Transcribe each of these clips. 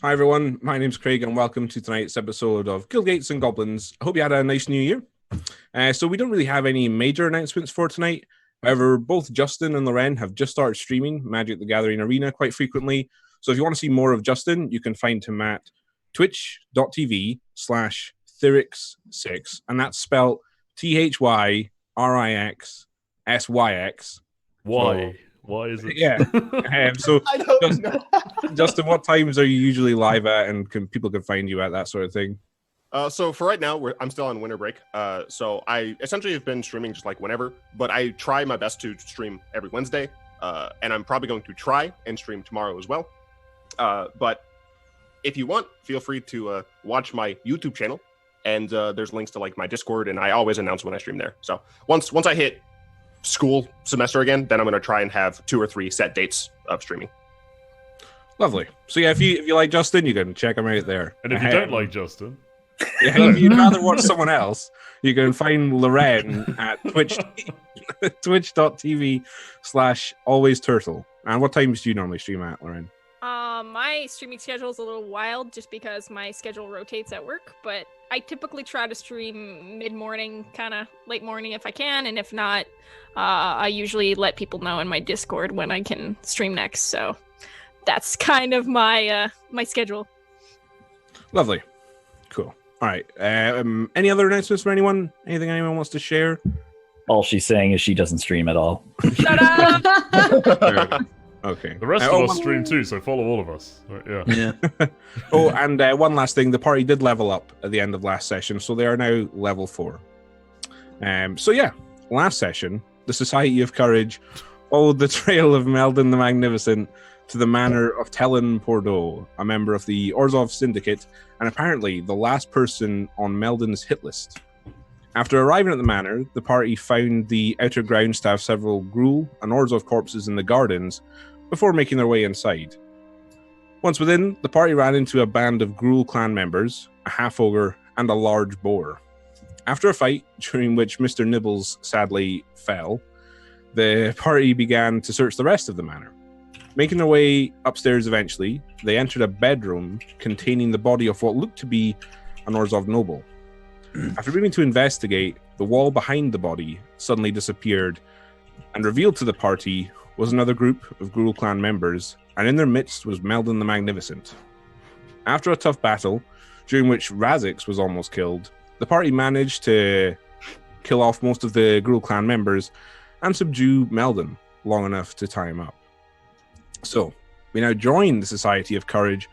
Hi everyone, my name's Craig and welcome to tonight's episode of Guildgates and Goblins. I hope you had a nice new year. So we don't really have any major announcements for tonight. However, both Justin and Loren have just started streaming Magic the Gathering Arena quite frequently. So if you want to see more of Justin, you can find him at twitch.tv/Thyrix6, and that's spelled THYRIXSYX. Why? Why is it? Yeah. So I don't know. Justin, what times are you usually live at, and people can find you at, that sort of thing? So for right now, I'm still on winter break. So I essentially have been streaming just like whenever, but I try my best to stream every Wednesday. And I'm probably going to try and stream tomorrow as well. But if you want, feel free to watch my YouTube channel, and there's links to like my Discord, and I always announce when I stream there. So once I hit school semester again, then I'm going to try and have 2 or 3 set dates of streaming. Lovely. So yeah, if you like Justin, you can check him out there. And if you don't like Justin, if you'd rather watch someone else, you can find Loren at twitch.tv/alwaysturtle. And what times do you normally stream at, Loren? My streaming schedule is a little wild just because my schedule rotates at work, but I typically try to stream mid-morning, kind of late morning if I can, and if not, I usually let people know in my Discord when I can stream next, so that's kind of my my schedule. Lovely. Cool. All right. Any other announcements for anyone? Anything anyone wants to share? All she's saying is she doesn't stream at all. Shut up! Okay. the rest of us stream too, so follow all of us. Right, yeah. Oh, and one last thing. The party did level up at the end of last session, so they are now level 4. So yeah, last session, the Society of Courage followed the trail of Meldon the Magnificent to the manor of Tellin Pordeaux, a member of the Orzhov Syndicate, and apparently the last person on Meldon's hit list. After arriving at the manor, the party found the outer grounds to have several Gruul and Orzhov corpses in the gardens before making their way inside. Once within, the party ran into a band of Gruul clan members, a half-ogre, and a large boar. After a fight, during which Mr. Nibbles sadly fell, the party began to search the rest of the manor. Making their way upstairs eventually, they entered a bedroom containing the body of what looked to be an Orzhov noble. After beginning to investigate, the wall behind the body suddenly disappeared, and revealed to the party was another group of Gruul clan members, and in their midst was Meldon the Magnificent. After a tough battle, during which Razix was almost killed, the party managed to kill off most of the Gruul clan members and subdue Meldon long enough to tie him up. So, we now join the Society of Courage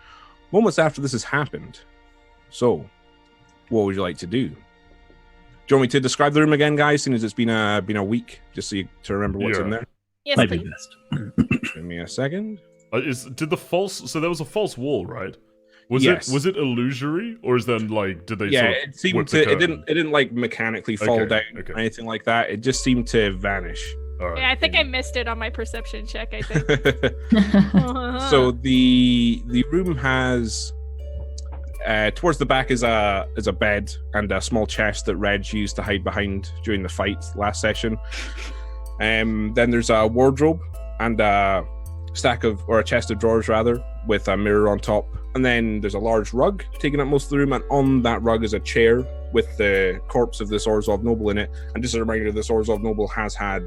moments after this has happened. So, what would you like to do? Do you want me to describe the room again, guys, since it's been a week, just so you to remember what's in there? Yes, Might be please. best. Give me a second. Did the false? So there was a false wall, right? Was Yes. it illusory, or is then like did they? Yeah, sort of it seemed whip to. the It curtain? didn't like mechanically fall Okay, down okay. or anything like that. It just seemed to vanish. All right. Yeah, I think I missed it on my perception check, I think. So the room has towards the back is a bed and a small chest that Reg used to hide behind during the fight last session. Then there's a wardrobe and a chest of drawers rather, with a mirror on top. And then there's a large rug taking up most of the room, and on that rug is a chair with the corpse of this Orzhov noble in it. And just a reminder, this Orzhov noble has had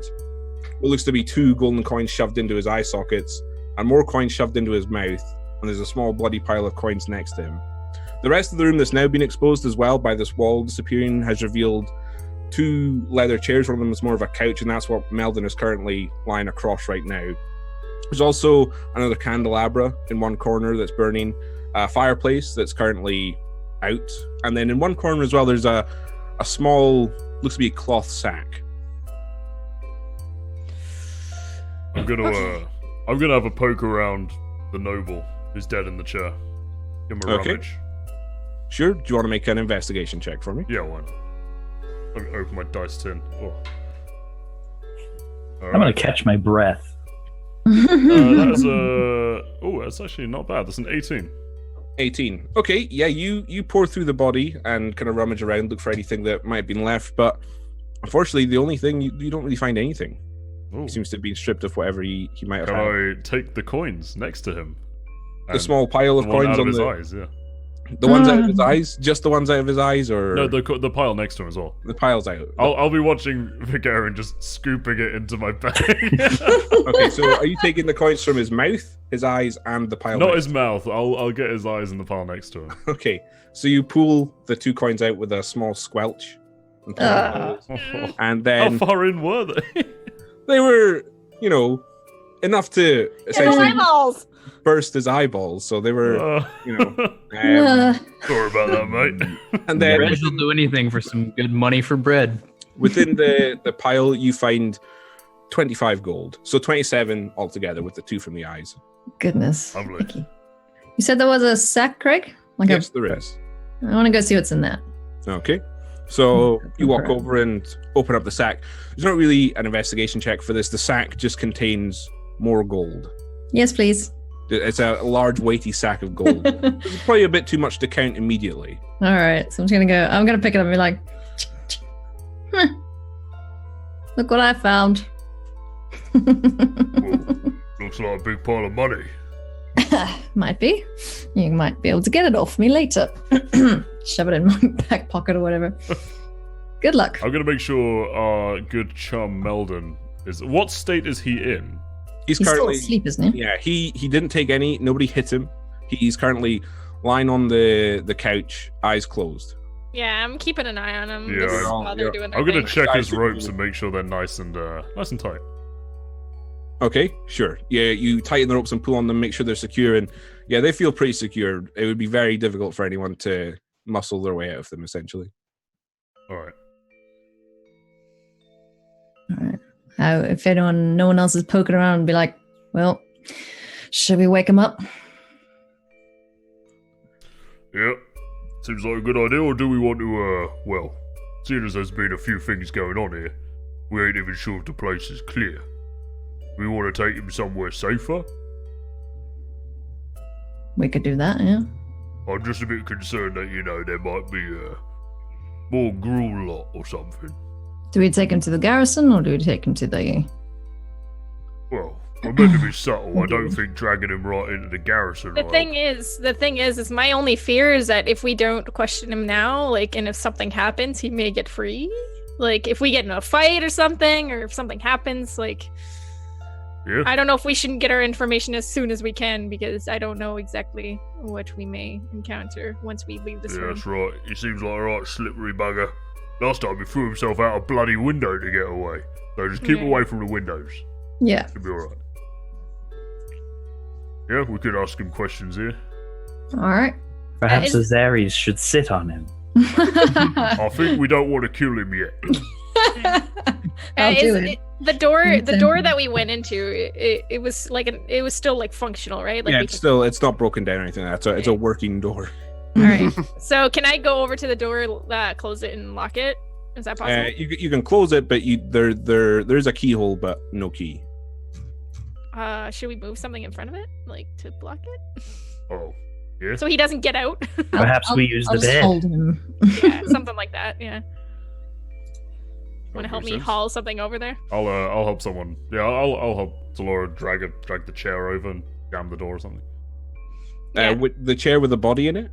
what looks to be 2 golden coins shoved into his eye sockets and more coins shoved into his mouth, and there's a small bloody pile of coins next to him. The rest of the room that's now been exposed as well by this wall disappearing has revealed 2 leather chairs. One of them is more of a couch, and that's what Meldon is currently lying across right now. There's also another candelabra in one corner that's burning, a fireplace that's currently out, and then in one corner as well there's a small, looks to be a cloth sack. I'm gonna have a poke around the noble who's dead in the chair. Give him a Okay. rummage. Sure, do you want to make an investigation check for me? Yeah, why not? Let me open my dice tin. Oh. I'm gonna catch my breath. That is that's actually not bad. That's an 18. 18. Okay, yeah, you pour through the body and kind of rummage around, look for anything that might have been left, but unfortunately the only thing, you don't really find anything. Ooh. He seems to have been stripped of whatever he might have Can had. I take the coins next to him the small pile of The one coins out of on his the eyes, yeah. the ones out of his eyes, just the ones out of his eyes, or No, the pile next to him as well. the piles out. I'll be watching Vigarian just scooping it into my bag. Okay, so are you taking the coins from his mouth, his eyes, and the pile? Not next? his mouth. I'll get his eyes in the pile next to him. Okay, so you pull the 2 coins out with a small squelch, and, pull them out. And How then far in were they? they were, enough to essentially eyeballs. burst his eyeballs. So they were, Uh, Sorry about that, mate. and then Bread will do anything for some good money for bread. within the pile you find 25 gold, so 27 altogether with the 2 from the eyes. goodness. Lovely. Thank you. You said there was a sack, Craig? Like Yes, there is. I want to go see what's in that. Okay. So you walk over and open up the sack. There's not really an investigation check for this. The sack just contains more gold. Yes, please. It's a large, weighty sack of gold. It's probably a bit too much to count immediately. All right, so I'm gonna pick it up and be like, "Huh. Look what I found. Looks like a big pile of money. Might be. You might be able to get it off me later. Shove it in my back pocket or whatever. Good luck. I'm gonna make sure our good chum Meldon is. What state is he in? He's He's still currently asleep, isn't he? Yeah, he didn't take any. Nobody hit him. He's currently lying on the couch, eyes closed. Yeah, I'm keeping an eye on him. Yeah, This is I'm- while they're doing their I'm gonna thing. check his Guys, ropes and make sure they're nice and tight. Okay, sure. Yeah, you tighten the ropes and pull on them, make sure they're secure, and yeah, they feel pretty secure. It would be very difficult for anyone to muscle their way out of them, essentially. All right. All right. If no one else is poking around, and be like, well, should we wake him up? Yeah. Seems like a good idea, or do we want to, well, seeing as there's been a few things going on here, we ain't even sure if the place is clear. We want to take him somewhere safer? We could do that, yeah. I'm just a bit concerned that, there might be, more gruel lot or something. Do we take him to the garrison or do we take him to the... Well, we're meant to be subtle. I don't think dragging him right into the garrison. The thing is my only fear is that if we don't question him now, and if something happens, he may get free. If we get in a fight or something, or if something happens, Yeah. I don't know if we shouldn't get our information as soon as we can, because I don't know exactly what we may encounter once we leave this Yeah, room. that's right. He seems like a right slippery bugger. Last time he threw himself out a bloody window to get away. So just keep Yeah. away from the windows. Yeah. It'll be alright. Yeah, we could ask him questions here. All right. Perhaps Is- Azares should sit on him. I think we don't want to kill him yet. I'll do it. The door Exactly. that we went into, it was it was still functional, right? Yeah, we it's not broken down or anything. It's a working door. All right. So can I go over to the door, close it, and lock it? Is that possible? You can close it, but there's a keyhole, but no key. Should we move something in front of it, to block it, Oh, yeah. so he doesn't get out? Perhaps we use I'll the just bed. hold him. Yeah, something like that. Yeah. Want to That help makes me sense. haul something over there? I'll help someone. Yeah, I'll help Delora drag the chair over and jam the door or something. Yeah. With the chair with the body in it.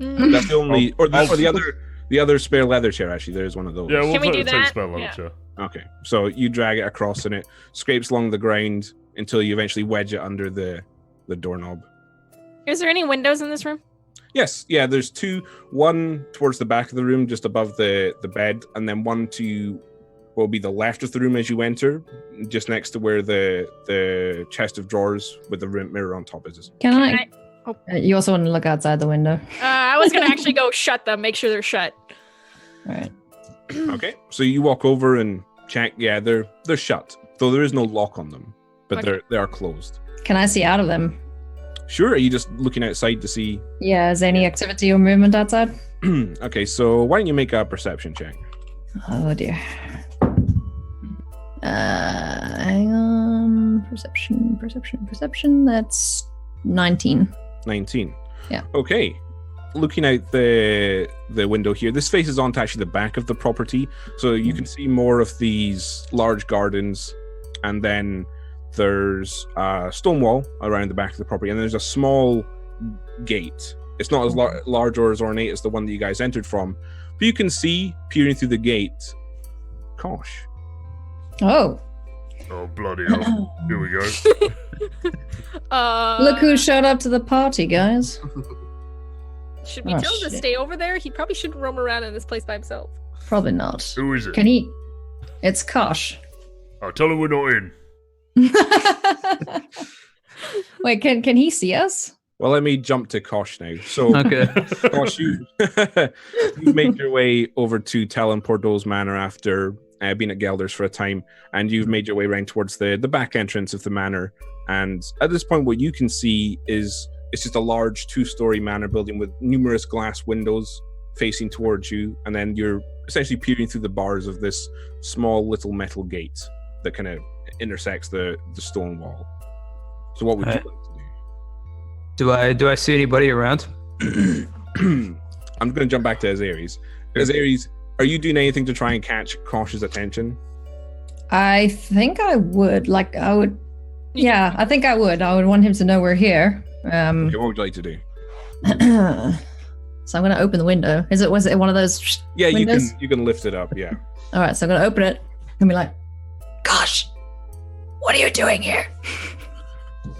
Mm. That's the only, I'll- or the other spare leather chair. Actually, there's one of those. Yeah, we'll Can we take do take that? spell on Yeah. the chair. Okay, so you drag it across, and it scrapes along the ground until you eventually wedge it under the doorknob. Is there any windows in this room? Yes, yeah. There's two. One towards the back of the room, just above the bed, and then one to what will be the left of the room as you enter, just next to where the chest of drawers with the mirror on top is. Can I? I- You also want to look outside the window. I was gonna actually go shut them, make sure they're shut. All right. Okay, so you walk over and check. Yeah, they're shut, though there is no lock on them, but Okay. they are closed. Can I see out of them? Sure. Are you just looking outside to see? Yeah. Is there any activity or movement outside? Okay, so why don't you make a perception check? Oh dear. Hang on. Perception. That's 19. 19. Yeah. Okay. Looking out the window here, this faces onto actually the back of the property, so you can see more of these large gardens, and then there's a stone wall around the back of the property, and there's a small gate. It's not as large or as ornate as the one that you guys entered from, but you can see, peering through the gate, Kosh. Oh, Oh, bloody hell. Here we go. look who showed up to the party, guys. Should we Oh, tell him to shit. stay over there? He probably shouldn't roam around in this place by himself. Probably not. Who is it? Can he? It's Kosh. Oh, tell him we're not in. Wait, can he see us? Well, let me jump to Kosh now. So, Okay. Kosh, you've made your way over to Talon Pordo's manor after being at Gelders for a time, and you've made your way around towards the back entrance of the manor. And at this point, what you can see is it's just a large 2-story manor building with numerous glass windows facing towards you, and then you're essentially peering through the bars of this small little metal gate that kind of intersects the stone wall. So what would you like to do? Do I see anybody around? I'm going to jump back to Azares. Azares, are you doing anything to try and catch Kosh's attention? I think I would. Yeah, I think I would. I would want him to know we're here. Okay, what would you like to do? So I'm going to open the window. Was it one of those? Yeah, windows? you can lift it up. Yeah. All right, so I'm going to open it and be like, "Gosh, what are you doing here?"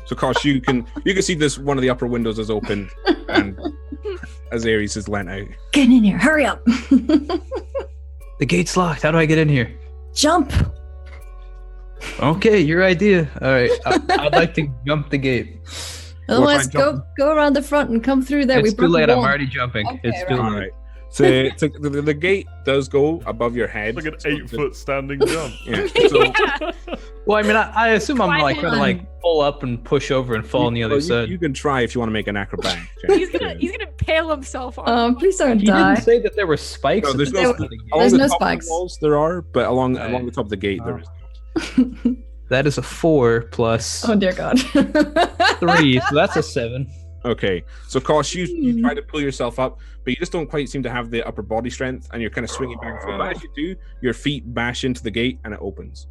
So, Kosh, you can see this. One of the upper windows is open, and Azares is leant out. Get in here! Hurry up! The gate's locked. How do I get in here? Jump! Okay, your idea. All right, I'd like to jump the gate. Otherwise, jump. go around the front and come through there. It's too broke the late. I'm wall. already jumping. Okay, It's too right. All late. right. So the gate does go above your head. Like an 8-foot standing jump. Yeah. So Well, I mean, I assume I'm like Climb gonna in. like pull up and push over and fall on the other side. You can try if you want to make an acrobatic check. He's gonna impale himself on. Please don't You die. didn't say that there were spikes. No, at there's the no top of the gate. Along There's the no top of the spikes. walls there are, but along Right. the top of the gate there is not. That is a 4 plus Oh dear God. 3, so that's a 7. Okay, so Kosh, you try to pull yourself up, but you just don't quite seem to have the upper body strength, and you're kind of swinging back and forth. But as you do, your feet bash into the gate, and it opens.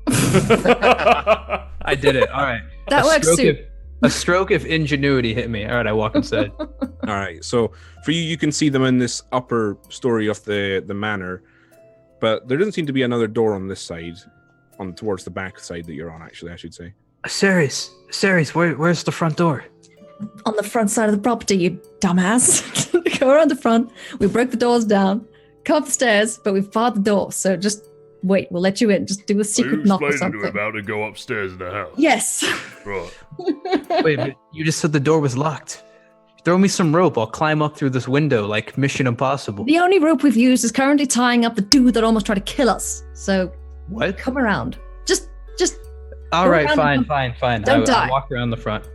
I did it. All right. That works too. A stroke of ingenuity hit me. All right, I walk inside. All right, so for you can see them in this upper story of the manor, but there doesn't seem to be another door on this side, on towards the back side that you're on. Actually, I should say. Ceres, where's the front door? On the front side of the property, you dumbass. Go around the front. We broke the doors down. Come up the stairs, but we've barred the door. So just wait. We'll let you in. Just do a Are you secret knock or explaining to something. him how to go upstairs in the house? Yes. Right. Wait, but you just said the door was locked. Throw me some rope. I'll climb up through this window like Mission Impossible. The only rope we've used is currently tying up the dude that almost tried to kill us. So What? come around. Just All Go right, around fine. Don't die. I'll walk around the front.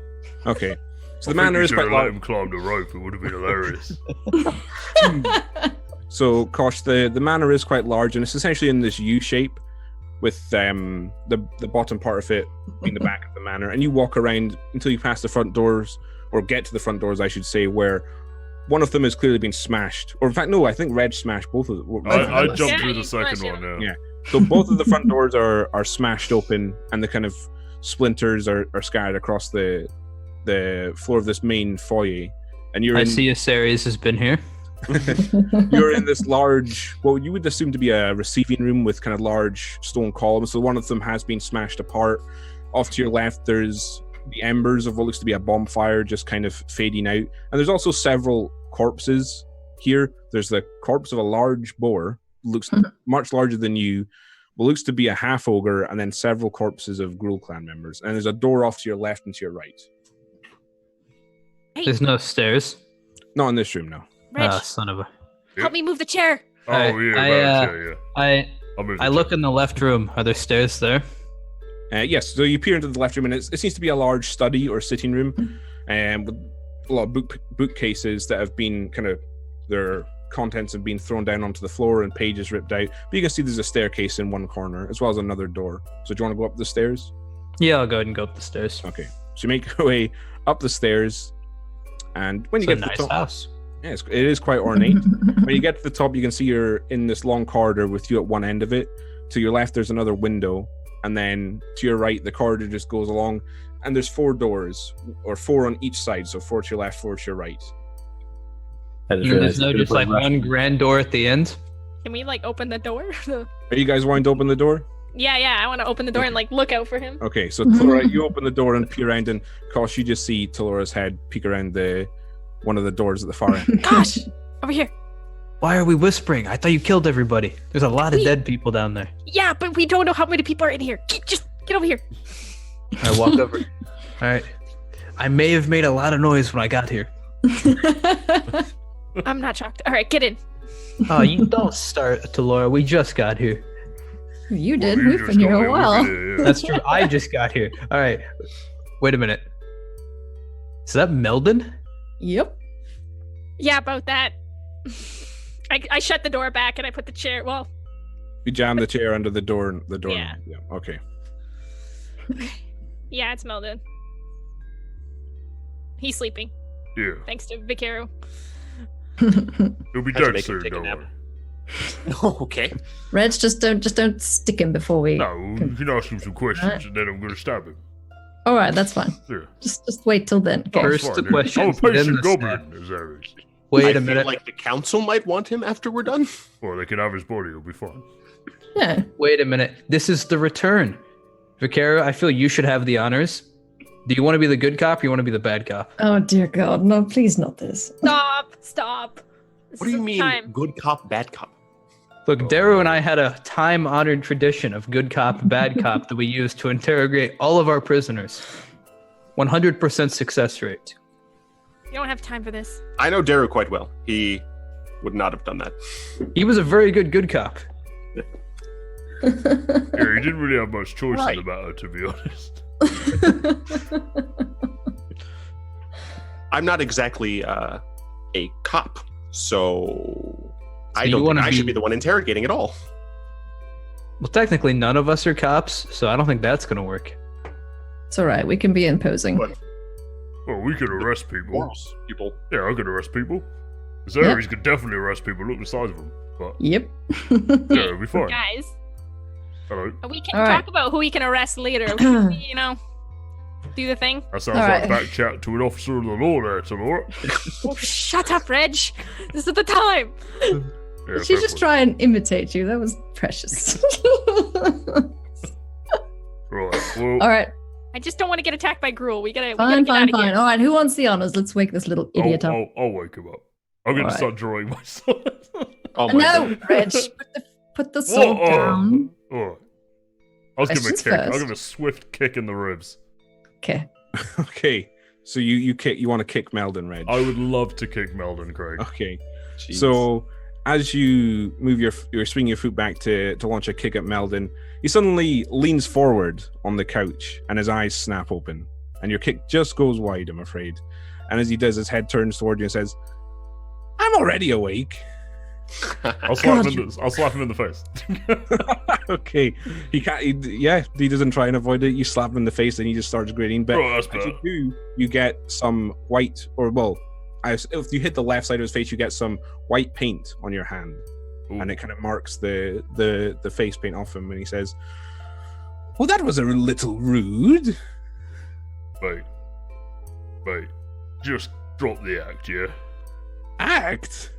Okay, so the I think manor you is should quite have let large. him climb the rope. It would have been hilarious. So, Kosh, the manor is quite large, and it's essentially in this U shape, with the bottom part of it being the back of the manor. And you walk around until you pass the front doors, or get to the front doors, I should say, where one of them has clearly been smashed. Or in fact, no, I think Reg smashed both of them. I Yeah, jumped through you the second smashed one it. now. Yeah. So both of the front doors are smashed open, and the kind of splinters are scattered across the floor of this main foyer. And you're I in see a Ceres has been here. you're in this large, what you would assume to be a receiving room with kind of large stone columns. So one of them has been smashed apart. Off to your left, there's the embers of what looks to be a bonfire just kind of fading out. And there's also several corpses here. There's the corpse of a large boar, looks much larger than you, what looks to be a half ogre, and then several corpses of Gruul clan members. And there's a door off to your left and to your right. There's no stairs. Not in this room, no. Reg, Son of a. help me move the chair. Oh, I- yeah, I, yeah. I'll move I the look in the left room. Are there stairs there? Yes, so you peer into the left room, and it seems to be a large study or sitting room, with a lot of bookcases that have been kind of, their contents have been thrown down onto the floor and pages ripped out. But you can see there's a staircase in one corner, as well as another door. So do you want to go up the stairs? Yeah, I'll go ahead and go up the stairs. Okay. So you make your way up the stairs, and when you It's a get to nice the top, house. yeah, it is quite ornate. When you get to the top, you can see you're in this long corridor with you at one end of it. To your left, there's another window, and then to your right, the corridor just goes along, and there's 4 doors, or 4 on each side, so 4 to your left, 4 to your right. I just And realized there's no I could've just put like Russian. one grand door at the end. Can we like open the door? Are you guys wanting to open the door? yeah. I want to open the door and like look out for him. Okay, so Talora, you open the door and peer around, and Kosh, you just see Talora's head peek around one of the doors at the far end. Gosh, over here. Why are we whispering? I thought you killed everybody. There's a lot of We- dead people down there. Yeah, but we don't know how many people are in here. Just get over here. I walk over. All right. I may have made a lot of noise when I got here. I'm not shocked. All right, get in. Oh, you don't start, Talora. We just got here. You did. Well, you We've just been here got a here, we while. did it, yeah. That's true. I just got here. All right. Wait a minute. Is that Meldon? Yep. Yeah, about that. I shut the door back and I put the chair. Well, You jam the chair under the door. Yeah. Okay. yeah, it's Meldon. He's sleeping, Yeah. thanks to Vicario. He'll be Had to dead make him soon, take a don't nap. worry. Okay. Reg, just don't stick him before we. No, you can ask him some questions Alright. and then I'm gonna stab him. All right, that's fine. Yeah. Just wait till then. Okay. Oh, First fine, the yeah. questions, I'm a then patient the goblin, as there is. Wait I a feel minute. like the council might want him after we're done. Well, they can have his body, it'll be fine. Yeah. Wait a minute. This is the return. Vicario, I feel you should have the honors. Do you want to be the good cop or you want to be the bad cop? Oh dear God, no! Please not this. Stop. This What do is you the mean, time. good cop, bad cop? Look, Daru and I had a time-honored tradition of good cop, bad cop that we used to interrogate all of our prisoners. 100% success rate. You don't have time for this. I know Daru quite well. He would not have done that. He was a very good cop. Yeah, he didn't really have much choice Right. in the matter, to be honest. I'm not exactly a cop, so I you don't think wanna I should be- be the one interrogating at all. Well, technically, none of us are cops, so I don't think that's going to work. It's all right. We can be imposing. What? Well, we could arrest people. Force people. Yeah, I could arrest people. Zares could definitely arrest people, look at the size of them. But, Yep. yeah, it'll be fine. Guys, Hello. we can All right. talk about who we can arrest later. We can, do the thing. That sounds All like right. back chat to an officer of the law there, Tamora. Oh, shut up, Reg. This is the time. Yeah, She fair just point. try and imitate you. That was precious. Right, well, All right. I just don't want to get attacked by Gruel. We gotta Fine, get out of fine. here. All right. Who wants the honors? Let's wake this little idiot up. I'll wake him up. I'm going to Alright. start drawing my sword. Oh my No, God. Reg. Put the sword Whoa, down. Alright. I'll give him a Questions kick. I'll first. give him a swift kick in the ribs. Okay. Okay. So you want to kick Meldon, Reg? I would love to kick Meldon, Craig. Okay. Jeez. So as you move your swing your foot back to launch a kick at Meldon, he suddenly leans forward on the couch and his eyes snap open, and your kick just goes wide, I'm afraid. And as he does, his head turns toward you and says, "I'm already awake." I'll slap him in the face. Okay. He can't. He doesn't try and avoid it. You slap him in the face, and he just starts grinning. But Oh, that's as better. you do, you get some white, if you hit the left side of his face, you get some white paint on your hand, Ooh. and it kind of marks the face paint off him. And he says, "Well, that was a little rude." Wait. Just drop the act, yeah? Act?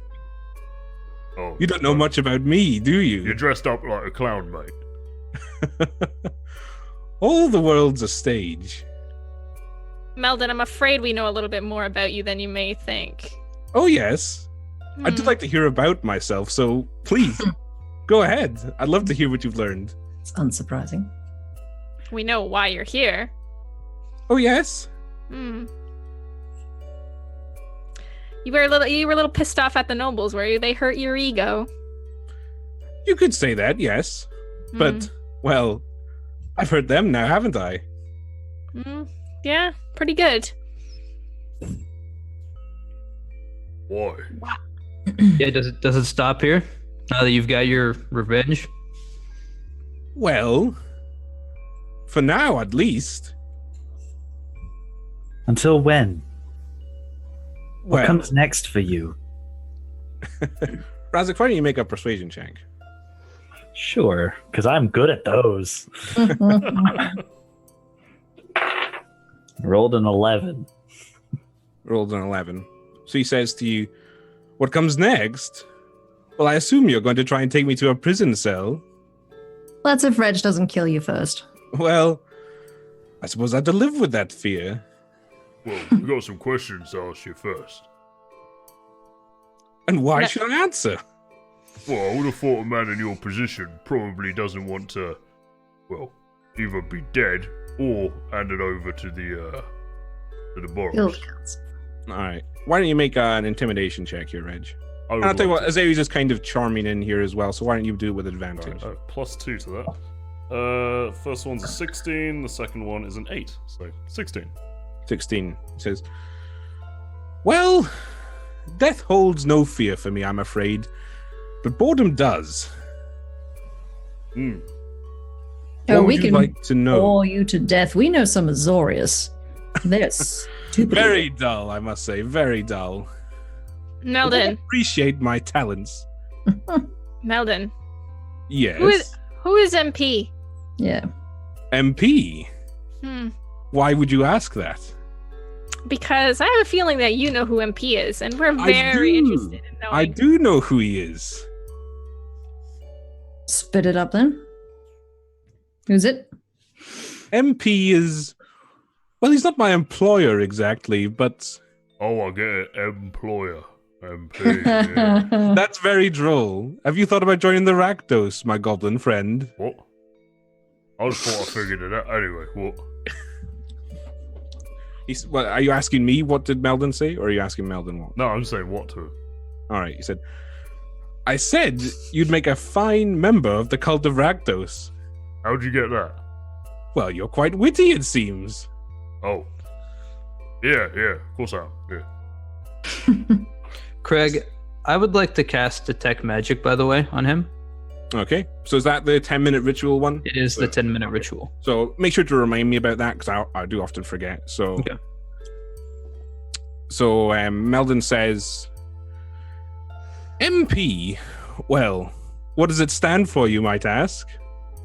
Oh, You don't know much about me, do You're you? dressed up like a clown, mate. All the world's a stage. Meldon, I'm afraid we know a little bit more about you than you may think. Oh yes, I'd Hmm. like to hear about myself. So please, go ahead. I'd love to hear what you've learned. It's unsurprising. We know why you're here. Oh yes. Hmm. You were a little pissed off at the nobles, were you? They hurt your ego. You could say that, yes. But, well, I've heard them now, haven't I? Yeah, pretty good. Why? Yeah, does it stop here? Now that you've got your revenge? Well, for now at least. Until when? What Well, comes next for you? Razak, why don't you make a persuasion check? Sure, because I'm good at those. Rolled an 11. Rolled an 11. So he says to you, "What comes next? Well, I assume you're going to try and take me to a prison cell." That's if Reg doesn't kill you first. Well, I suppose I have to live with that fear. Well, we got some questions to ask you first. And why No. should I answer? Well, I would have thought a man in your position probably doesn't want to, well, either be dead or handed over to the borrowers. Guildgates. All right. Why don't you make an intimidation check here, Reg? I And would I'll tell you like what, Azari's is kind of charming in here as well, so why don't you do it with advantage? Alright, +2 to that. First one's a 16, the second one is an 8, so 16. 16 says, "Well, death holds no fear for me, I'm afraid, but boredom does. Hmm. Oh, What we would you can like to know?" bore you to death. We know some Azorius. They're stupid. Very dull, I must say, very dull. I Meldon, appreciate my talents. Meldon, Yes. who is MP? Yeah. MP? Hmm. Why would you ask that? Because I have a feeling that you know who MP is, and we're I very do. interested in knowing. I do know who he is. Spit it up then. Who's it? MP is... Well, he's not my employer exactly, but Oh, I get it. Employer. MP. Yeah. that's very droll. Have you thought about joining the Rakdos, my goblin friend? What? I just thought I figured it out. Anyway, what? Well, are you asking me what did Meldon say, or are you asking Meldon what? No, I'm saying what to. All right, he said, "I said you'd make a fine member of the cult of Rakdos. How'd you get that? Well, you're quite witty, it seems." Oh. Yeah, of course I am. Yeah. Craig, I would like to cast Detect Magic, by the way, on him. Okay, so is that the 10-minute ritual one? It is the 10-minute ritual. So make sure to remind me about that, because I do often forget. So, Okay. So Meldon says, "MP, well, what does it stand for, you might ask?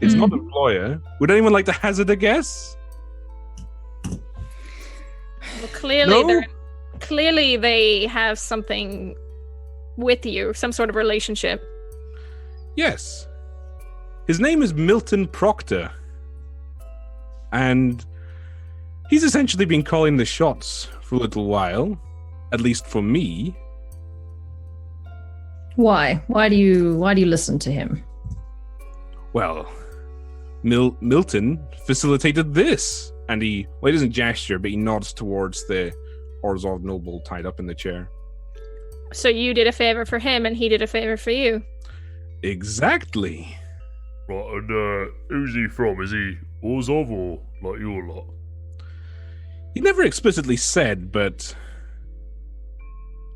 It's not employer. Would anyone like to hazard a guess?" Well, clearly, No? clearly they have something with you, some sort of relationship. Yes. His name is Milton Proctor. And he's essentially been calling the shots for a little while, at least for me. Why? Why do you listen to him? Well, Milton facilitated this. And he doesn't gesture, but he nods towards the Orzhov noble tied up in the chair. So you did a favor for him, and he did a favor for you. Exactly. Right, and who's he from? Is he Orzhov or like your lot? He never explicitly said, but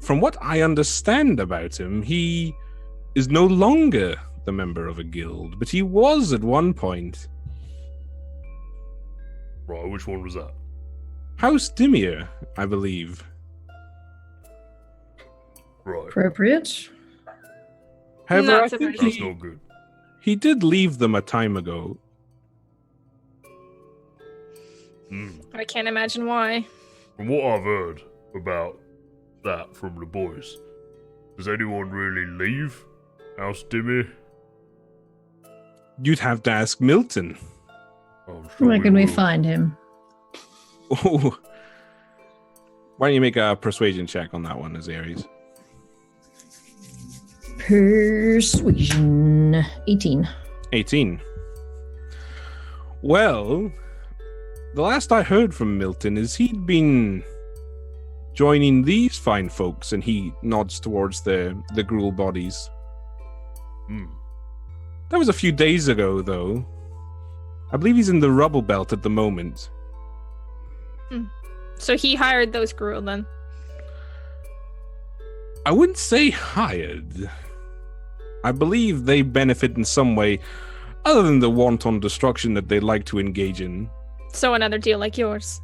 from what I understand about him, he is no longer the member of a guild, but he was at one point. Right, which one was that? House Dimir, I believe. Right, Appropriate. However, Not I think surprising. that's not good. he did leave them a time ago. Hmm. I can't imagine why. From what I've heard about that from the boys, does anyone really leave House Dimmy? You'd have to ask Milton. I'm sure Where can we will. find him? Oh. Why don't you make a persuasion check on that one, as Ares? Persuasion. 18. 18. Well, the last I heard from Milton is he'd been joining these fine folks, and he nods towards the gruel bodies. Hmm. That was a few days ago, though. I believe he's in the rubble belt at the moment. So he hired those gruel then. I wouldn't say hired. I believe they benefit in some way, other than the wanton destruction that they like to engage in. So another deal like yours.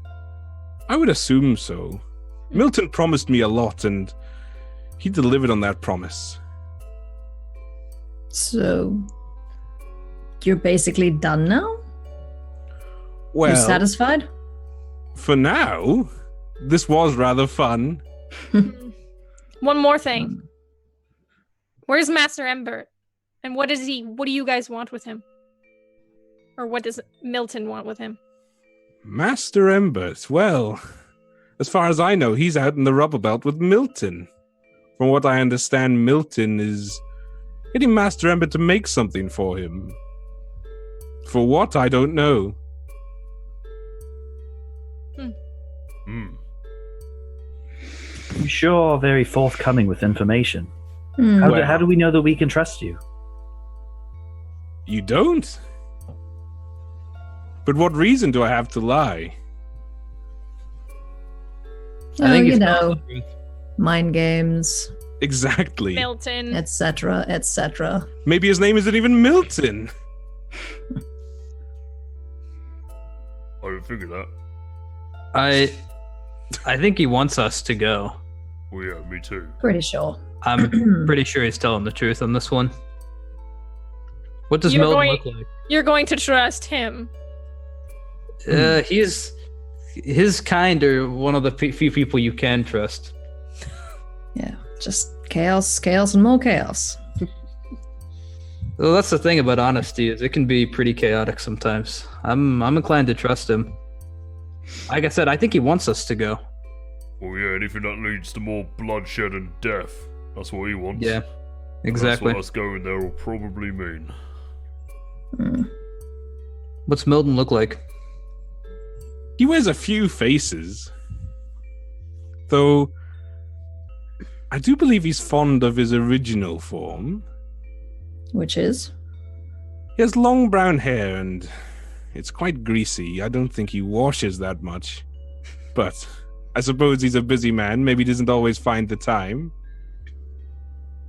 I would assume so. Milton promised me a lot, and he delivered on that promise. So, you're basically done now? Well, You're satisfied? for now, this was rather fun. One more thing. Where's Master Ember? And what do you guys want with him? Or what does Milton want with him? Master Embert, well, as far as I know, he's out in the rubber belt with Milton. From what I understand, Milton is getting Master Ember to make something for him. For what, I don't know. You sure are very forthcoming with information. Hmm. How do we know that we can trust you? You don't? But what reason do I have to lie? Oh, you he's know, telling the truth. mind games, Exactly. Milton. etc., etc. Maybe his name isn't even Milton. I didn't figure that. I think he wants us to go. Well, yeah, me too. Pretty sure. I'm pretty sure he's telling the truth on this one. What does You're Milton going- look like? You're going to trust him. He's his kind are one of the few people you can trust. Yeah, just chaos, chaos, and more chaos. Well, that's the thing about honesty is it can be pretty chaotic sometimes. I'm inclined to trust him. Like I said, I think he wants us to go. Well, yeah, anything that leads to more bloodshed and death. That's what he wants. Yeah, And exactly. That's what us going there will probably mean. Hmm. What's Milton look like? He wears a few faces. Though, I do believe he's fond of his original form. Which is? He has long brown hair and it's quite greasy. I don't think he washes that much. But I suppose he's a busy man. Maybe he doesn't always find the time.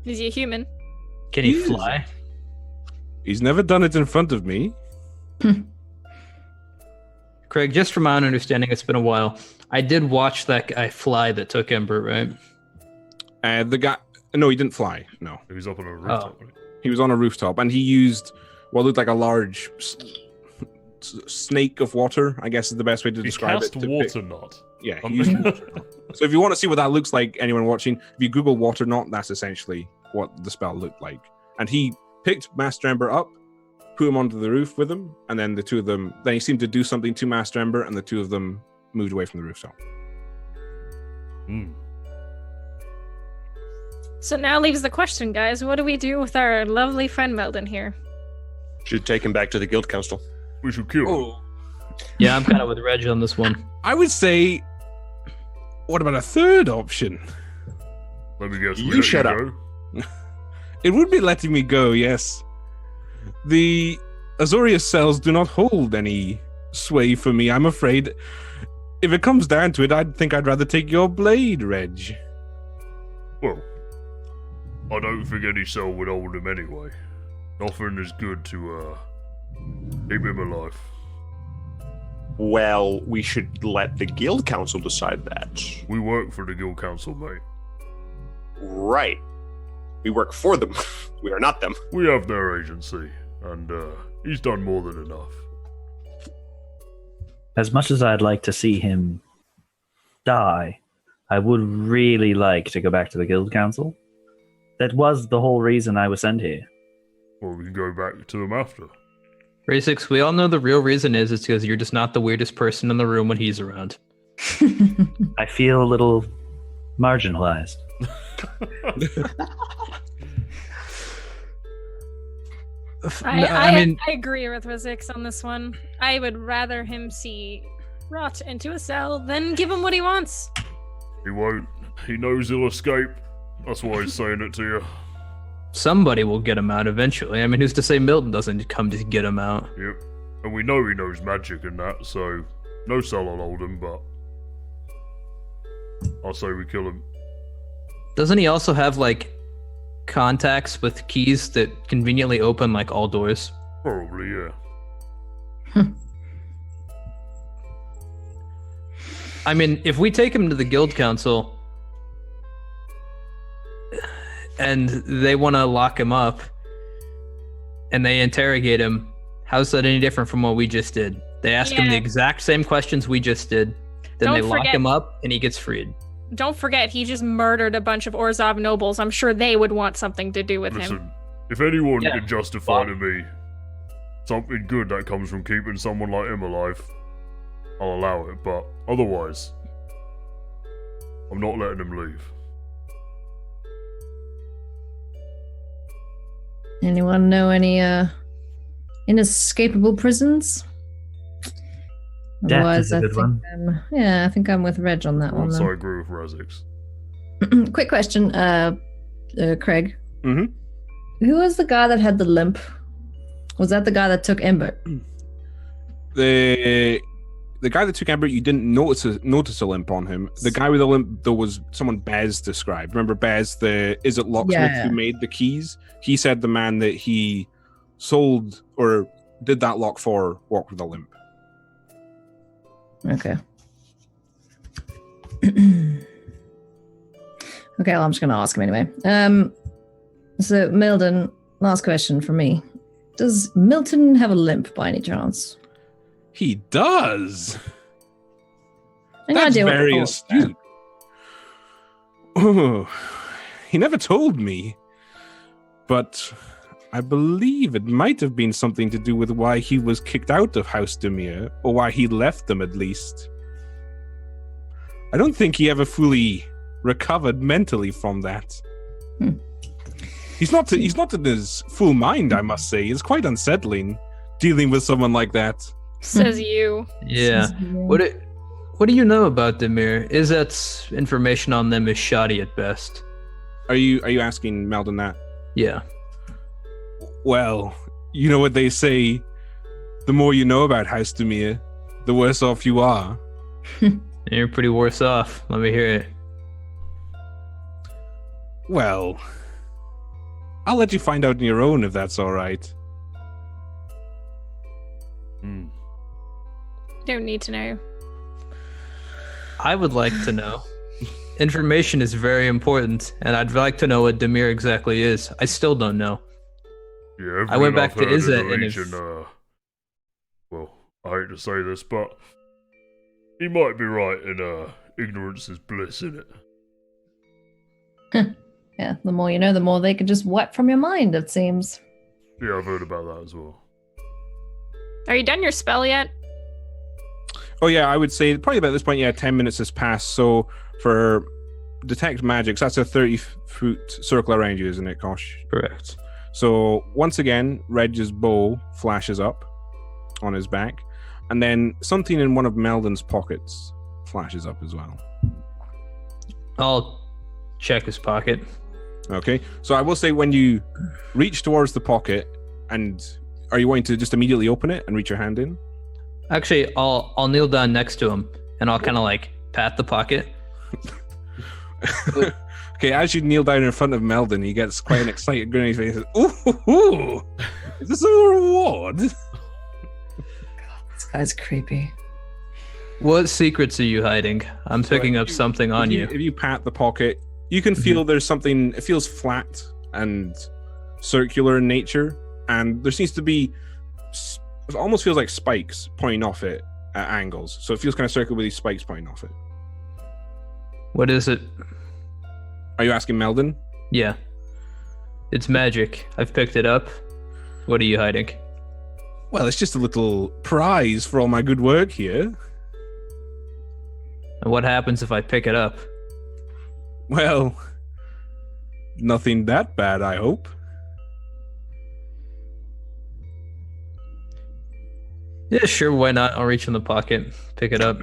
Is he a human? Can he He is. fly? He's never done it in front of me. Craig, just from my own understanding, it's been a while. I did watch that guy fly that took Ember, right? The guy... No, he didn't fly. No. He was up on a rooftop. Oh. Right? He was on a rooftop and he used what looked like a large snake of water, I guess is the best way to He describe cast it. water knot. Yeah, Um, he used water knot. So if you want to see what that looks like, anyone watching, if you Google water knot, that's essentially what the spell looked like. And he picked Master Ember up, put him onto the roof with him, and then the two of them, then he seemed to do something to Master Ember, and the two of them moved away from the rooftop. Hmm. So now leaves the question, guys. What do we do with our lovely friend Meldon here? Should take him back to the guild council. We should kill him. Oh, Yeah, I'm kind of with Reg on this one. I would say, what about a third option? Let me guess. You we let shut up. go? It would be letting me go, yes. The Azorius cells do not hold any sway for me, I'm afraid. If it comes down to it, I'd think I'd rather take your blade, Reg. Well, I don't think any cell would hold him anyway. Nothing is good to keep him alive. Well, we should let the guild council decide that. We work for the guild council, mate. Right. We work for them. We are not them. We have their agency, and he's done more than enough. As much as I'd like to see him die, I would really like to go back to the guild council. That was the whole reason I was sent here. Well, we can go back to them after. Ray6, we all know the real reason is because you're just not the weirdest person in the room when he's around. I feel a little marginalized. I agree with Rizix on this one. I would rather him see rot into a cell than give him what he wants. He won't. He knows he'll escape. That's why he's saying it to you. Somebody will get him out eventually. I mean, who's to say Milton doesn't come to get him out? Yep. And we know he knows magic and that, so no cell will hold him, but I'll say we kill him. Doesn't he also have, like, contacts with keys that conveniently open, like, all doors? Probably, yeah. I mean, if we take him to the guild council and they want to lock him up and they interrogate him How's that any different from what we just did? They ask him the exact same questions we just did. Then they lock him up, and he gets freed. Don't forget, he just murdered a bunch of Orzhov nobles. I'm sure they would want something to do with him. If anyone can justify to me something good that comes from keeping someone like him alive, I'll allow it, but otherwise, I'm not letting him leave. Anyone know any inescapable prisons? Death is a good one. I think I'm with Reg on that one. So I agree with Razix. Quick question, Craig. Mm-hmm. Who was the guy that had the limp? Was that the guy that took Ember? The guy that took Ember, you didn't notice a limp on him. The guy with the limp, though, was someone Bez described. Remember Bez, the Is It Locksmith who made the keys? He said the man that he sold or did that lock for walked with a limp. Okay. Okay, well, I'm just going to ask him anyway. So, Milden, last question for me. Does Milton have a limp by any chance? He does. Any That's idea very what astute. Oh, he never told me. But I believe it might have been something to do with why he was kicked out of House Demir, or why he left them at least. I don't think he ever fully recovered mentally from that. He's not in his full mind, I must say. It's quite unsettling dealing with someone like that. Says you. Yeah. What do you know about Demir? Izzet's information on them is shoddy at best. Are you asking Meldon that? Yeah. Well, you know what they say. The more you know about House Demir, the worse off you are. You're pretty worse off. Let me hear it. Well, I'll let you find out on your own if that's all right. Don't need to know. I would like to know. Information is very important, and I'd like to know what Demir exactly is. I still don't know. Yeah, I went back to Izzet and well, I hate to say this, but he might be right in ignorance is bliss, innit? Yeah, the more you know, the more they can just wipe from your mind, it seems. Yeah, I've heard about that as well. Are you done your spell yet? Oh yeah, I would say probably about this point, 10 minutes has passed. So for detect magics, that's a 30-foot circle around you, isn't it, Kosh? Correct. So once again, Reg's bow flashes up on his back, and then something in one of Meldon's pockets flashes up as well. I'll check his pocket. Okay, so I will say when you reach towards the pocket, and are you wanting to just immediately open it and reach your hand in? Actually, I'll kneel down next to him, and I'll kind of like pat the pocket. Okay, as you kneel down in front of Meldon, he gets quite an excited grin on his face. He says, ooh, is this a reward? God, this guy's creepy. What secrets are you hiding? I'm picking up something on you. If you pat the pocket, you can feel there's something, it feels flat and circular in nature, and there seems to be, it almost feels like spikes pointing off it at angles. So it feels kind of circular with these spikes pointing off it. What is it? Are you asking Meldon? Yeah. It's magic. I've picked it up. What are you hiding? Well, it's just a little prize for all my good work here. And what happens if I pick it up? Well, nothing that bad, I hope. Yeah, sure, why not? I'll reach in the pocket, pick it up.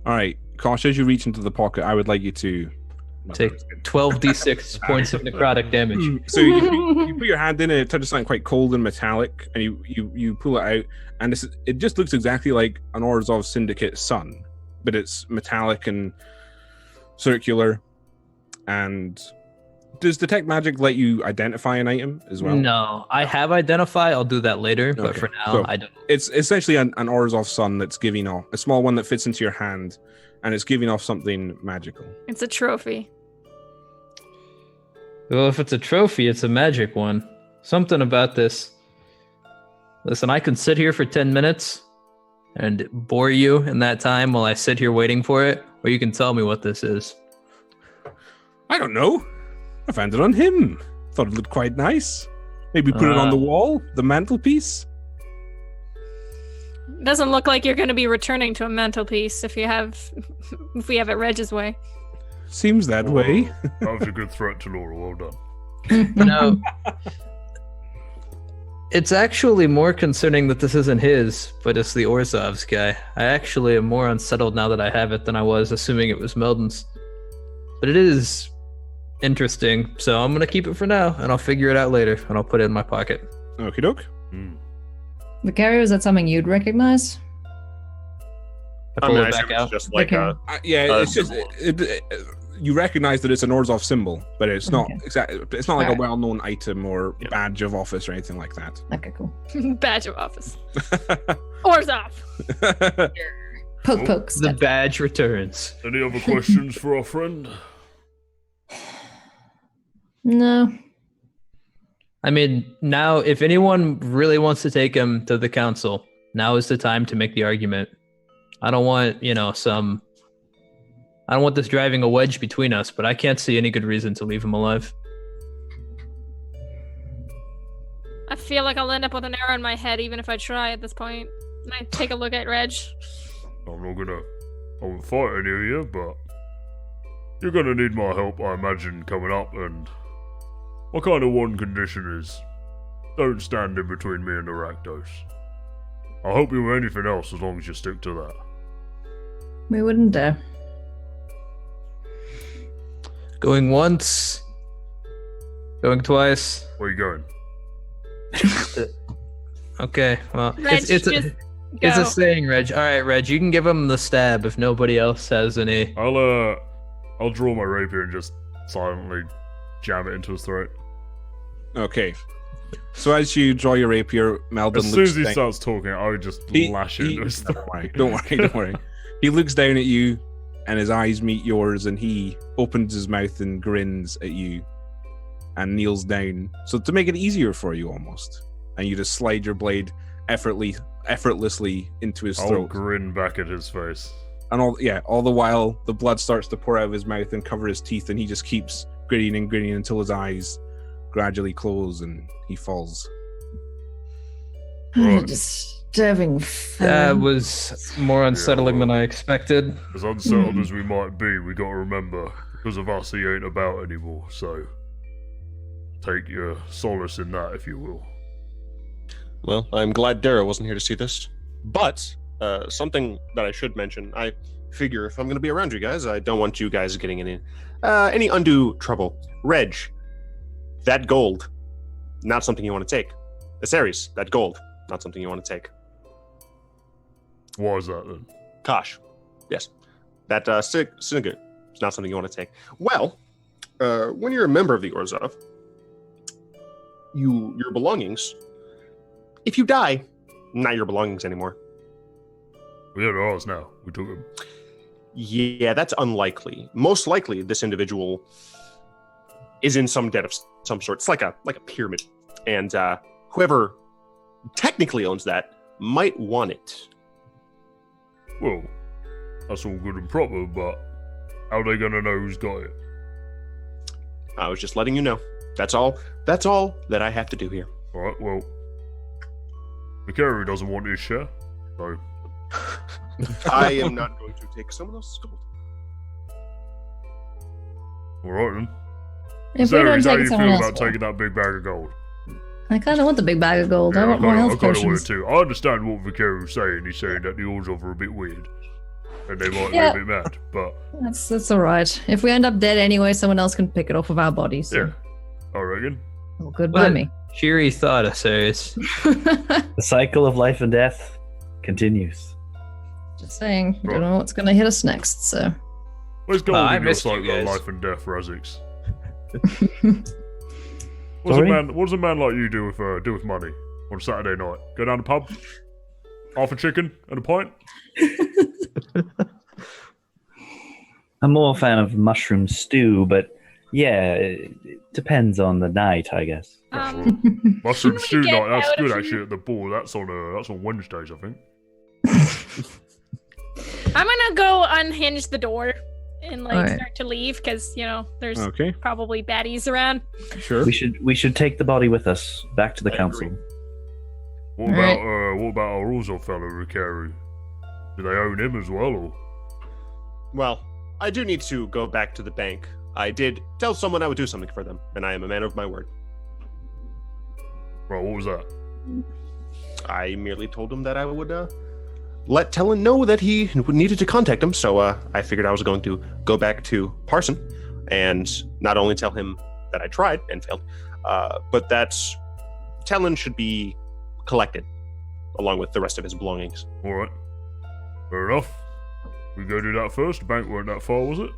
All right, Kosh, as you reach into the pocket, I would like you to take 12d6 points of necrotic damage. So you put your hand in and it touches something quite cold and metallic, and you pull it out, and it just looks exactly like an Orzhov Syndicate sun, but it's metallic and circular. And does detect magic let you identify an item as well? No, I have identify. I'll do that later, but for now, so I don't. It's essentially an Orzhov sun that's giving off a small one that fits into your hand, and it's giving off something magical. It's a trophy. Well, if it's a trophy, it's a magic one. Something about this Listen, I can sit here for 10 minutes and bore you in that time while I sit here waiting for it, or you can tell me what this is. I don't know. I found it on him. Thought it looked quite nice. Maybe put it on the wall, the mantelpiece. Doesn't look like you're going to be returning to a mantelpiece if we have it Reg's way. Seems that way. That was a good threat to Laura. Well done. No. It's actually more concerning that this isn't his, but it's the Orzov's guy. I actually am more unsettled now that I have it than I was assuming it was Meldon's. But it is interesting, so I'm going to keep it for now, and I'll figure it out later, and I'll put it in my pocket. Okie doke. Vicario, is that something you'd recognize? I pull it back out. Just like Okay. It's just you recognize that it's an Orzhov symbol, but it's not Okay. exactly. It's not like Alright. a well-known item or Yeah. badge of office or anything like that. Okay, cool. Badge of office. Orzhov. Poke, poke. The Step. badge returns. Any other questions for our friend? No. I mean, now, if anyone really wants to take him to the council, now is the time to make the argument. I don't want, I don't want this driving a wedge between us, but I can't see any good reason to leave him alive. I feel like I'll end up with an arrow in my head even if I try at this point. And I take a look at Reg. I'm not gonna fight any of you, but you're gonna need my help, I imagine, coming up, and my kind of one condition is don't stand in between me and the Rakdos. I'll help you with anything else as long as you stick to that. We wouldn't dare. Going once, going twice. Where you going? Okay, well, Reg, it's just a go. saying, Reg. All right, Reg, you can give him the stab if nobody else has any. I'll draw my rapier and just silently jam it into his throat. Okay. So as you draw your rapier, Meldon As soon looks as he down- starts talking, I would just lash it into his throat. Don't worry, don't worry. He looks down at you, and his eyes meet yours, and he opens his mouth and grins at you, and kneels down. So to make it easier for you, almost, and you just slide your blade effortlessly into his I'll throat, grin back at his face. and all the while the blood starts to pour out of his mouth and cover his teeth, and he just keeps grinning and grinning until his eyes gradually close and he falls. Right. Disturbing. That was more unsettling than I expected. As unsettled as we might be, we gotta remember, because of us, he ain't about anymore, so take your solace in that, if you will. Well, I'm glad Dara wasn't here to see this. But something that I should mention, I figure if I'm going to be around you guys, I don't want you guys getting any undue trouble. Reg, that gold, not something you want to take. Aceres, that gold, not something you want to take. Why is that then? Kosh, yes, that synagogue, it's not something you want to take. Well, when you're a member of the Orzhov, your belongings, if you die, not your belongings anymore. We have ours now. We took him. Yeah, that's unlikely. Most likely, this individual is in some debt of some sort. It's like a pyramid, and whoever technically owns that might want it. Well, that's all good and proper, but how are they gonna know who's got it? I was just letting you know. That's all. That's all that I have to do here. Alright, well, Mikari doesn't want his share, so I am not going to take someone else's gold. alright then. If we don't Ceres, how take you someone feel else, about taking that big bag of gold? I kind of want the big bag of gold. I Yeah, want more I health kind of want potions. it too. I understand what Vicari was saying. He's saying that the Orzhov are a bit weird. And they might Yeah. be a bit mad, but That's all right. If we end up dead anyway, someone else can pick it off of our bodies. So. yeah, I reckon. All good by What? me. Cheery thought, Osiris. The cycle of life and death continues. Just saying, we Right. don't know what's going to hit us next. So Let's go I on your missed you cycle of guys. life and death, Razix. Sorry? What does a man like you do with money on Saturday night? Go down the pub, half a chicken and a pint. I'm more a fan of mushroom stew, but Yeah, it depends on the night, I guess. Mushroom we stew get night. That's out good of actually here? at the ball. That's on Wednesdays, I think. I'm gonna go unhinge the door and like Alright. start to leave because there's Okay, probably baddies around. sure. We should take the body with us back to the I council. agree. What Alright. about our Orzov fellow we carry? Do they own him as well, or? Well, I do need to go back to the bank. I did tell someone I would do something for them, and I am a man of my word. Right, what was that? I merely told him that I would let Talon know that he needed to contact him, so I figured I was going to go back to Parson and not only tell him that I tried and failed, but that Talon should be collected along with the rest of his belongings. Alright. Fair enough. We go do that first. The bank weren't that far, was it?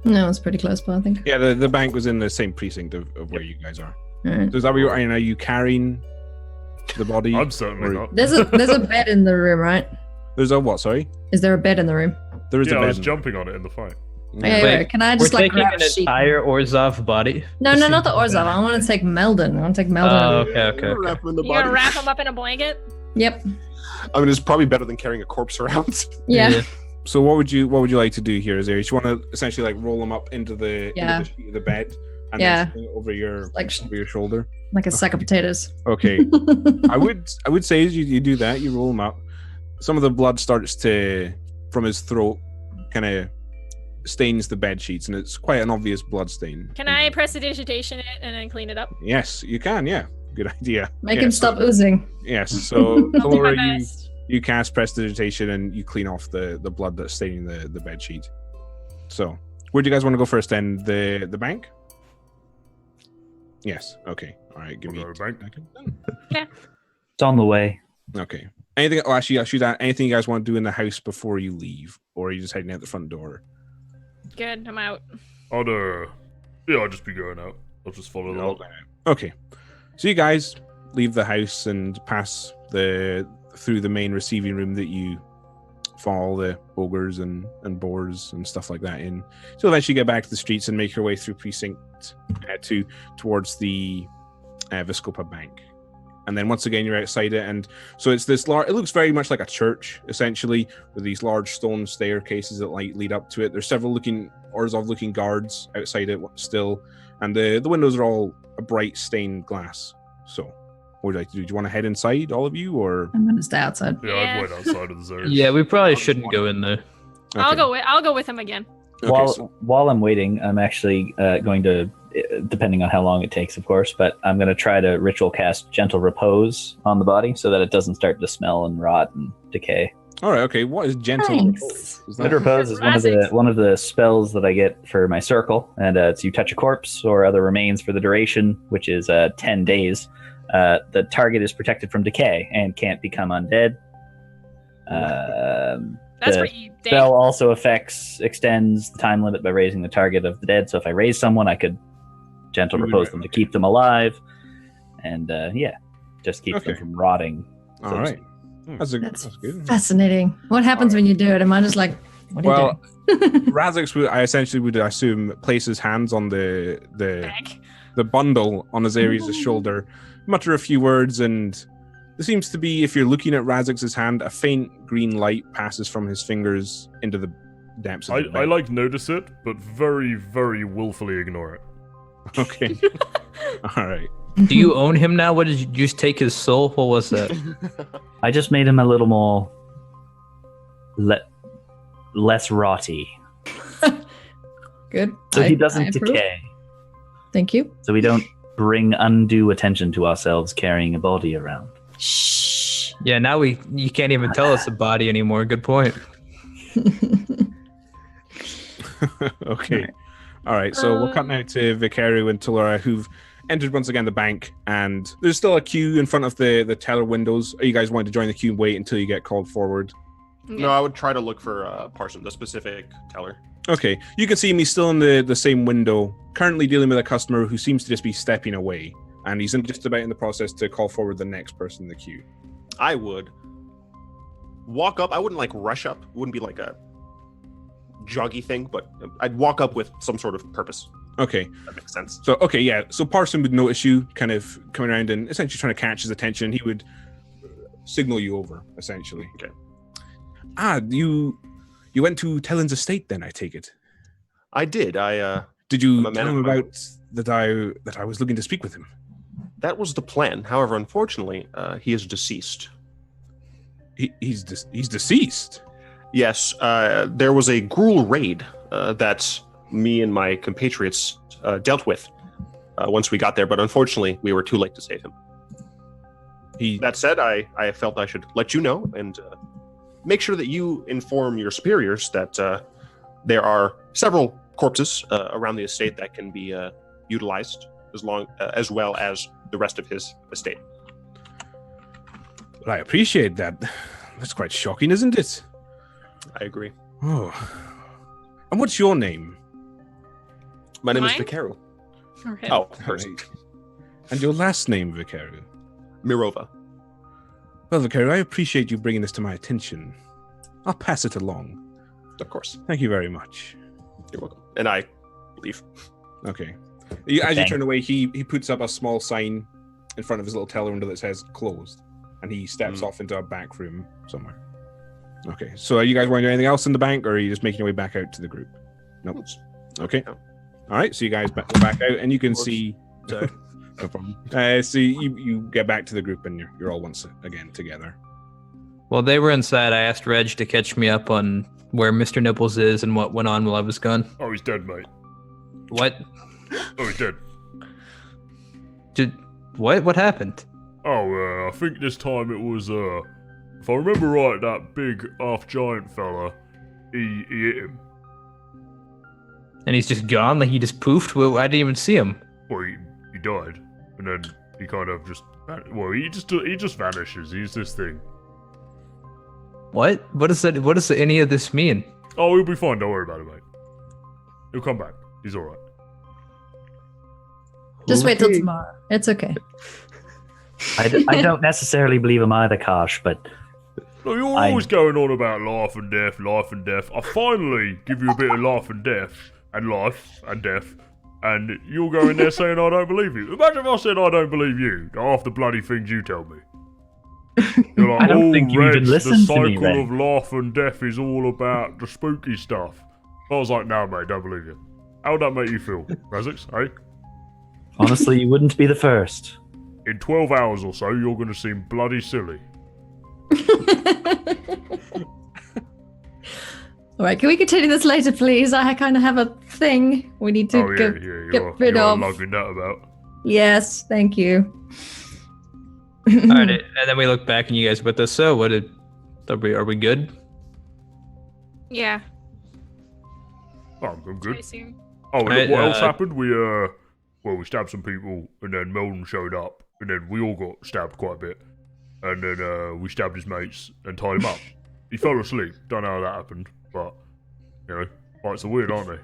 No, it's pretty close, but I think. Yeah, the bank was in the same precinct of where you guys are. Alright. So is that where are you carrying the body? I'm certainly Or- not. There's a bed in the room, right? There's a what? Sorry, Is there a bed in the room? there is Yeah, a I bed. was jumping on it in the fight. Yeah, Wait, right. Can I We're just like taking grab an a sheet? entire Orzov body. No, not the Orzov. I want to take Meldon. I want to take Meldon. Oh, okay. Wrap him in the You gonna body. wrap him up in a blanket? Yep. I mean, it's probably better than carrying a corpse around. Yeah. So what would you like to do here, Azarius? You want to essentially like roll them up into the sheet of the bed and Yeah. then sling it over your Like shoulder. like a sack of potatoes. Okay. I would say as you do that, you roll him up. Some of the blood starts to from his throat, kind of stains the bed sheets, and it's quite an obvious blood stain. Can I prestidigitation it and then clean it up? Yes, you can. Yeah, good idea. Make Yeah, him so- stop oozing. Yes. So I'll do my Laura, best. you cast prestidigitation and you clean off the blood that's staining the bed sheet. So where do you guys want to go first? Then the bank. Yes. Okay. All right. Give me We'll go to the bank. a second. It's on the way. Okay. Anything? Oh, actually, I'll shoot that. Anything you guys want to do in the house before you leave, or are you just heading out the front door? Good, I'm out. I'll just be going out. I'll just follow along. Okay. So you guys leave the house and pass through the main receiving room that you follow the ogres and boars and stuff like that in. So eventually get back to the streets and make your way through precinct towards the Viscopa Bank. And then once again, you're outside it. And so it's this large, it looks very much like a church, essentially, with these large stone staircases that lead up to it. There's several Orzhov-looking guards outside it still. And the windows are all a bright stained glass. So what would you like to do? Do you want to head inside, all of you, or? I'm gonna stay outside. Yeah, Yeah. I'd wait outside of the zone. Yeah, we probably shouldn't go in there. I'll go with him again. Okay, so- While I'm waiting, I'm actually going to, depending on how long it takes, of course, but I'm going to try to ritual cast Gentle Repose on the body so that it doesn't start to smell and rot and decay. All right. Okay. What is gentle? Thanks. Repose? Is Gentle that- Repose is one of the spells that I get for my circle, and it's you touch a corpse or other remains for the duration, which is 10 days. The target is protected from decay and can't become undead. That's the pretty spell also extends the time limit by raising the target of the dead. So if I raise someone, I could gentle You would repose ra- them to okay. keep them alive, and just keeps Okay. them from rotting. so All to right. speak. That's That's good. fascinating. What happens when you do it? Am I just like, what are Well, you doing? Razix would, I essentially would assume, place his hands on the Back. bundle on Azarius' shoulder, mutter a few words, and there seems to be, if you're looking at Razix's hand, a faint green light passes from his fingers into the depths of the I notice it, but very, very willfully ignore it. Okay. All right. Do you own him now? What did you just take his soul? What was that? I just made him a little more less rotty, Good. so he I doesn't approve. decay. Thank you. So we don't bring undue attention to ourselves carrying a body around. Shh. Yeah, now you can't even tell us a body anymore. Good point. Okay. All right. So we'll cut now to Vicario and Tulora, who've entered once again the bank, and there's still a queue in front of the teller windows. Are you guys wanting to join the queue and wait until you get called forward? No, I would try to look for Parson, the specific teller. Okay. You can see him. He's still in the same window, currently dealing with a customer who seems to just be stepping away, and he's just about in the process to call forward the next person in the queue. I would walk up. I wouldn't like rush up. It wouldn't be like a joggy thing, but I'd walk up with some sort of purpose. Okay. That makes sense. So, okay, yeah. So Parson would notice you kind of coming around and essentially trying to catch his attention. He would signal you over, essentially. Okay. You went to Tellin's estate then, I take it? I did. Did you I'm a man tell of him my about that I was looking to speak with him? That was the plan. However, unfortunately, he is deceased. He's deceased? Yes. There was a Gruul raid that me and my compatriots dealt with once we got there, but unfortunately, we were too late to save him. That said, I felt I should let you know and make sure that you inform your superiors that there are several corpses around the estate that can be utilized as well as the rest of his estate. Well, I appreciate that. That's quite shocking, isn't it? I agree. Oh. And what's your name? My name is Mine? Vikaru. Or him. Oh, hers. Right. And your last name, Vikaru? Mirova. Well, Vikaru, I appreciate you bringing this to my attention. I'll pass it along. Of course. Thank you very much. You're welcome. And I leave. Okay. As you Thank- turn away, he puts up a small sign in front of his little teller window that says closed. And he steps off into a back room somewhere. Okay. So are you guys want to do anything else in the bank, or are you just making your way back out to the group? Nope. Okay. No. All right. So you guys go back out, and you can course. see... Sorry. No problem. So you get back to the group, and you're all once again together. While they were inside, I asked Reg to catch me up on where Mr. Nipples is and what went on while I was gone. Oh, he's dead, mate. What? Oh, he's dead. What? What happened? Oh, I think this time it was, if I remember right, that big half-giant fella, he hit him. And he's just gone? Like he just poofed? Well, I didn't even see him. Well, he died, and then he kind of just, well, he just vanishes. He's this thing. What? What does any of this mean? Oh, he'll be fine. Don't worry about it, mate. He'll come back. He's all right. Just wait till Okay. tomorrow. It's okay. I don't necessarily believe him either, Kosh, but No, you're always going on about life and death, life and death. I finally give you a bit of life and death, and you'll go in there saying I don't believe you. Imagine if I said I don't believe you, half the bloody things you tell me. You're like, I don't think you Reg, even the listened to me, cycle Ray. of life and death is all about the spooky stuff. I was like, no, mate, don't believe you. How would that make you feel, Razix, eh? honestly, you wouldn't be the first. In 12 hours or so, you're going to seem bloody silly. All right, can we continue this later, please? I kind of have a thing we need to Oh, yeah, yeah, get rid you are of. lugging that about. Yes, thank you. All right, and then we look back and you guys with us. So, are we good? Yeah, Oh, I'm I good. assume. Oh, and Right, what else uh, happened? We stabbed some people, and then Melden showed up, and then we all got stabbed quite a bit, and then we stabbed his mates and tied him up. He fell asleep. Don't know how that happened, but you know, fights are weird, aren't they?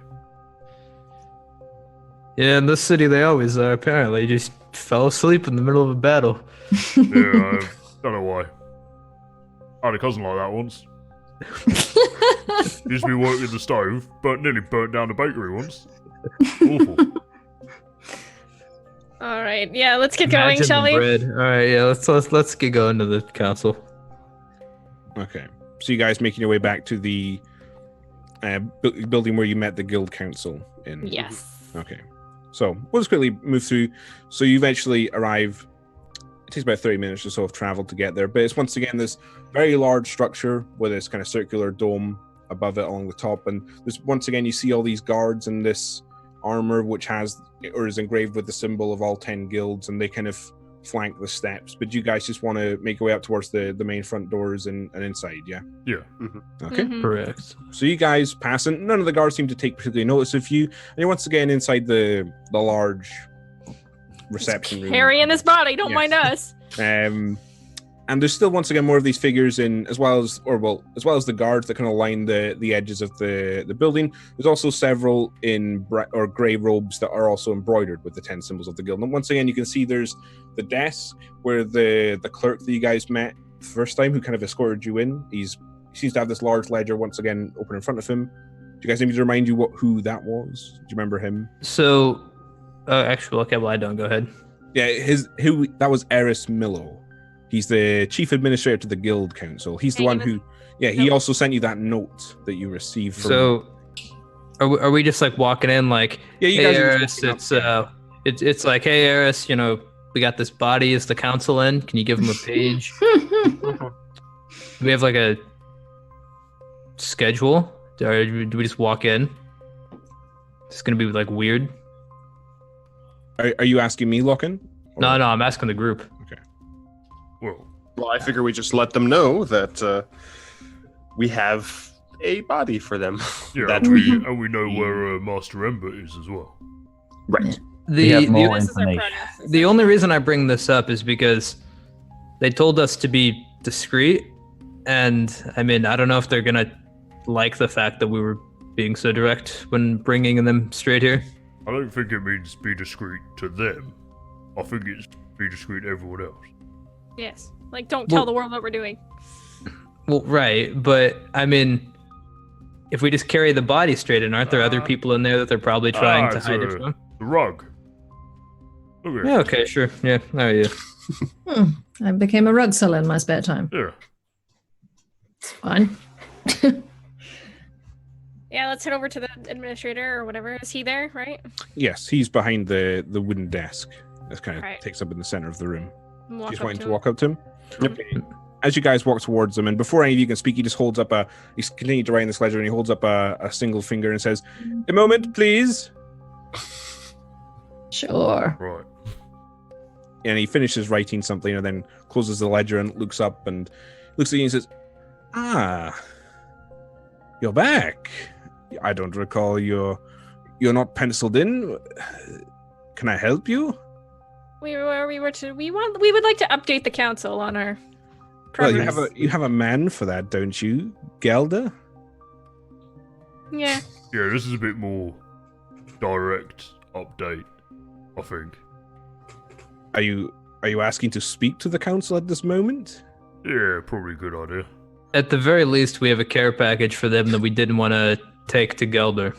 Yeah, in this city they always are. Apparently, just fell asleep in the middle of a battle. Yeah, I don't know why. I had a cousin like that once. He used to be working the stove, but nearly burnt down the bakery once. Awful. All right, yeah, let's get going, Imagine shall the we? bread. All right, yeah, let's get going to the council. Okay. So you guys making your way back to the building where you met the guild council in. Yes. Okay. So we'll just quickly move through. So you eventually arrive. It takes about 30 minutes or so of travel to get there, but it's once again this very large structure with this kind of circular dome above it along the top, and there's once again you see all these guards and this armor which has or is engraved with the symbol of all 10 guilds, and they kind of flank the steps. But you guys just want to make your way up towards the main front doors and inside, yeah? Yeah. Okay. Mhm. Correct. So you guys pass, and none of the guards seem to take particularly notice of you. And you're once again inside the large reception room. Carrying this body, don't Yes. mind us. And there's still once again more of these figures in, as well as the guards that kind of line the edges of the building. There's also several in grey robes that are also embroidered with the 10 symbols of the guild. And once again, you can see there's the desk where the clerk that you guys met the first time, who kind of escorted you in. He seems to have this large ledger once again open in front of him. you guys need me to remind you who that was? Do you remember him? So, actually, okay, well, I don't. Go ahead. Yeah, that was Eris Millo. He's the chief administrator to the Guild Council. He's the one who, he also sent you that note that you received from. So, are we just like walking in like, yeah, you hey, guys Eris, it's like, hey, Eris, we got this body. Is the council in? Can you give him a page? Do we have like a schedule? Or do we just walk in? It's gonna be like weird. Are you asking me, Lockin? No, I'm asking the group. Okay. Well, I figure we just let them know that we have a body for them. Yeah, and we know where Master Ember is as well. Right. We have more This is our information. progress. The only reason I bring this up is because they told us to be discreet, and I mean, I don't know if they're gonna like the fact that we were being so direct when bringing them straight here. I don't think it means be discreet to them. I think it's be discreet to everyone else. Yes. Like, don't tell the world what we're doing. Well, right, but I mean, if we just carry the body straight in, aren't there other people in there that they're probably trying to hide it from? The rug. Okay. Yeah, okay, sure. Yeah, there you go. I became a rug seller in my spare time. Yeah. It's fine. Yeah, let's head over to the administrator or whatever. Is he there, right? Yes, he's behind the wooden desk. That kind of Right. takes up in the center of the room. Walk Just up wanting to to him. walk up to him. Yep. Okay. As you guys walk towards him, and before any of you can speak, he just holds up he's continuing to write in this ledger, and he holds up a single finger and says, "A moment, please." Sure. Right. And he finishes writing something, and then closes the ledger and looks up and looks at you and says, "Ah, you're back. I don't recall you're not penciled in. Can I help you?" We would like to update the council on our Well, progress. you have a man for that, don't you, Gelda? Yeah. Yeah, this is a bit more direct update, I think. Are you asking to speak to the council at this moment? Yeah, probably a good idea. At the very least, we have a care package for them that we didn't want to take to Gelder.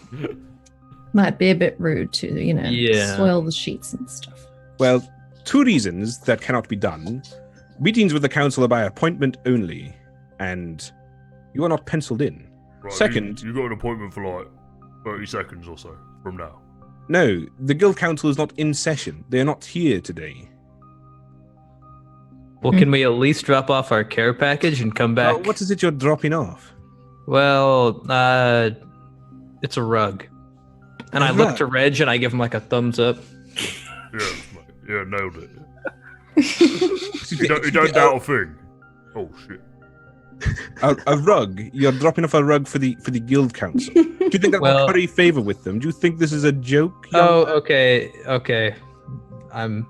Might be a bit rude to, Yeah. soil the sheets and stuff. Well, two reasons that cannot be done. Meetings with the council are by appointment only, and you are not penciled in. Right, Second- you got an appointment for like 30 seconds or so from now. No, the guild council is not in session. They are not here today. Well, can we at least drop off our care package and come back? What is it you're dropping off? Well, it's a rug. And A I look rug? to Reg and I give him like a thumbs up. Yeah, mate. Yeah, nailed it. You don't doubt a thing. Oh shit. A rug? You're dropping off a rug for the guild council. Do you think that Well- will curry favor with them? Do you think this is a joke? young- Oh, okay. I'm...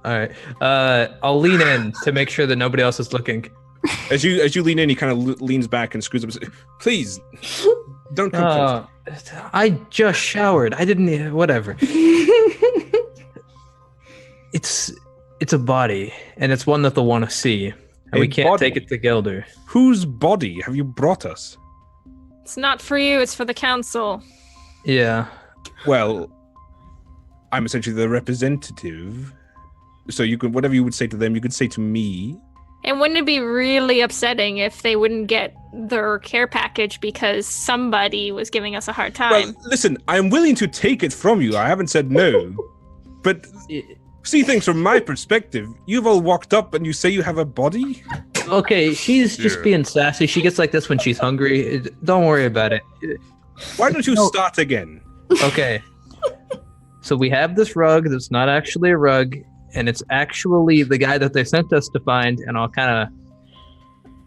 Alright. I'll lean in to make sure that nobody else is looking. As you lean in, he kind of leans back and screws up. And says, "Please, don't come close." I just showered. I didn't... Whatever. It's a body, and it's one that they'll want to see. And A we can't body? take it to Gelder. Whose body have you brought us? It's not for you, it's for the council. Yeah. Well, I'm essentially the representative. So you can, whatever you would say to them, you could say to me. And wouldn't it be really upsetting if they wouldn't get their care package because somebody was giving us a hard time? Well, listen, I'm willing to take it from you. I haven't said no. But see things from my perspective. You've all walked up and you say you have a body? Okay, she's just Yeah. being sassy. She gets like this when she's hungry. Don't worry about it. Why don't you No. start again? Okay. So we have this rug that's not actually a rug, and it's actually the guy that they sent us to find, and I'll kind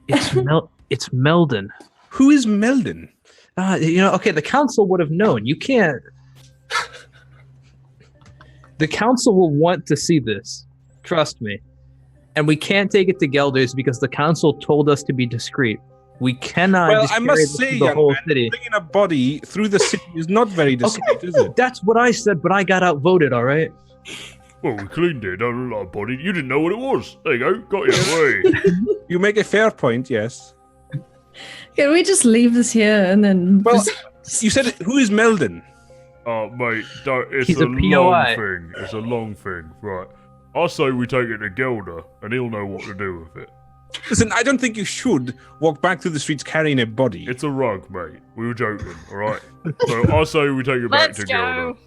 of... It's Meldon. Who is Meldon? Okay, the council would have known. You can't... The council will want to see this. Trust me. And we can't take it to Gelder's because the council told us to be discreet. We cannot Well, just I carry must this say, through the young whole man, city. bringing a body through the city is not very discreet, is it? That's what I said, but I got outvoted, all right? Well, we cleaned it. Don't look like a body. You didn't know what it was. There you go. Got you. Way. You make a fair point, yes. Can we just leave this here and then? Well, just- you said who is Meldon? Oh, mate, it's He's a a long POI. thing. It's a long thing, right? I say we take it to Gelder, and he'll know what to do with it. Listen, I don't think you should walk back through the streets carrying a body. It's a rug, mate. We were joking, all right? So I say we take it back Let's to go.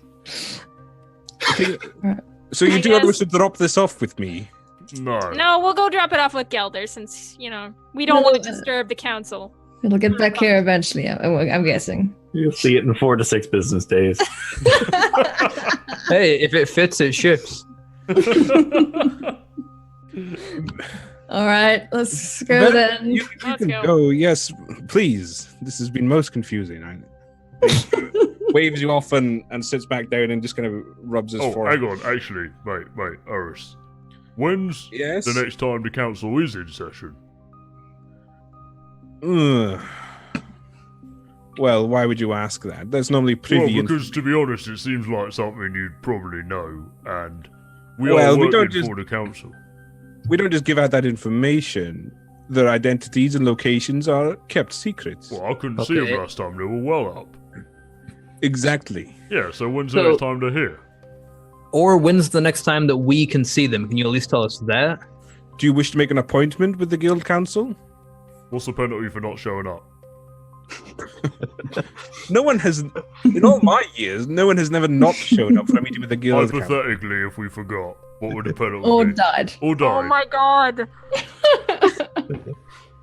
Gelder. So you I do not guess- wish to drop this off with me? No. No, we'll go drop it off with Gelder since, we don't want to disturb the council. It'll get back here eventually. I'm guessing. You'll see it in 4 to 6 business days. Hey, if it fits, it ships. All right, let's go Well, then. You Let's can go. go. Yes, please. This has been most confusing. Waves you off and sits back down and just kind of rubs his Oh, forehead. hang on. Actually, wait, Oris. When's Yes. the next time the council is in session? Ugh. Well, why would you ask that? That's normally privy. Well, because to be honest, it seems like something you'd probably know, and we Well, are we working don't just- for the council. We don't just give out that information. Their identities and locations are kept secret. Well, I couldn't see Okay. them last time. They were well up. Exactly. Yeah, so when's the So- next time they're here? Or when's the next time that we can see them? Can you at least tell us that? Do you wish to make an appointment with the guild council? What's the penalty for not showing up? No one has, in all my years, no one has never not shown up for a meeting with the guild council. Hypothetically, if we forgot, what would the penalty Or be? died. Or died. Oh my god.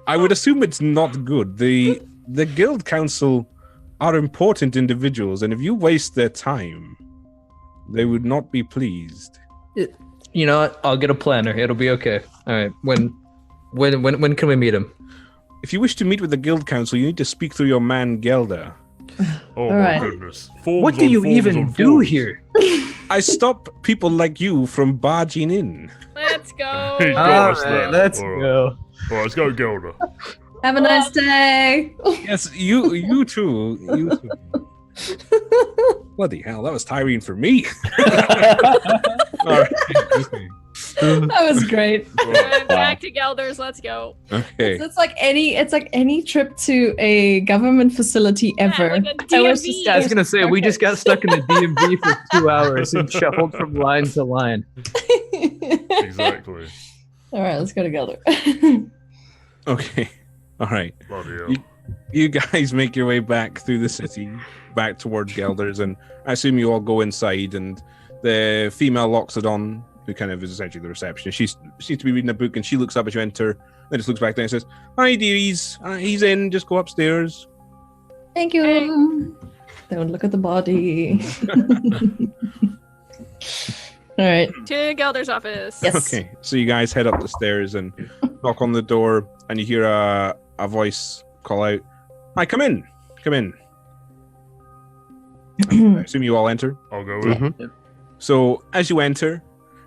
I would assume it's not good. The guild council are important individuals, and if you waste their time, they would not be pleased. You know what? I'll get a planner. It'll be okay. All right. When can we meet him? If you wish to meet with the guild council, you need to speak through your man Gelder. Oh All my right. goodness. Forms What do on you forms even on do forms. here? I stop people like you from barging in. Let's go. He's got us All there. right, let's All right. go. Alright, let's go, Gelder. Have a nice day. Yes, you too. You too. Bloody hell, that was tiring for me. All right. Okay. That was great. Right. Back to Gelder's. Let's go. Okay. It's like any trip to a government facility ever. like a I was DMV. just- Yeah, I was gonna say we just got stuck in a DMV for 2 hours and shuffled from line to line. Exactly. All right, let's go to Gelder. Okay. All right. Bloody hell. You guys make your way back through the city, back towards Gelder's, and I assume you all go inside, and the female Loxodon, who kind of is essentially the receptionist, she seems to be reading a book, and she looks up as you enter, then just looks back down and says, "Hi, dearies. He's in. Just go upstairs." Thank you. Don't look at the body. All right. To Gelder's office. Yes. Okay. So you guys head up the stairs and knock on the door, and you hear a voice call out, "Hi, come in. Come in." I assume you all enter. I'll go in. So as you enter,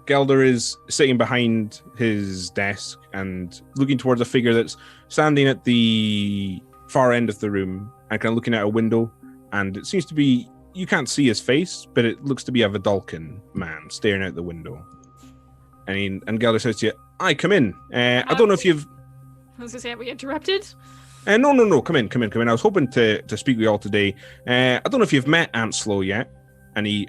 Gelder is sitting behind his desk and looking towards a figure that's standing at the far end of the room and kind of looking out a window. And it seems to be, you can't see his face, but it looks to be a Vidalcan man staring out the window. And Gelder says to you, "Hi, come in. I don't know if you've..." I was gonna say, have we interrupted? No. Come in. I was hoping to speak with you all today. I don't know if you've met Anslow yet. And the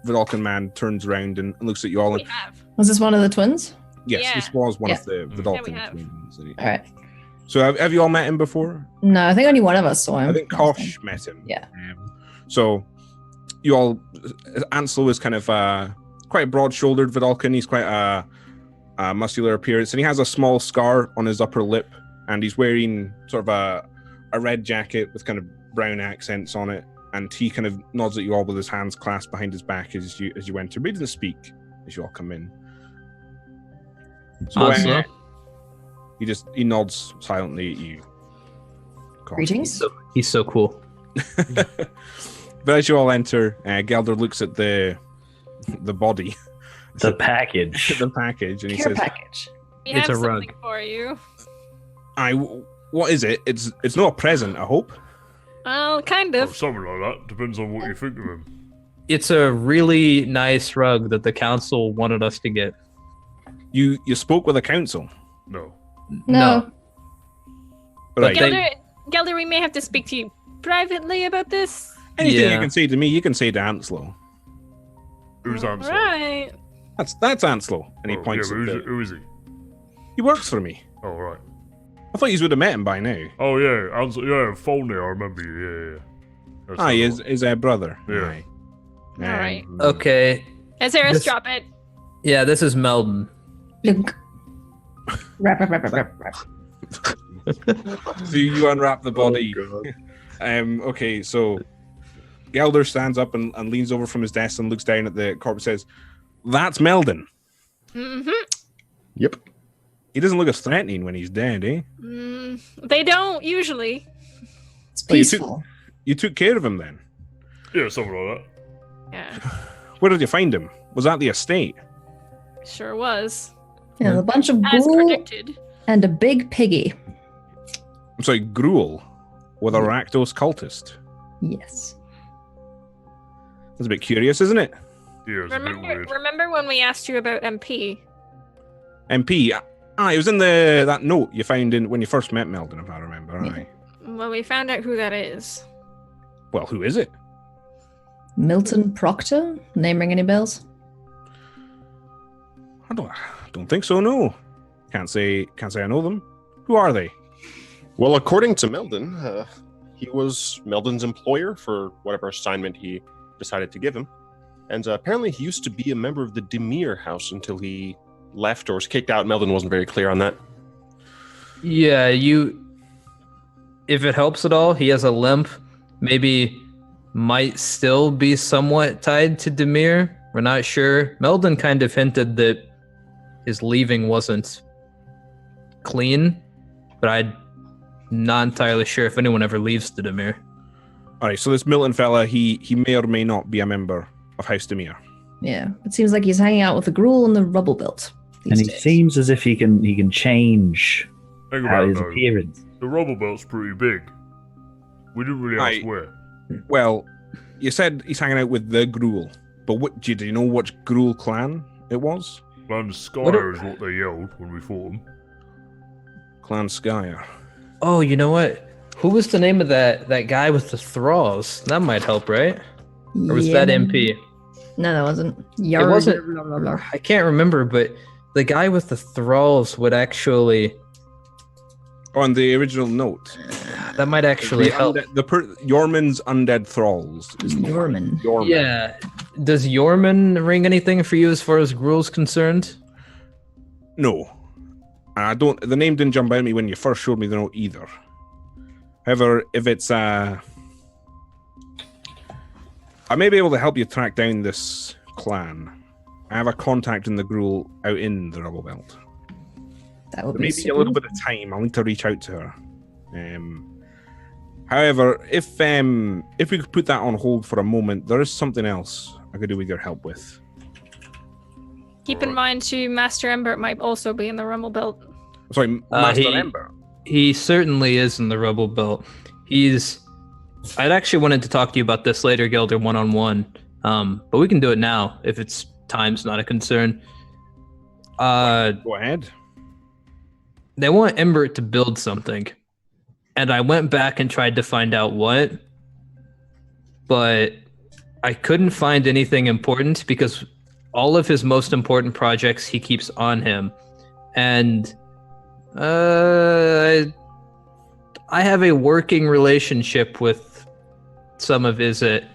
Vidalcan man turns around and looks at you all. We And have. Was this one of the twins? yes, Yeah. this was one Yeah. of the Yeah, we Vidalcan have. twins. All right. So have you all met him before? No, I think only one of us saw him. I think Kosh met him. Yeah. So you all, Anslow is kind of quite broad-shouldered Vidalcan. He's quite a muscular appearance, and he has a small scar on his upper lip, and he's wearing sort of a red jacket with kind of brown accents on it. And he kind of nods at you all with his hands clasped behind his back as you enter. But he doesn't speak as you all come in. So Anslow? he nods silently at you. Kosh. Greetings. He's so cool. But as you all enter, Gelder looks at the body, The package. the package, and he Care says, package. We It's have a rug. something for you. what is it? It's not a present, I hope." Well, kind Oh, of. something like that. Depends on what you think of him. It's a really nice rug that the council wanted us to get. You spoke with the council. No. No. Right. Gelder, we may have to speak to you privately about this. Anything you can say to me, you can say to Anslow. Who's Ansel? Right. That's Anslow. And he points yeah, at who is he? He works for me. Oh, right. I thought you would have met him by now. Oh, yeah, Ansel, yeah, Folney, I remember you, yeah. Aye, his brother. Yeah. Aye. Alright. Okay. Azarus, This- drop it. Yeah, this is Meldon. Rap, rap, rap, rap, rap, rap. So you unwrap the body. Okay, so Gelder stands up and leans over from his desk and looks down at the corpse and says, "That's Meldon." Mm-hmm. Yep. He doesn't look as threatening when he's dead, eh? They don't usually. It's Oh, peaceful. You took care of him then? Yeah, something like that. Yeah, Where did you find him? Was that the estate? sure was. Yeah, a bunch of As ghoul predicted. and a big piggy. I'm sorry, Gruel with a Rakdos cultist. Yes. That's a bit curious, isn't it? Yeah, it's a bit weird. Remember when we asked you about MP? MP. It was in that note you found in when you first met Meldon, if I remember. Yeah. Aye. Well, we found out who that is. Well, who is it? Milton Proctor? Name ring any bells? I don't think so. No, can't say I know them. Who are they? Well, according to Meldon, he was Meldon's employer for whatever assignment he decided to give him. And apparently he used to be a member of the Demir house until he left or was kicked out. Meldon wasn't very clear on that. Yeah, if it helps at all, he has a limp. Maybe might still be somewhat tied to Demir. We're not sure. Meldon kind of hinted that his leaving wasn't clean, but I'm not entirely sure if anyone ever leaves the Demir. All right, so this Milton fella, he may or may not be a member of House Demir. Yeah. It seems like he's hanging out with the Gruel and the Rubble Belt. And he seems as if he can change Think how about his it, though. appearance. The rubble belt's pretty big. We didn't really ask Aye. where. Well, you said he's hanging out with the Gruel, but do you know which Gruel clan it was? Clan Skyer is what they yelled when we fought them. Clan Skyer. Oh, you know what? Who was the name of that guy with the thralls? That might help, right? Or was that MP? No, that wasn't. It wasn't. I can't remember, but the guy with the thralls would actually. On the original note, That might actually help. Yorman's undead thralls. is the one. Yorman. Yorman. Yeah. Does Yorman ring anything for you as far as Gruel's concerned? No. I don't. The name didn't jump out at me when you first showed me the note either. However, if it's I may be able to help you track down this clan. I have a contact in the Gruel out in the Rubble Belt. That would But be maybe a little bit of time. I'll need to reach out to her. However, if we could put that on hold for a moment, there is something else I could do with your help with. Keep in mind, too, Master Embert might also be in the Rumble Belt. Sorry, Master Ember. He certainly is in the Rebel Belt. I'd actually wanted to talk to you about this later, Gelder, one-on-one. But we can do it now if it's time's not a concern. Go ahead. They want Embert to build something. And I went back and tried to find out what. But I couldn't find anything important because all of his most important projects he keeps on him. And I have a working relationship with some of Izzet.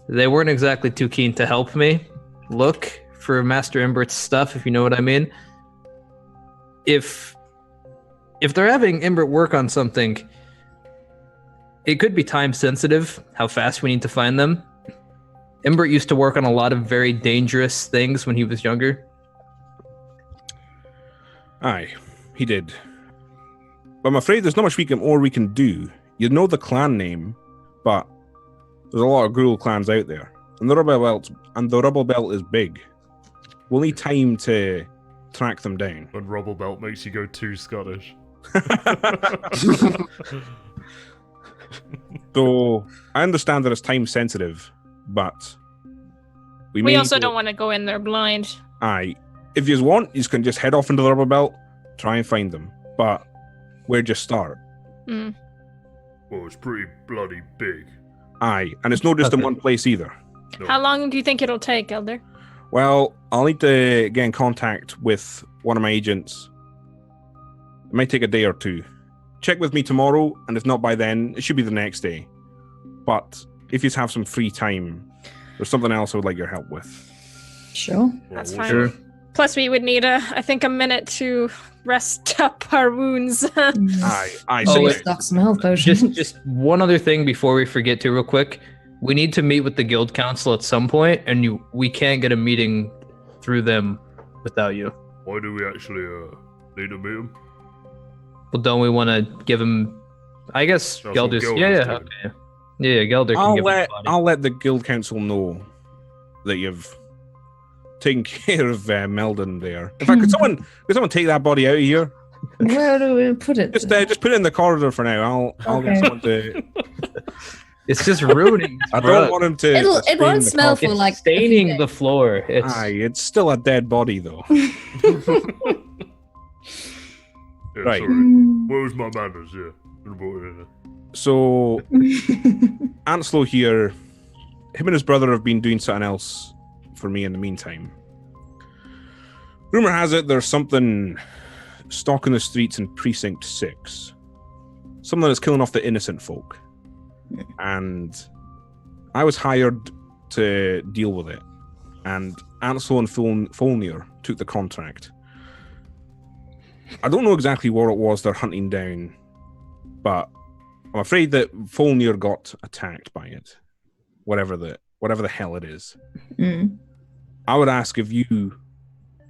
They weren't exactly too keen to help me look for Master Embert's stuff, if you know what I mean. If they're having Embert work on something, it could be time sensitive, how fast we need to find them. Embert used to work on a lot of very dangerous things when he was younger. Aye, he did. But I'm afraid there's not much more we can do. You know the clan name, but there's a lot of Gruel clans out there. And the Rubble Belt is big. We'll need time to track them down. And Rubble Belt makes you go too Scottish. So I understand that it's time sensitive, but We also don't want to go in there blind. Aye, if you want, you can just head off into the Rubble Belt, try and find them. But where'd you start? Mm. Well, it's pretty bloody big. Aye, and it's not just in Okay. one place either. No. How long do you think it'll take, Elder? Well, I'll need to get in contact with one of my agents. It might take a day or two. Check with me tomorrow, and if not by then, it should be the next day. But if you have some free time, there's something else I would like your help with. Sure. Well, That's what's fine. that? Plus, we would need, I think, a minute to rest up our wounds. Aye, Oh, so wait. Stock some health potions. Just one other thing before we forget to, real quick. We need to meet with the guild council at some point, and we can't get a meeting through them without you. Why do we actually need to meet him? Well, don't we want to give him? I guess That's what Gelder's. Gelder's Yeah, doing. okay. Yeah, Gelder can give him a body. I'll let the guild council know that you've taken care of Meldon there. In fact, could someone take that body out of here? Where do we put it? Just put it in the corridor for now. I'll get Okay. someone to. It's just ruining. I don't want him to. It stain won't the smell coffin. for It's like staining the floor. It's Aye, it's still a dead body though. Yeah, Right. sorry. Where was my manners? Yeah. Should've brought it in there. So Anslow here, him and his brother have been doing something else for me in the meantime. Rumor has it there's something stalking the streets in Precinct 6. Something that's killing off the innocent folk. And I was hired to deal with it. And Anslow and Folnir took the contract. I don't know exactly what it was they're hunting down, but I'm afraid that Folnir got attacked by it. Whatever the hell it is. Mm. I would ask if you,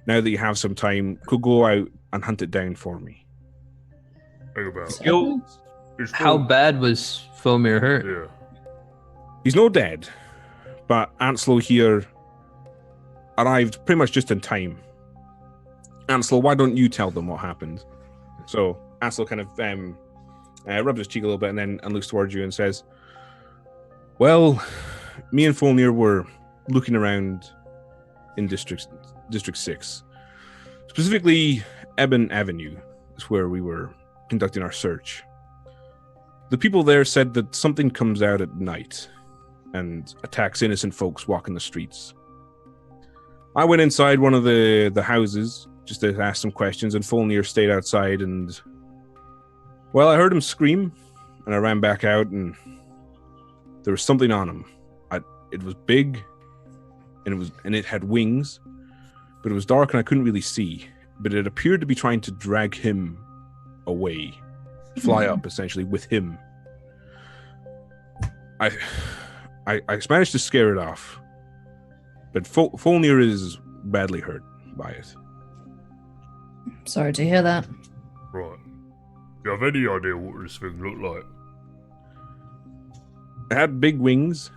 now that you have some time, could go out and hunt it down for me. Think about it. Yo, It's how still- bad was Fomir hurt? Yeah. he's no dead, but Anslow here arrived pretty much just in time. Anslow, why don't you tell them what happened? So Anslow kind of rubs his cheek a little bit and looks towards you and says, well, me and Folnir were looking around in District 6. Specifically, Ebon Avenue is where we were conducting our search. The people there said that something comes out at night and attacks innocent folks walking the streets. I went inside one of the houses just to ask some questions, and Folnir stayed outside, and well, I heard him scream, and I ran back out, and there was something on him. It was big, and it had wings, but it was dark, and I couldn't really see. But it appeared to be trying to drag him away, fly up essentially with him. I managed to scare it off, but Folnir is badly hurt by it. Sorry to hear that. Right. Do you have any idea what this thing looked like? It had big wings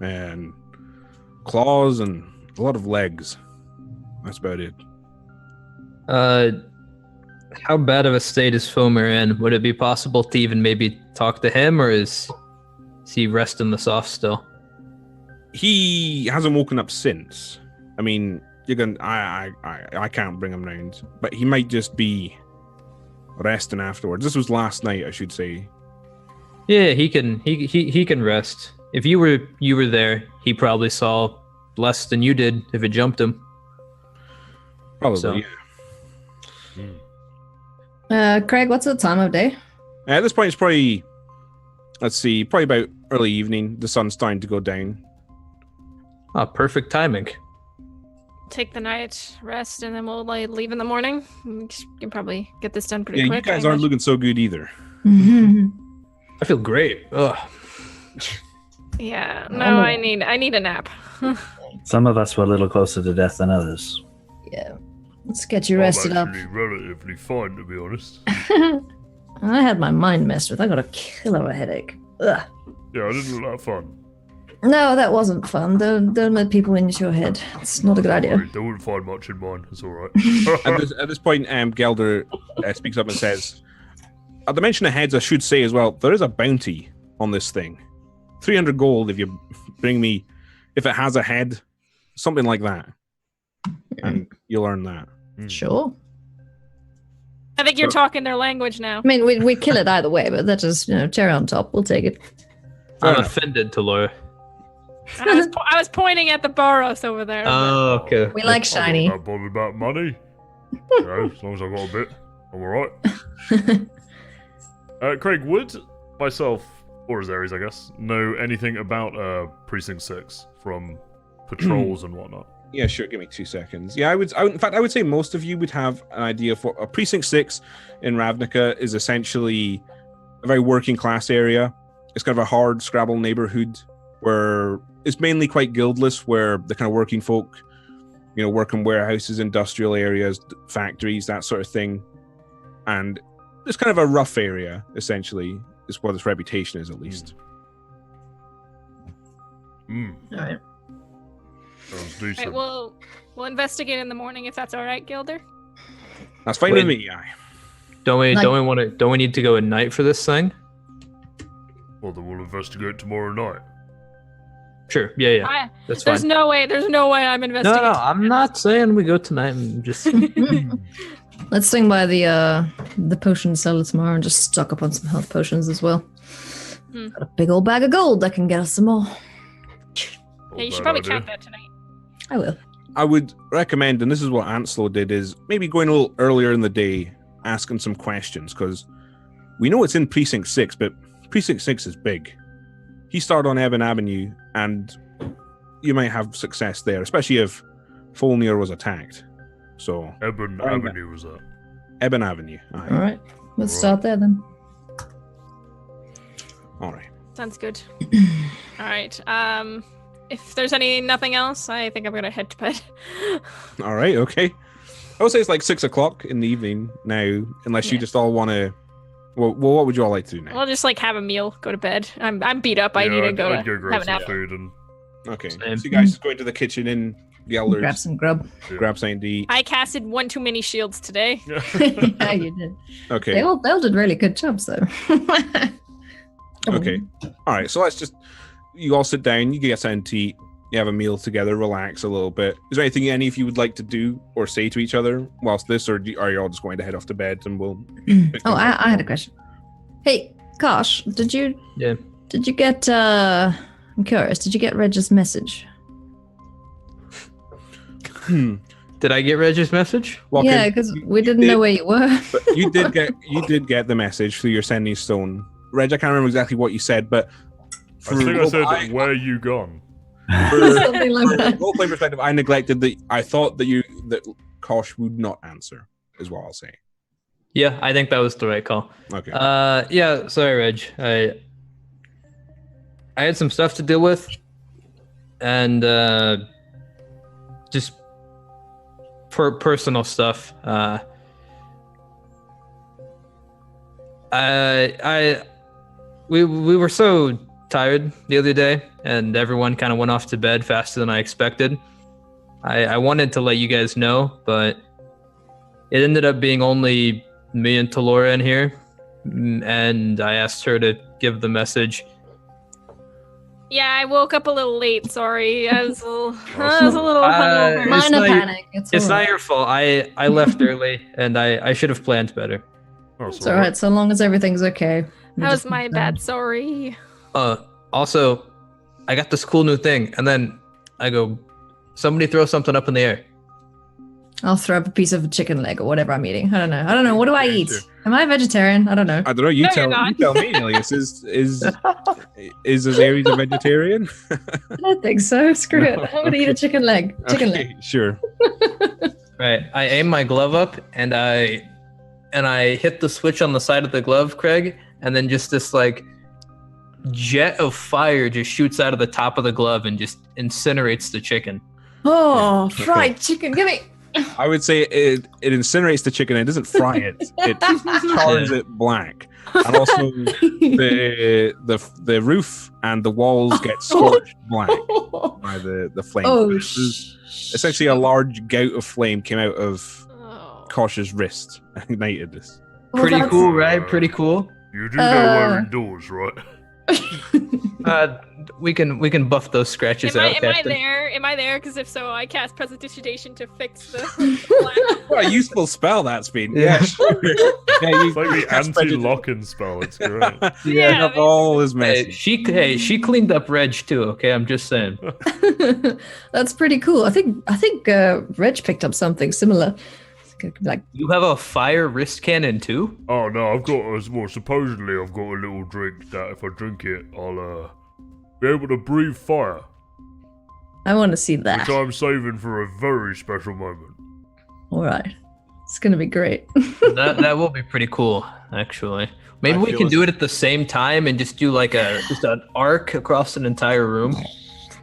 and claws and a lot of legs. That's about it. How bad of a state is Fomir in? Would it be possible to even maybe talk to him, or is he resting the soft still? He hasn't woken up since. I mean, you're gonna. I can't bring him round, but he might just be resting afterwards. This was last night, I should say. Yeah, he can rest. If you were there, he probably saw less than you did if it jumped him. Probably. So- Yeah. Craig, what's the time of day? At this point, it's probably. Let's see, probably about early evening. The sun's starting to go down. Perfect timing. Take the night, rest, and then we'll leave in the morning. We can probably get this done pretty Yeah, quick. you guys I aren't imagine. looking so good either. I feel great. Ugh. Yeah, no, I need a nap. Some of us were a little closer to death than others. Yeah. Let's get you rested I'm up. actually relatively fine, to be honest. I had my mind messed with. I got a killer of a headache. Ugh. Yeah, I didn't look that fun. No, that wasn't fun. Don't let people into your head. It's not a good idea. They wouldn't find much in mine. It's all right. At this point, Gelder speaks up and says, at the mention of heads, I should say as well, there is a bounty on this thing. 300 gold if you bring me, if it has a head, something like that. And you'll earn that. Sure. I think you're talking their language now. I mean, we'd kill it either way, but that's just, cherry on top. We'll take it. I'm offended, Talora. I was pointing at the Boros over there. Oh, okay. We like I'm shiny. not bothered about money. As long as I got a bit, I'm alright. Craig, would myself, or as Ares, I guess, know anything about Precinct 6 from patrols and whatnot? Yeah, sure. Give me 2 seconds. Yeah, in fact, I would say most of you would have an idea for a Precinct 6 in Ravnica is essentially a very working class area. It's kind of a hard scrabble neighborhood where it's mainly quite guildless, where the kind of working folk, work in warehouses, industrial areas, factories, that sort of thing. And it's kind of a rough area, essentially, is what its reputation is, at least. All right. Sounds decent. Right, we'll investigate in the morning if that's all right, Gilder. That's fine with me, aye. Don't we need to go at night for this thing? Well, then we'll investigate tomorrow night. Sure. Yeah. That's fine. There's no way I'm investigating. No, I'm not saying we go tonight and just. Let's swing by the potion seller tomorrow and just stock up on some health potions as well. Got a big old bag of gold that can get us some more. Yeah, you should probably check that tonight. I will. I would recommend, and this is what Anslow did, is maybe going a little earlier in the day, asking some questions, because we know it's in Precinct 6, but Precinct 6 is big. He started on Ebon Avenue, and you might have success there, especially if Folnir was attacked. So Ebon Avenue was that? Ebon Avenue. Aye. All right. Let's start there then. All right. Sounds good. All right. If there's nothing else, I think I'm gonna head to bed. All right. Okay. I would say it's like 6 o'clock in the evening now, unless you just all want to. Well, what would you all like to do now? I'll just have a meal, go to bed. I'm beat up. I need to go I'd to grab have a some nap. food and Okay. So you guys go into the kitchen in the elders. Grab some grub. Grab something to eat. I casted one too many shields today. Yeah, you did. Okay. They all did really good jobs though. Okay. All right. So let's just. You all sit down. You get something to eat. You have a meal together. Relax a little bit. Is there anything any of you would like to do or say to each other whilst this, or are you all just going to head off to bed and we'll? I had a question. Hey, Kosh, did you get? I'm curious. Did you get Reg's message? Did I get Reg's message? Well, yeah, because we didn't know where you were. But you did get the message through your sending stone. Reg, I can't remember exactly what you said, but I think I said, "Where you gone?" Something like that. From a roleplay perspective, I neglected that. I thought that Kosh would not answer, is what I'll say. Yeah, I think that was the right call. Okay. Yeah, sorry, Reg. I had some stuff to deal with, and just personal stuff. We were so tired the other day, and everyone kind of went off to bed faster than I expected. I wanted to let you guys know, but it ended up being only me and Talora in here, and I asked her to give the message. Yeah, I woke up a little late. Sorry, I was a little hungover. Minor panic. It's not your fault. I left early, and I should have planned better. It's all right, so long as everything's okay. That was my bad. Sorry. Also, I got this cool new thing, and then I go, somebody throw something up in the air. I'll throw up a piece of a chicken leg or whatever I'm eating. I don't know. What do I eat? Am I a vegetarian? I don't know. I don't know. You tell me, Elias. Is Aries a vegetarian? I don't think so. Screw it. I'm gonna eat a chicken leg. Chicken leg. Sure. Right. I aim my glove up, and I hit the switch on the side of the glove, Craig, and then just this jet of fire just shoots out of the top of the glove and just incinerates the chicken. Oh, fried chicken. Give me. I would say it incinerates the chicken. It doesn't fry it. It chars it black, and also the roof and the walls get scorched black by the flame. Oh, essentially, a large gout of flame came out of Kosh's wrist and ignited this. Pretty cool, right? Pretty cool. You do know we're indoors, right? We can buff those scratches out. Am I Captain. there? Am I there? Because if so, I cast Prestidigitation to fix the. What a useful spell that's been. Yeah, sure. Yeah, It's like the anti-lock-in spell. It's great. Yeah, all is messy. She cleaned up Reg too. Okay, I'm just saying. That's pretty cool. I think Reg picked up something similar. Like, You have a fire wrist cannon too? Oh no, I've got supposedly I've got a little drink that if I drink it, I'll be able to breathe fire, I want to see that. which I'm saving for a very special moment. All right, it's gonna be great. that will be pretty cool, actually. Maybe I we feel can as- do it at the same time and just do like just an arc across an entire room.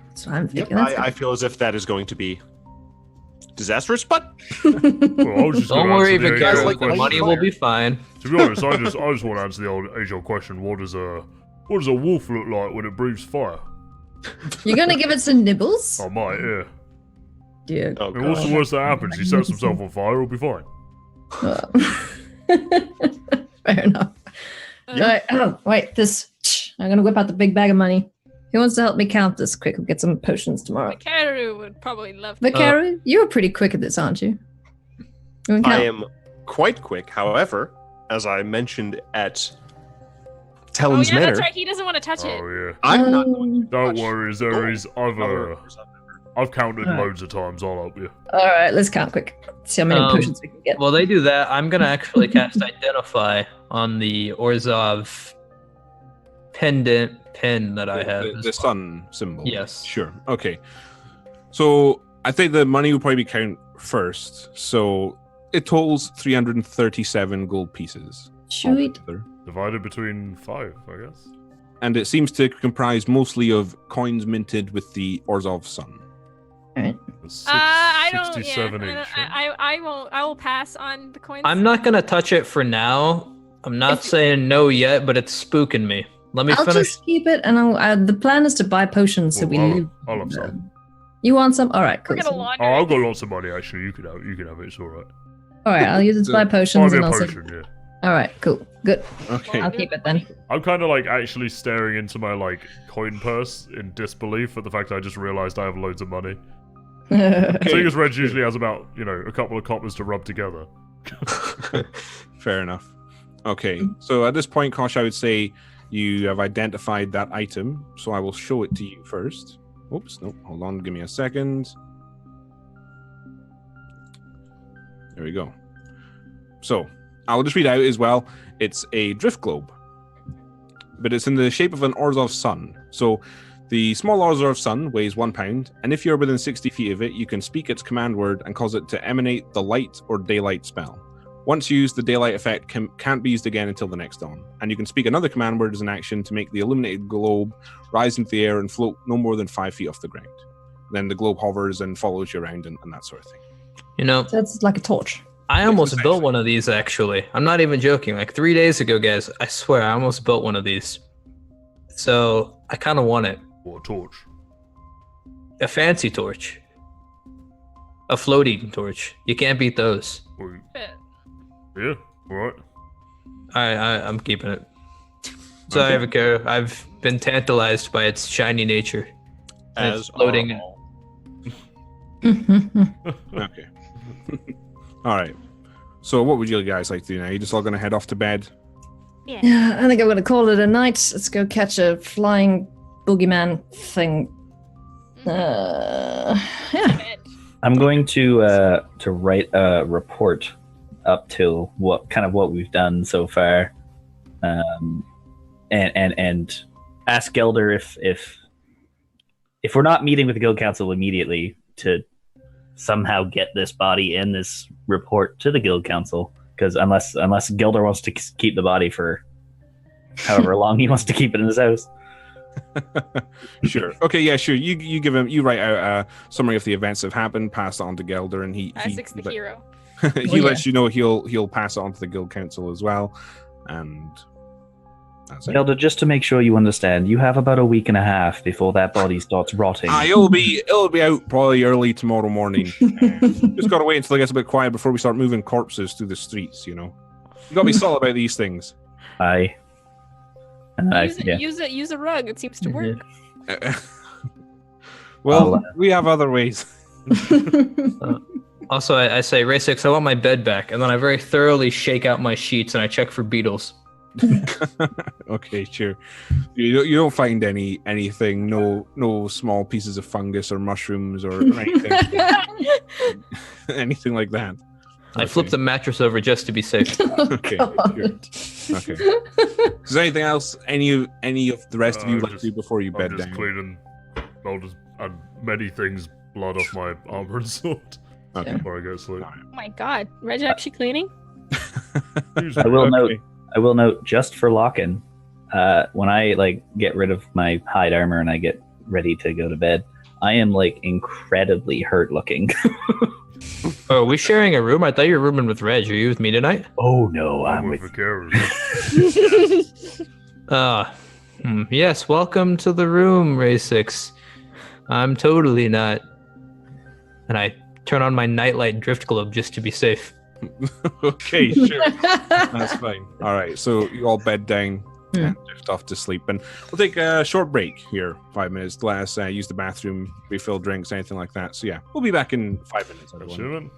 That's what I'm Yep, thinking. That's I feel as if that is going to be disastrous, but Well, I was just Don't gonna worry, answer the Vicar. age-old like The question. money will be fine. To be honest, I just want to answer the old age-old question: what does a wolf look like when it breathes fire? You're gonna give it some nibbles? I might, yeah. Dear oh I mean, what's the god, worst that happens? He sets himself on fire, he'll be fine. Fair enough. Right. Oh, wait, I'm gonna whip out the big bag of money. Who wants to help me count this quick? We'll get some potions tomorrow. Karu would probably love to. Vikaru, you're pretty quick at this, aren't you? You wanna count? I am quite quick. However, as I mentioned at Oh Talon's yeah, Manor, that's right. He doesn't want to touch it. Oh yeah. I'm not going to Don't touch worry, Zeres. other- I've counted Alright. loads of times. I'll help you. All right, let's count quick. See how many potions we can get. While they do that, I'm gonna actually cast Identify on the Orzhov pendant pin that I have. The sun symbol. Yes. Sure. Okay. So I think the money will probably count first. So it totals 337 gold pieces. Sweet. altogether. Divided between 5, I guess. And it seems to comprise mostly of coins minted with the Orzhov sun. That's I don't. Yeah, 67 each. right? I won't. I will pass on the coins. I'm not gonna touch it for now. I'm not If- saying no yet, but it's spooking me. Let me I'll finish. just keep it, and the plan is to buy potions so we Well, live. I'll have some. You want some? All right, We're cool. gonna launder. Oh, it. I've got lots of money actually. You can have it. It's all right. All right, I'll use it to buy Buy potions, me a and I'll say. potion, yeah. All right, cool, good. Okay. I'll keep it then. I'm kind of like actually staring into my like coin purse in disbelief at the fact that I just realized I have loads of money. Seeing as Reg usually has about a couple of coppers to rub together. Fair enough. Okay. So at this point, Kosh, I would say you have identified that item. So I will show it to you first. Oops. No. Hold on. Give me a second. There we go. So I'll just read out as well. It's a drift globe, but it's in the shape of an Orzhov sun. So the small Orzhov sun weighs 1 pound, and if you're within 60 feet of it, you can speak its command word and cause it to emanate the light or daylight spell. Once used, the daylight effect can't be used again until the next dawn, and you can speak another command word as an action to make the illuminated globe rise into the air and float no more than 5 feet off the ground. Then the globe hovers and follows you around and that sort of thing. You know, So it's like a torch. I almost It's built actually- one of these actually. I'm not even joking. Like 3 days ago, guys, I swear I almost built one of these. So I kind of want it. What a torch. A fancy torch. A floating torch. You can't beat those. Well, Shit. yeah, alright. I'm keeping it. Sorry, Vicar. I've been tantalized by its shiny nature. And it's as floating. are all. Okay. All right. So what would you guys like to do now? You just all going to head off to bed? Yeah, I think I'm gonna call it a night. Let's go catch a flying boogeyman thing. Yeah. I'm going to write a report up to what we've done so far, and ask Gelder if we're not meeting with the Guild Council immediately to somehow get this body and this report to the Guild Council, because unless Gelder wants to keep the body for however long he wants to keep it in his house. Sure. Okay. Yeah. Sure. You write out a summary of the events that have happened, pass it on to Gelder, and Isaac's the hero. he lets you know he'll pass it on to the Guild Council as well, and that's it. Gelder, just to make sure you understand, you have about a week and a half before that body starts rotting. It'll be out probably early tomorrow morning. Just gotta wait until it gets a bit quiet before we start moving corpses through the streets. You gotta be subtle about these things. Aye. Use a rug. It seems to work. Well, we have other ways. Also, I say, Ray 6, I want my bed back, and then I very thoroughly shake out my sheets and I check for beetles. Okay, sure. You don't find anything, no small pieces of fungus or mushrooms or anything, anything like that. I flip the mattress over just to be safe. Okay, sure. Okay. Is there anything else any of the rest of you like to do before you bed I'm just down? cleaning and many things blood off my armor and sword Okay. before I go to sleep. Oh my god, Reg actually cleaning? I will note just for Locken, when I get rid of my hide armor and I get ready to go to bed, I am incredibly hurt looking. Oh, are we sharing a room? I thought you were rooming with Reg. Are you with me tonight? Oh no, I'm I'm with with Vicaris. Yes, welcome to the room, Ray 6. I'm totally not. And I turn on my nightlight drift globe just to be safe. Okay, sure. That's fine. All right, so you all bed down and drift off to sleep, and we'll take a short break here, 5 minutes. Let us use the bathroom, refill drinks, anything like that. So yeah, we'll be back in 5 minutes, everyone. Assuming.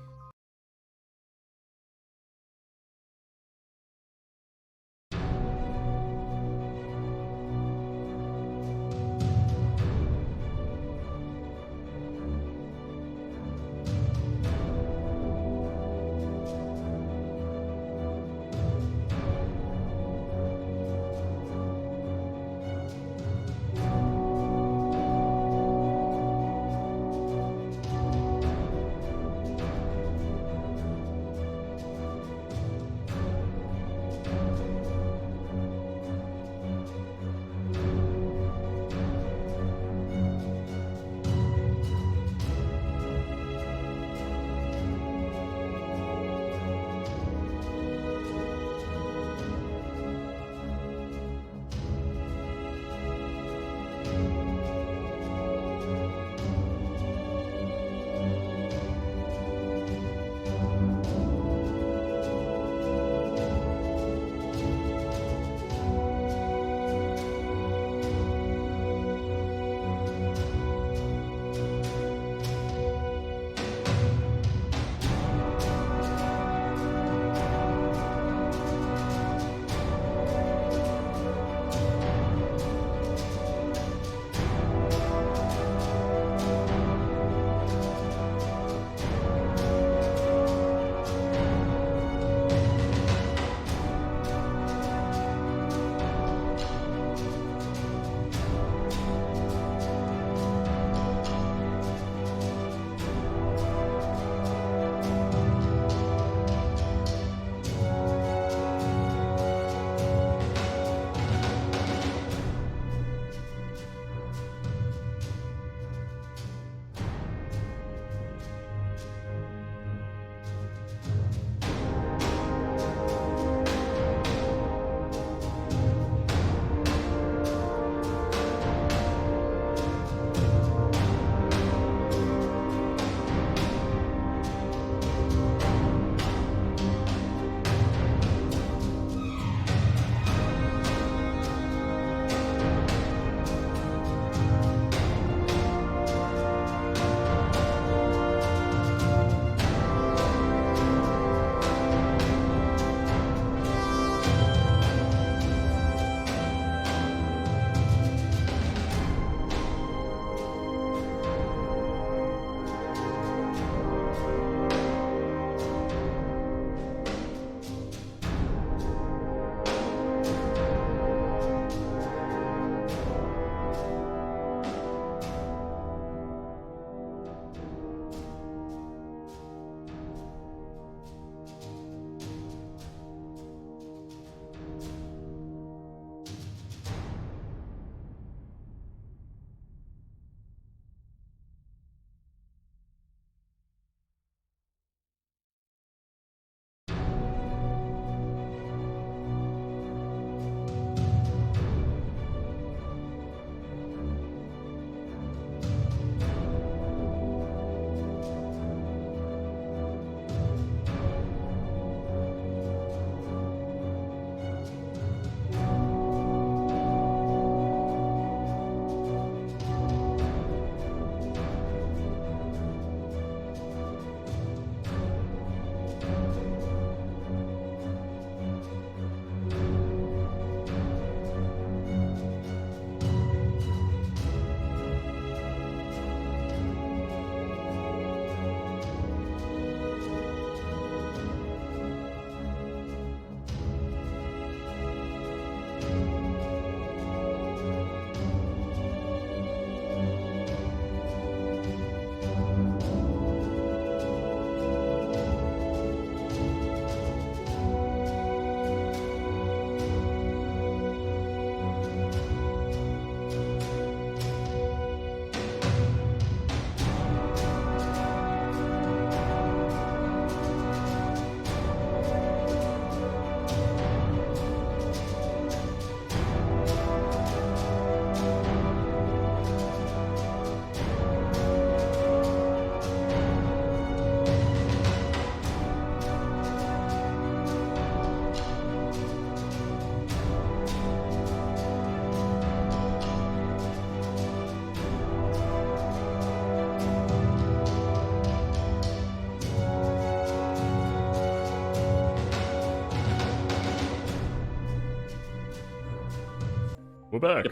we're back.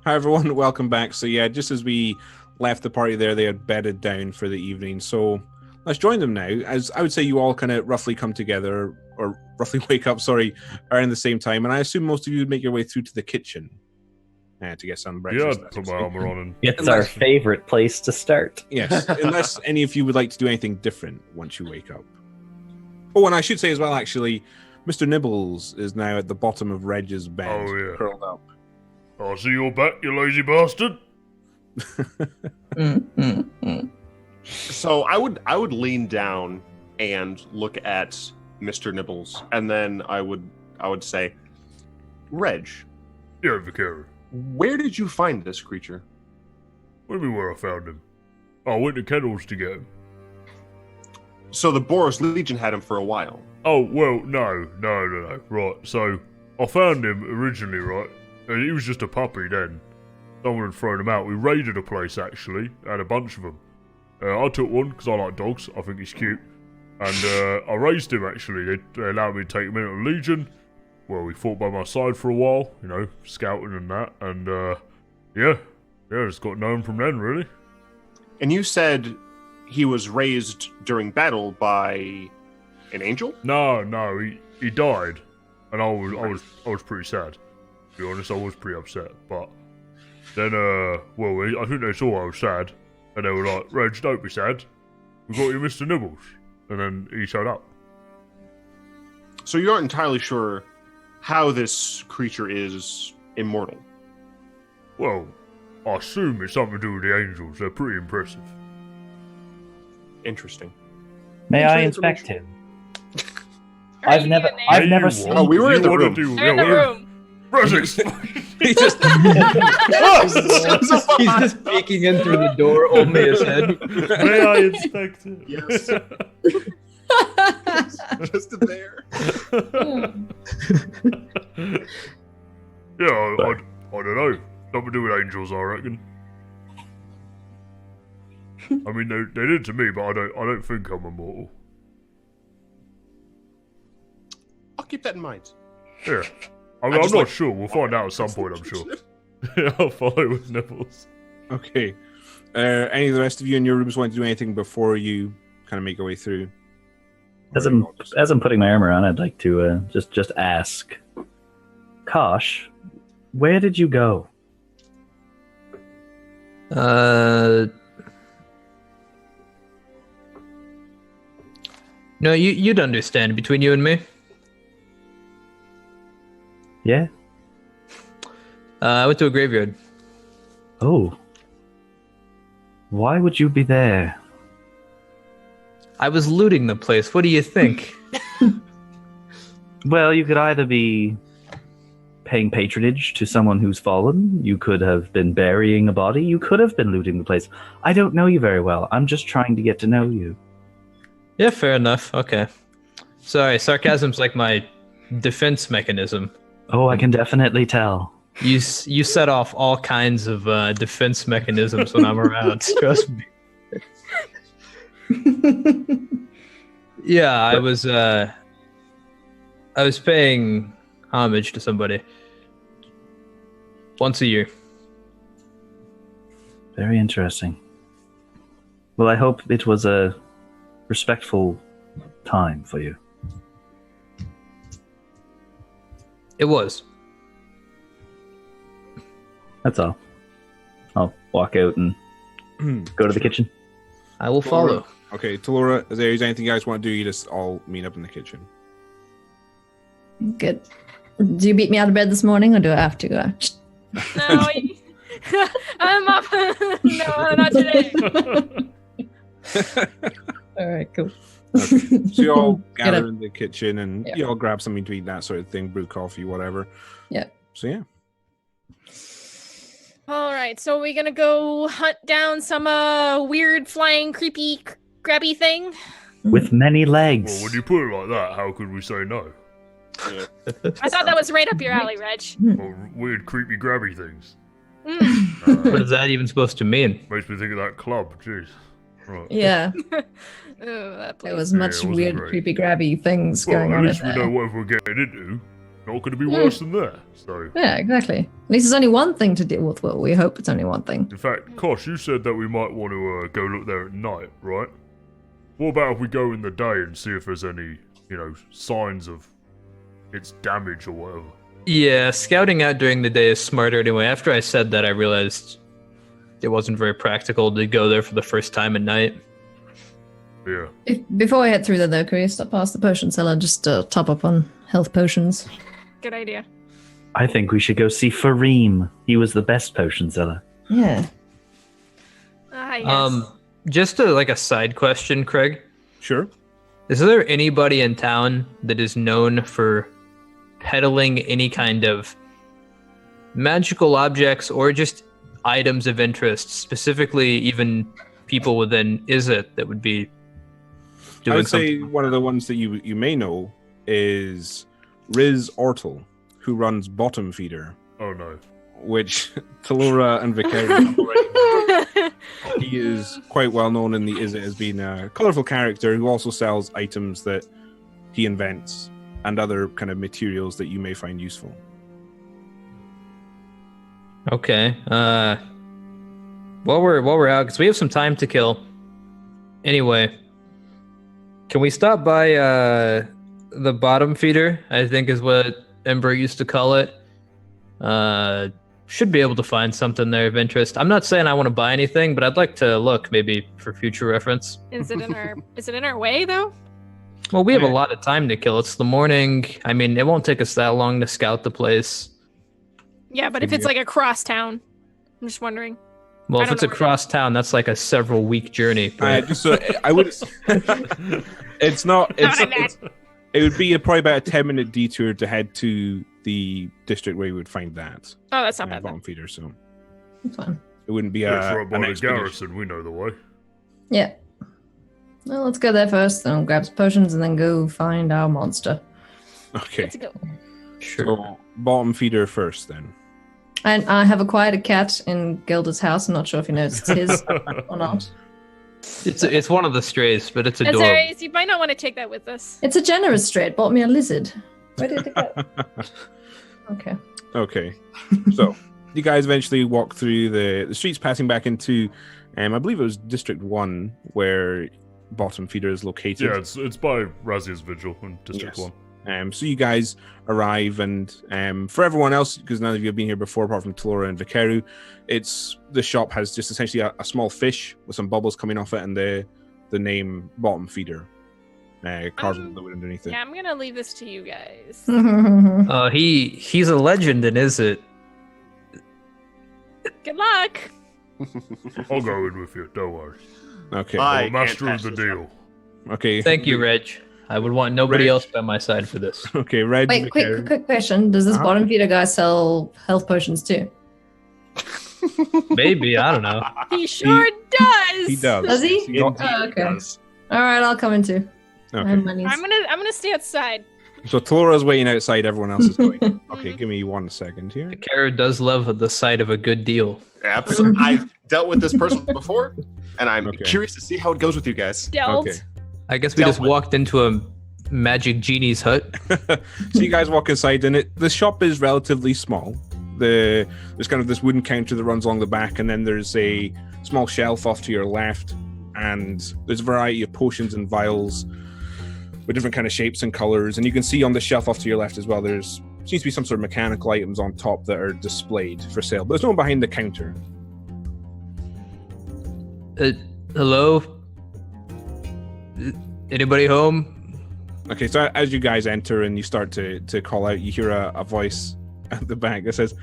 Hi everyone, welcome back. So yeah, just as we left the party there, they had bedded down for the evening. So let's join them now. As I would say, you all kind of roughly come together, or roughly wake up, around the same time. And I assume most of you would make your way through to the kitchen to get some Yeah, breakfast. I'd put my armor on and It's our favorite place to start. Yes, unless any of you would like to do anything different once you wake up. Oh, and I should say as well, actually, Mr. Nibbles is now at the bottom of Reg's bed, Oh, yeah. curled up. I see you're back, you lazy bastard. So I would lean down and look at Mr. Nibbles, and then I would say, Reg, Yeah, Vicario. where did you find this creature? What do you mean where I found him? I went to Kennels to get him. So the Boros Legion had him for a while. Oh, well, no. Right, so I found him originally, right? And he was just a puppy then. Someone had thrown him out. We raided a place, actually. Had a bunch of them. I took one because I like dogs. I think he's cute. And I raised him, actually. They allowed me to take him into the Legion. Well, he fought by my side for a while, scouting and that. And, yeah, just got known from then, really. And you said he was raised during battle by an angel? No, he died. And I was pretty sad. To be honest, I was pretty upset. But then, I think they saw I was sad. And they were like, Reg, don't be sad. We got you Mr. Nibbles. And then he showed up. So you aren't entirely sure how this creature is immortal. Well, I assume it's something to do with the angels. They're pretty impressive. Interesting. May I inspect him? I've never seen. Oh, we were in the room. They're in the room. He just He's just peeking in through the door, only his head. May I inspect it? Yes. Just there. Yeah, I don't know. Something to do with angels, I reckon. I mean, they did to me, but I don't think I'm immortal. I'll keep that in mind. Yeah. I'm not sure. We'll find out at some point, I'm sure. Yeah, I'll follow with Nibbles. okay. Any of the rest of you in your rooms want to do anything before you kind of make your way through? As I'm putting my armor on, I'd like to just ask, Kosh, where did you go? No, you'd understand between you and me. Yeah. I went to a graveyard. Oh. Why would you be there? I was looting the place. What do you think? Well, you could either be paying patronage to someone who's fallen. You could have been burying a body. You could have been looting the place. I don't know you very well. I'm just trying to get to know you. Yeah, fair enough. Okay. Sorry, sarcasm's like my defense mechanism. Oh, I can definitely tell. You set off all kinds of defense mechanisms when I'm around. Trust me. Yeah, I was paying homage to somebody once a year. Very interesting. Well, I hope it was a respectful time for you. It was. That's all. I'll walk out and go to the kitchen. I will follow. Okay, Talora, is there anything you guys want to do? You just all meet up in the kitchen. Good. Do you beat me out of bed this morning, or do I have to go? No, I'm up. No, not today. All right, cool. Okay. So you all Get gather up. in the kitchen and Yeah. you all grab something to eat, that sort of thing, brew coffee, whatever. Yeah. So yeah. All right, so we're gonna go hunt down some weird flying creepy grabby thing. With many legs. Well, when you put it like that, how could we say no? I thought that was right up your alley, Reg. Well, weird, creepy, grabby things. Mm. What is that even supposed to mean? Makes me think of that club. Jeez. Right. Yeah, Oh, that there place. was Yeah, much it wasn't weird, great. creepy, grabby things Well, going at on in least we there. know what we're getting into. not going to be worse than that. So, Yeah, exactly. At least there's only one thing to deal with. Well, we hope it's only one thing. in fact, Kosh, you said that we might want to go look there at night, right? What about if we go in the day and see if there's any, signs of its damage or whatever? Yeah, scouting out during the day is smarter anyway. After I said that, I realized it wasn't very practical to go there for the first time at night. Yeah. Before I head through there, though, can we stop past the potion seller just to top up on health potions? Good idea. I think we should go see Fareem. He was the best potion seller. Yeah. Yes. Just a side question, Craig. Sure. Is there anybody in town that is known for peddling any kind of magical objects or just items of interest, specifically even people within Izzet that would be I doing would say something? one of the ones that you may know is Riz Ortel, who runs Bottom Feeder, Oh no. which Talora and Vicarious already. He is quite well known in the Izzet as being a colourful character who also sells items that he invents and other kind of materials that you may find useful. Okay. While we're out, because we have some time to kill. Anyway, can we stop by the Bottom Feeder? I think is what Ember used to call it. Should be able to find something there of interest. I'm not saying I want to buy anything, but I'd like to look maybe for future reference. Is it in our way though? Well, we have a lot of time to kill. It's the morning. I mean, it won't take us that long to scout the place. Yeah, but if it's like across town, I'm just wondering. Well, I if don't it's know where across town, that's like a several week journey. But I would. It's not. Not what I meant. It would be probably about a 10-minute detour to head to the district where you would find that. Oh, that's not bad. Bottom Feeder, so It's fine. it wouldn't be It's right by an the expedition. garrison. We know the way. Yeah. Well, let's go there first, then we'll grab some potions, and then go find our monster. Okay, Let's go. sure. so Bottom Feeder first, then. And I have acquired a cat in Gilda's house. I'm not sure if he knows it's his or not. It's one of the strays, but it's adorable. Azarius, you might not want to take that with us. It's a generous stray. It bought me a lizard. Where did it go? Okay. Okay, so you guys eventually walk through the streets, passing back into, I believe it was District 1, where Bottom Feeder is located. Yeah, it's by Razia's Vigil in District Yes. 1. So you guys arrive, and for everyone else, because none of you have been here before, apart from Talora and Vikaru, the shop has just essentially a small fish with some bubbles coming off it, and the name Bottom Feeder carved into the wood underneath it. Yeah, I'm gonna leave this to you guys. He's a legend, and is it? Good luck. I'll go in with you, don't worry. Okay. Bye. I'm a master can't of the pass this deal. Okay. Thank you, Reg. I would want nobody Reg. else by my side for this. Okay, Red. Wait, Vikaru. quick question. Does this Uh-huh. bottom feeder guy sell health potions too? Maybe, I don't know. He sure does. He does. Does he? Yes, got- Oh, okay. All right, I'll come in too. I have Okay. monies. I'm gonna stay outside. So Talora's waiting outside. Everyone else is going. Okay, give me 1 second here. Kara does love the sight of a good deal. Absolutely. I've dealt with this person before, and I'm Okay. curious to see how it goes with you guys. Dealt. Okay. I guess we Dealt just with. walked into a magic genie's hut. So you guys walk inside, and the shop is relatively small. There's kind of this wooden counter that runs along the back, and then there's a small shelf off to your left, and there's a variety of potions and vials with different kind of shapes and colors. And you can see on the shelf off to your left as well, there's seems to be some sort of mechanical items on top that are displayed for sale, but there's no one behind the counter. Hello? Anybody home? Okay, so as you guys enter and you start to call out, you hear a voice at the back that says,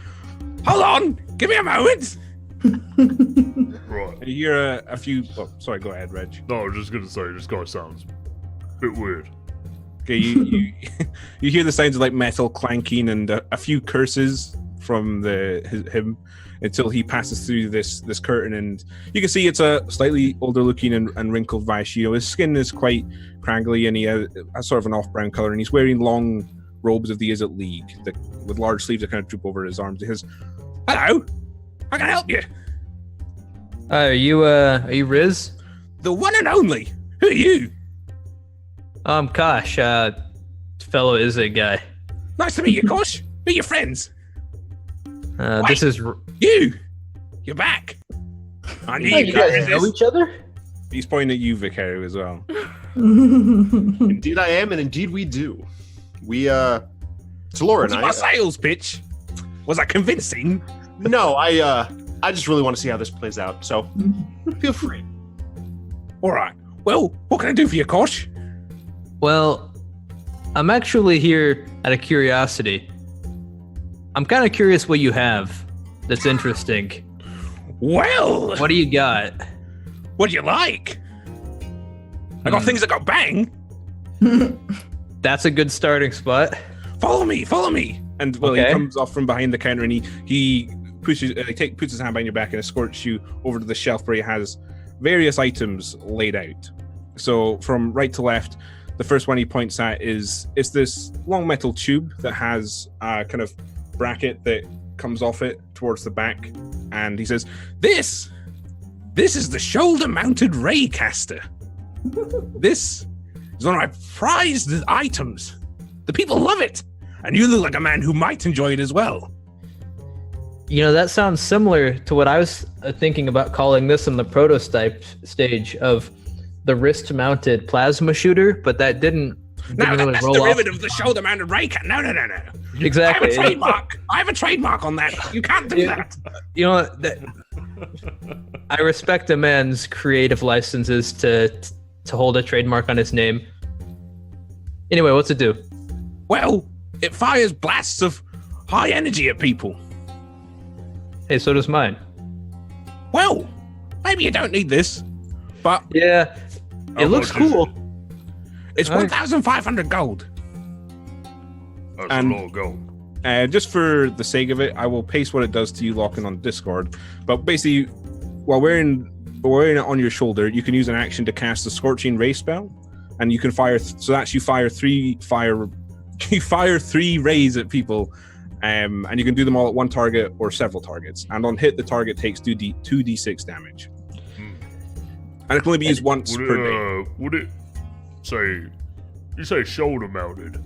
"Hold on, give me a moment." Right. And you hear a few. Oh, sorry, go ahead, Reg. No, I was just gonna say, this guy sounds a bit weird. Okay, you you hear the sounds of like metal clanking and a few curses from him until he passes through this curtain, and you can see it's a slightly older looking and wrinkled Vash. His skin is quite craggy, and he has sort of an off brown color, and he's wearing long robes of the Izzet League with large sleeves that kind of droop over his arms. He says, "Hello, how can I help you?" Are you Riz? "The one and only. Who are you?" Kosh, fellow Izzet guy. Nice to meet you, Kosh. Meet your friends. This is. You're back. I knew Oh, you you guys know this. each other? He's pointing at you, Vicario, as well. Indeed I am, and indeed we do. We, it's Laura and My sales pitch. Was I convincing? No, I just really want to see how this plays out, so feel free. All right. Well, what can I do for you, Kosh? Well, I'm actually here out of curiosity. I'm kind of curious what you have that's interesting. Well, What do you got? what do you like? I got things that go bang. That's a good starting spot. Follow me. And well, Okay. he comes off from behind the counter and he pushes, puts his hand behind your back and escorts you over to the shelf where he has various items laid out. So from right to left, the first one he points at is this long metal tube that has a kind of bracket that comes off it towards the back, and he says, This is the shoulder-mounted Raycaster. This is one of my prized items. The people love it, and you look like a man who might enjoy it as well. You know, that sounds similar to what I was thinking about calling this in the prototype stage of the wrist-mounted plasma shooter, but that didn't No, really that's roll derivative off. of the shoulder-mounted Raycaster. No. Exactly. I have a trademark on that. You can't do Yeah. that. You know what? I respect a man's creative licenses to hold a trademark on his name. Anyway, what's it do? Well, it fires blasts of high energy at people. Hey, so does mine. Well, maybe you don't need this, but Yeah, How it looks much is cool. it's Alright. 1,500 gold. That's And- a lot of gold. Just for the sake of it, I will paste what it does to you, locking on Discord. But basically, while wearing it on your shoulder, you can use an action to cast the Scorching Ray spell, and you can fire. So that's you fire three rays at people, and you can do them all at one target or several targets. And on hit, the target takes 2d6 damage, and it can only be used once per day. Would it say? You say shoulder mounted.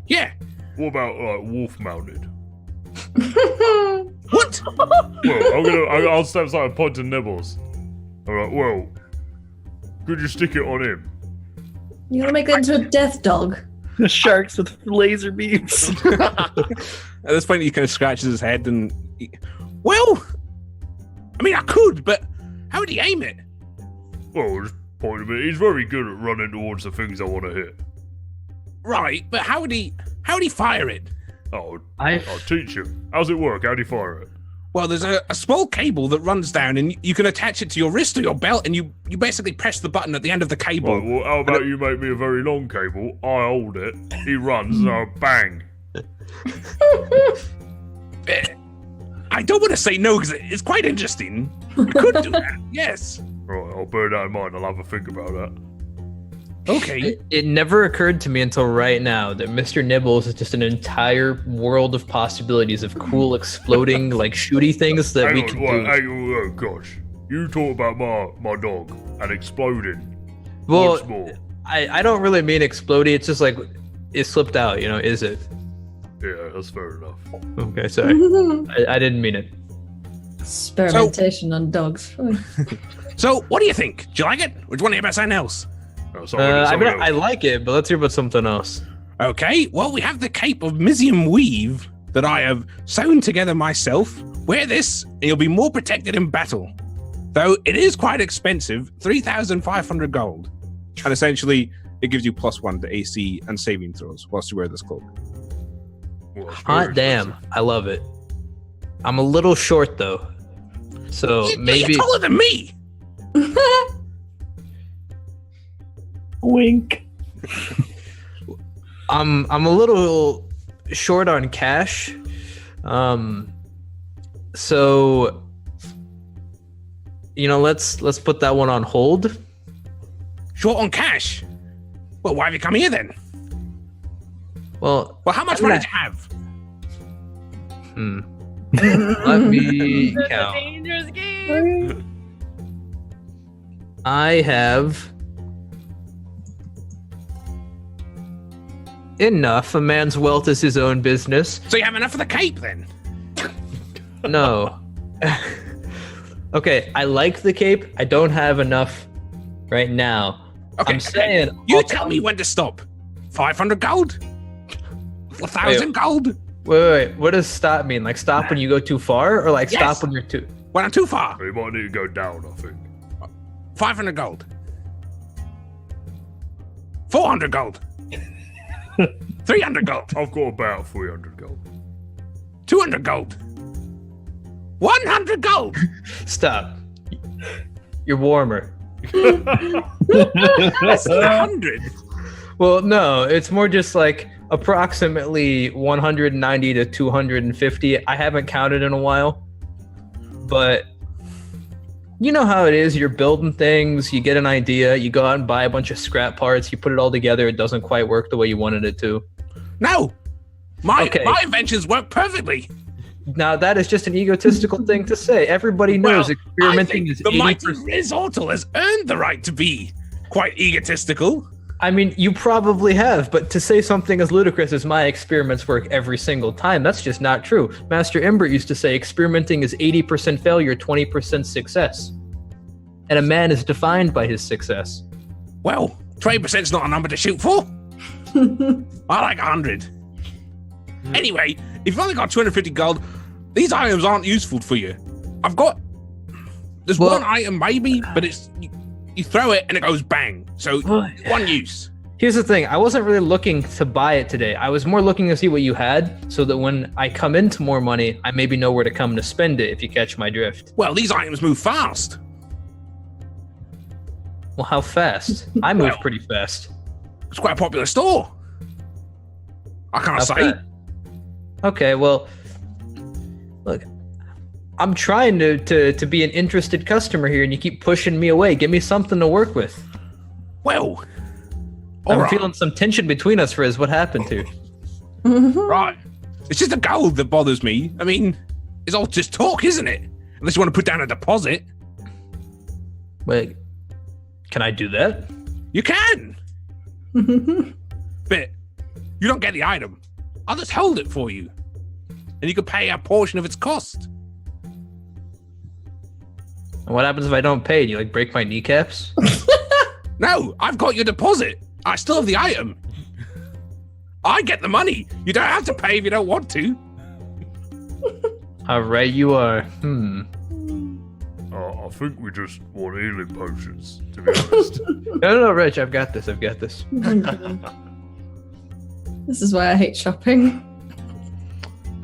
Yeah. What about like wolf mounted? What? Well, I'll step aside and point to Nibbles. Alright, well, could you stick it on him? You want to make that into a death dog? Sharks with laser beams. At this point, he kind of scratches his head and, well, I mean, I could, but how would he aim it? Well, just point him. He's very good at running towards the things I want to hit. Right, but how would he fire it? Oh, I I'll teach him. How's it work? How do you fire it? Well, there's a small cable that runs down, and you can attach it to your wrist or your belt, and you basically press the button at the end of the cable. Right, well, how about you make me a very long cable? I hold it. He runs, and I bang. I don't want to say no because it's quite interesting. We could do that. Yes. Right, I'll bear that in mind. I'll have a think about that. Okay. It never occurred to me until right now that Mr. Nibbles is just an entire world of possibilities of cool exploding, like shooty things that we can do. Oh gosh. You talk about my dog and exploding. Well, What's more? I don't really mean exploding. It's just like it slipped out. You know, is it? Yeah, that's fair enough. Okay, sorry. I didn't mean it. Experimentation on dogs. So, what do you think? Do you like it? Or do you want to hear about something else? No, I somebody mean, else. I like it, but let's hear about something else. Okay, well, we have the cape of Mizium Weave that I have sewn together myself. Wear this, and you'll be more protected in battle. Though it is quite expensive, 3,500 gold. And essentially, it gives you +1 to AC and saving throws whilst you wear this cloak. Well, it's Hot very damn, expensive. I love it. I'm a little short though, so maybe. You're taller than me! Wink. I'm a little short on cash. So let's put that one on hold. Short on cash? Well, why have you come here then? Well, Well, how much I'm money gonna- do you have? let me This is a count. dangerous game. I have enough. A man's wealth is his own business. So you have enough for the cape then? No. Okay, I like the cape. I don't have enough right now. Okay, I'm saying... You tell me when to stop. 500 gold? 1,000 gold? Wait. What does stop mean? Like stop when you go too far, or like Yes. stop when you're too? When I'm too far. You might need to go down, I think. 500 gold. 400 gold. 300 gold. I've got about 300 gold. 200 gold. 100 gold. Stop. You're warmer. That's 100. Well, no, it's more just like approximately 190 to 250. I haven't counted in a while, but you know how it is. You're building things, you get an idea, you go out and buy a bunch of scrap parts, you put it all together, it doesn't quite work the way you wanted it to. No. My Okay. inventions work perfectly. Now, that is just an egotistical thing to say. Everybody knows Well, experimenting I think is the mighty 80%. Risotto has earned the right to be quite egotistical. I mean, you probably have, but to say something as ludicrous as my experiments work every single time, that's just not true. Master Imbert used to say experimenting is 80% failure, 20% success. And a man is defined by his success. Well, 20% is not a number to shoot for. I like 100. Anyway, if you've only got 250 gold, these items aren't useful for you. There's Well- one item maybe, but it's you throw it and it goes bang. So one use. Here's the thing, I wasn't really looking to buy it today. I was more looking to see what you had, so that when I come into more money, I maybe know where to come to spend it, if you catch my drift. Well, these items move fast. Well, how fast? I move Well- pretty fast. It's quite a popular store. I can't How say. fast? Okay, well, look, I'm trying to be an interested customer here, and you keep pushing me away. Give me something to work with. Well, I'm alright. feeling some tension between us, Riz. What happened to? Right. It's just the gold that bothers me. I mean, it's all just talk, isn't it? Unless you want to put down a deposit. Wait, can I do that? You can. But you don't get the item. I'll just hold it for you. And you can pay a portion of its cost. And what happens if I don't pay? Do you like break my kneecaps? No, I've got your deposit. I still have the item. I get the money. You don't have to pay if you don't want to. How right you are. I think we just want healing potions, to be honest. No, Rich, I've got this. This is why I hate shopping.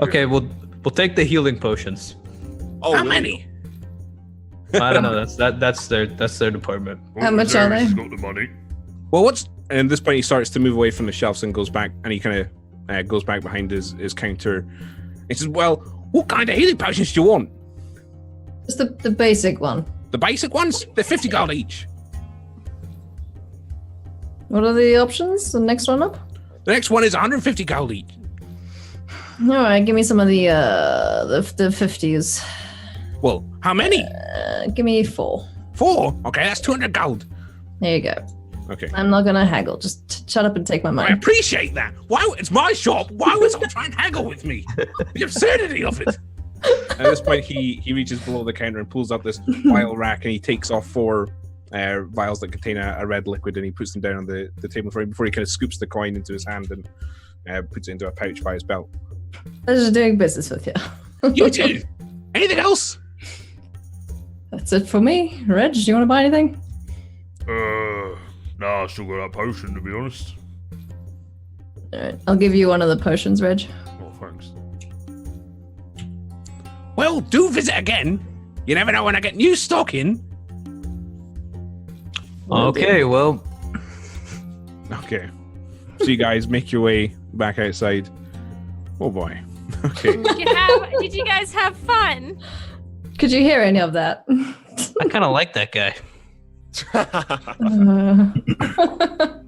Okay, we'll take the healing potions. Oh, How really? many? I don't know. That's their department. How much are they? He's got the money. Well, and at this point, he starts to move away from the shelves and goes back, and he kind of goes back behind his counter. He says, "Well, what kind of healing potions do you want? Just the basic one. The basic ones? They're 50 gold each. What are the options? The next one up? The next one is 150 gold each. All right, give me some of the 50s. Well, how many? Give me 4. 4? Okay, that's 200 gold. There you go. Okay. I'm not gonna haggle. Just shut up and take my I money. appreciate that. Why? It's my shop. Why would someone try and haggle with me? The absurdity of it. At this point, he reaches below the counter and pulls up this vial rack, and he takes off 4 vials that contain a red liquid, and he puts them down on the table for him before he kind of scoops the coin into his hand and puts it into a pouch by his belt. Pleasure doing business with you. You too. Anything else? That's it for me. Reg, do you want to buy anything? Nah, I still got that potion, to be honest. All right, I'll give you one of the potions, Reg. Oh, thanks. Well, do visit again. You never know when I get new stock in. Okay, well, Okay. So you guys make your way back outside. Oh boy. Okay. Did you guys have fun? Could you hear any of that? I kind of like that guy.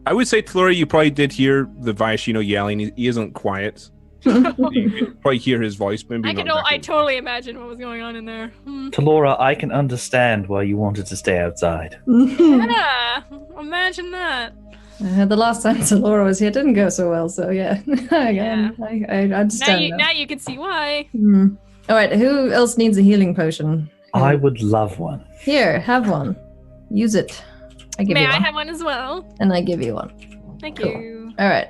I would say, Flora, you probably did hear the Viashino yelling. He isn't quiet. You could probably hear his voice. Maybe I not could. I exactly. totally imagine what was going on in there. Talora, I can understand why you wanted to stay outside. Yeah, imagine that. The last time Laura was here didn't go so well, so yeah. Yeah. I understand Now you can see why. All right, who else needs a healing potion? I would love one. Here, have one. Use it. I give May you I one. have one as well? And I give you one. Thank Cool. you. All right.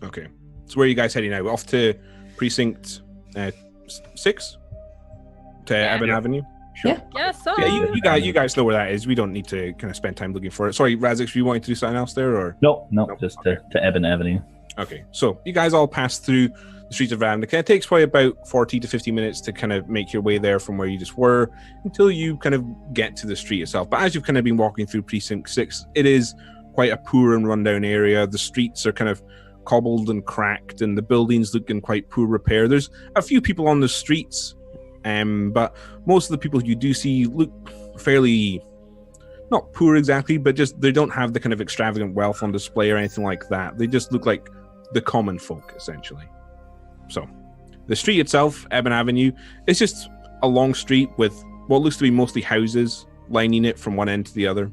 Okay. So where are you guys heading now? Off to precinct 6 to Eben Yeah. Avenue. Yes, sir. Yeah, you guys know where that is. We don't need to kind of spend time looking for it. Sorry, Razix, you wanting to do something else there, or No, Nope. just to Eben Avenue. okay? So you guys all pass through the streets of Ravnica. It takes probably about 40 to 50 minutes to kind of make your way there from where you just were until you kind of get to the street itself. But as you've kind of been walking through Precinct 6, it is quite a poor and rundown area. The streets are kind of cobbled and cracked, and the buildings look in quite poor repair. There's a few people on the streets, but most of the people you do see look fairly, not poor exactly, but just they don't have the kind of extravagant wealth on display or anything like that. They just look like the common folk, essentially. So, the street itself, Eben Avenue, is just a long street with what looks to be mostly houses lining it from one end to the other.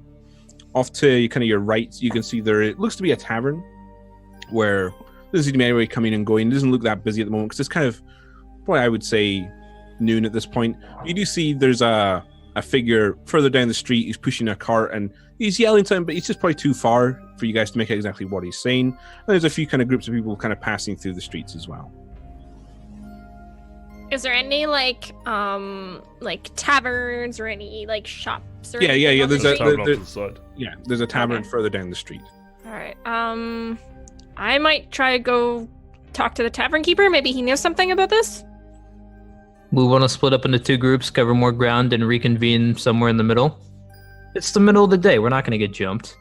Off to kind of your right, you can see there it looks to be a tavern where there doesn't seem to be anybody coming and going. It doesn't look that busy at the moment because it's kind of, probably I would say, noon at this point. You do see there's a figure further down the street. He's pushing a cart and he's yelling to him, but he's just probably too far for you guys to make out exactly what he's saying. And there's a few kind of groups of people kind of passing through the streets as well. Is there any like taverns or any like shops or Yeah. anything on the There's a street? Tavern off to the side. Yeah, there's a tavern Okay. further down the street. All right. I might try to go talk to the tavern keeper. Maybe he knows something about this. We want to split up into 2 groups, cover more ground, and reconvene somewhere in the middle. It's the middle of the day. We're not going to get jumped.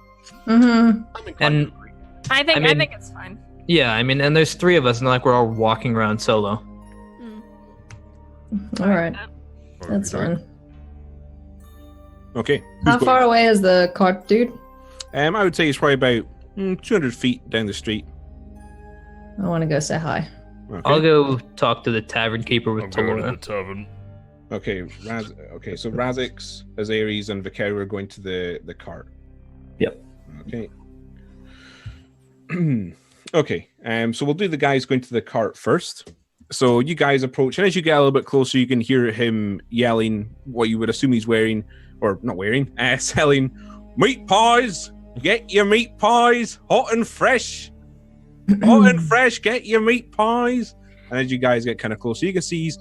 Mm-hmm. I'm inclined And to agree. I think I mean- it's fine. yeah, I mean, and there's 3 of us, not like we're all walking around solo. All right. Alright, That's fine. Okay. How far away is the cart, dude? I would say it's probably about 200 feet down the street. I want to go say hi. Okay. I'll go talk to the tavern keeper with I'm going to Talora. the tavern. Okay, so Razix, Azares, and Vicario are going to the cart. Yep. Okay. Okay, so we'll do the guys going to the cart first. So you guys approach, and as you get a little bit closer, you can hear him yelling what you would assume he's wearing, or not wearing, selling meat pies. Get your meat pies, hot and fresh. Hot and fresh, get your meat pies. And as you guys get kind of closer, you can see he's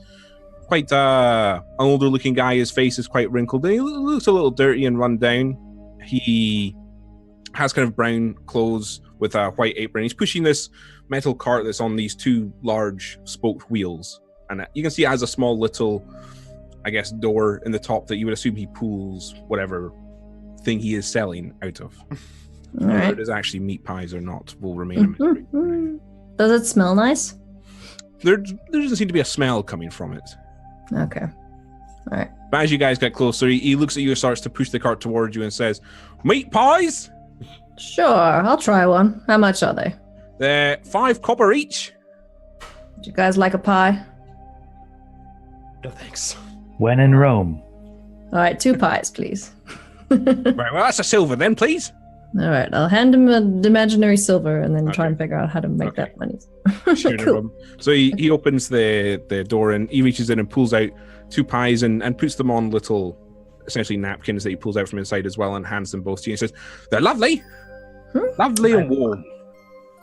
quite an older looking guy. His face is quite wrinkled. He looks a little dirty and run down. He has kind of brown clothes with a white apron. He's pushing this metal cart that's on these 2 large spoked wheels. And you can see it has a small little, I guess, door in the top that you would assume he pulls whatever thing he is selling out of. All Whether right. it is actually meat pies or not will remain a mystery. Does it smell nice? There doesn't seem to be a smell coming from it. Okay. But as you guys get closer, he looks at you and starts to push the cart towards you and says, "Meat pies? Sure, I'll try one. How much are they? They're 5 copper each." Do you guys like a pie? No thanks. When in Rome. All right, 2 pies, please. Right, well, that's a silver then, please. All right, I'll hand him an imaginary silver and then try Okay. and figure out how to make Okay. that money. Shooting Cool. him. So he opens the door and he reaches in and pulls out 2 pies and puts them on little, essentially napkins that he pulls out from inside as well and hands them both to you and says, "They're lovely. Lovely and warm."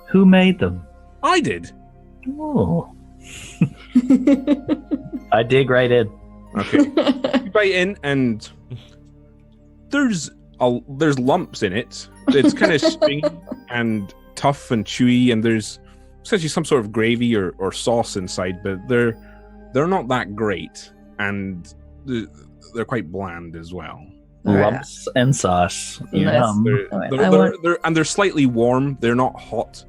Who made them? I did. Oh. I dig right in. Okay. You bite in and there's lumps in it. It's kind of stringy and tough and chewy, and there's essentially some sort of gravy or sauce inside, but they're not that great, and they're quite bland as well. All right. Lumps and sauce. Nice. Yum. They're, All right, they're, I they're, want- they're slightly warm. They're not hot.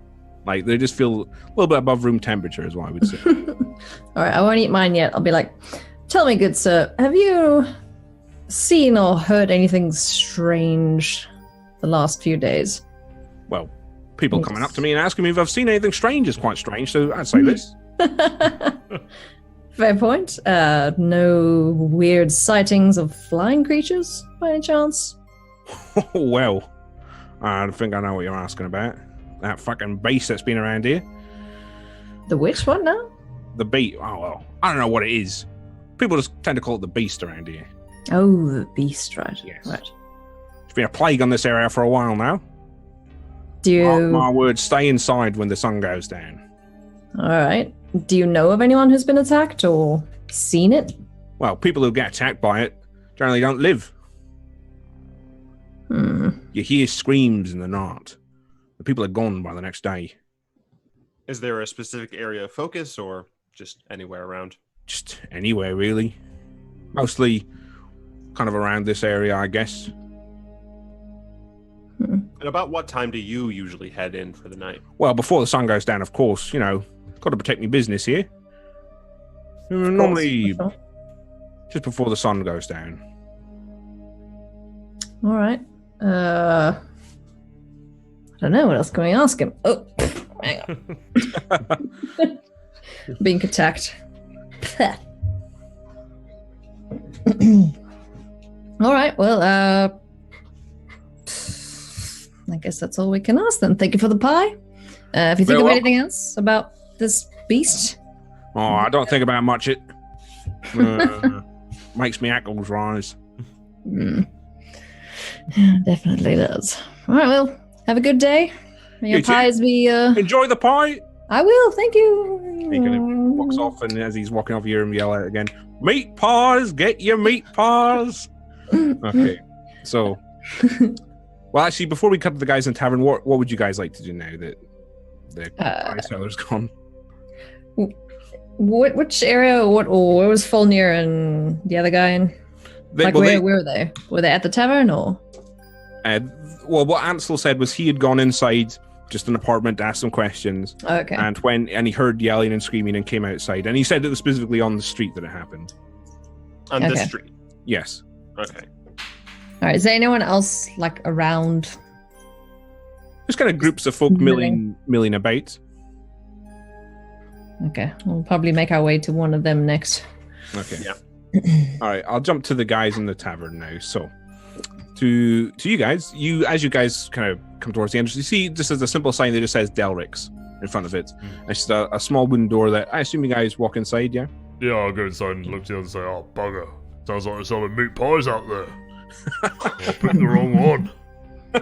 Like they just feel a little bit above room temperature, is what I would say. All right, I won't eat mine yet. I'll be like, tell me, good sir, have you seen or heard anything strange the last few days? Well, people coming up to me and asking me if I've seen anything strange is quite strange. So I'd say this. Fair point. No weird sightings of flying creatures by any chance? Well, I think I know what you're asking about. That fucking beast that's been around here. The which one now? The beast. Oh, well. I don't know what it is. People just tend to call it the beast around here. Oh, the beast, right. Yes. Right. It's been a plague on this area for a while now. Do you... My word, stay inside when the sun goes down. All right. Do you know of anyone who's been attacked or seen it? Well, people who get attacked by it generally don't live. You hear screams in the night. The people are gone by the next day. Is there a specific area of focus or just anywhere around? Just anywhere, really. Mostly kind of around this area, I guess. And about what time do you usually head in for the night? Well, before the sun goes down, of course. You know, got to protect my business here. Normally, just before the sun goes down. All right. I don't know. What else can we ask him? Oh, hang on. Being attacked. All right. Well, I guess that's all we can ask then. Thank you for the pie. If you think of anything else about this beast. Oh, I don't think about much. It makes me ankles rise. Definitely does. All right. Well, have a good day. May your You too. pies be. Enjoy the pie. I will. Thank you. He kind of walks off, and as he's walking off, you hear him yell out again, "Meat pies! Get your meat pies!" Okay, so, well, actually, before we cut to the guys in tavern, what would you guys like to do now that the pie seller's gone? Which area? Where was Fulnir and the other guy in? Where were they? Were they at the tavern or? Well, what Ansel said was he had gone inside just an apartment to ask some questions. Okay. And he heard yelling and screaming and came outside, and he said it was specifically on the street that it happened. On this street? Yes. Okay. All right. Is there anyone else like around? Just kind of groups of folk milling about. Okay. We'll probably make our way to one of them next. Okay. Yeah. All right. I'll jump to the guys in the tavern now. So, to you guys, as you guys kind of come towards the entrance, you see just as a simple sign that just says Delric's in front of it. It's just a small wooden door that I assume you guys walk inside. Yeah. Yeah, I'll go inside and look to the other and say, "Oh, bugger. Sounds like there's selling meat pies out there." I picked the wrong one.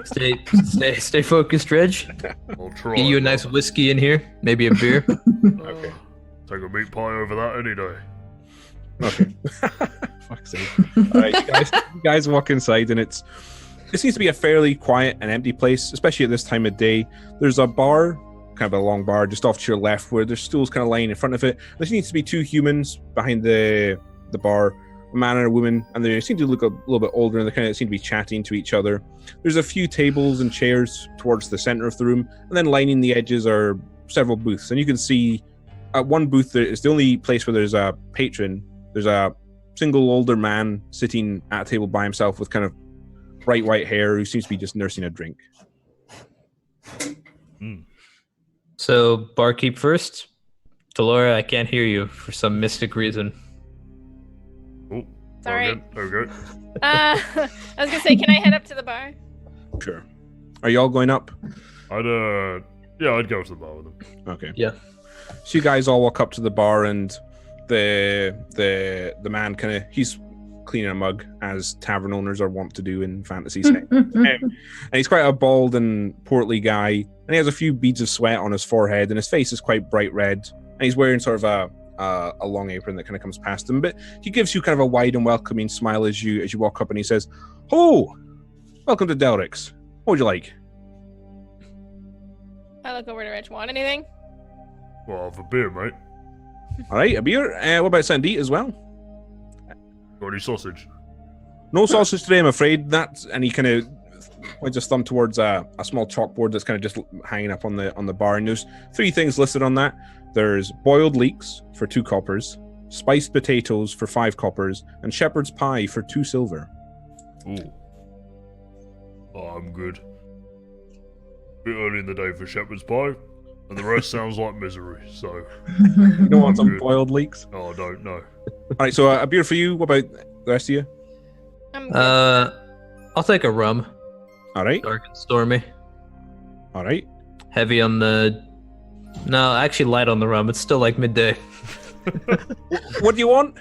Stay focused, Reg. I'll try. Get you a nice whiskey in here, maybe a beer. Okay. Take a meat pie over that any day. Okay. Fuck's sake. All right, you guys walk inside, and it seems to be a fairly quiet and empty place, especially at this time of day. There's a bar, kind of a long bar, just off to your left, where there's stools kind of lying in front of it. There needs to be two humans behind the bar, a man and a woman, and they seem to look a little bit older, and they kind of seem to be chatting to each other. There's a few tables and chairs towards the center of the room, and then lining the edges are several booths. And you can see at one booth, it's the only place where there's a patron. There's a single older man sitting at a table by himself with kind of bright white hair who seems to be just nursing a drink. So, barkeep first. Delora, I can't hear you for some mystic reason. Oh, Sorry. Okay. I was gonna say, can I head up to the bar? Sure. Are you all going up? I'd go to the bar with them. Okay. Yeah. So you guys all walk up to the bar, and the man he's cleaning a mug, as tavern owners are wont to do in fantasy settings. And he's quite a bald and portly guy, and he has a few beads of sweat on his forehead, and his face is quite bright red, and he's wearing sort of a long apron that kind of comes past him, but he gives you kind of a wide and welcoming smile as you walk up, and he says, "Oh, welcome to Delric's. What would you like?" I look over to Rich. Want anything? Well, I'll have a beer, mate. All right, a beer. What about something to eat as well? Got any sausage? No sausage today, I'm afraid. And he kind of points his thumb towards a small chalkboard that's kind of just hanging up on the bar. And there's 3 things listed on that. There's boiled leeks for 2 coppers, spiced potatoes for 5 coppers, and shepherd's pie for 2 silver. Ooh. Oh, I'm good. Bit early in the day for shepherd's pie, and the rest sounds like misery. So You don't want some Good. boiled leeks? I don't know. All right, so a beer for you. What about the rest of you? I'm good. I'll take a rum. All right. Dark and stormy. All right. Heavy on the. No, actually light on the rum. It's still like midday. What do you want?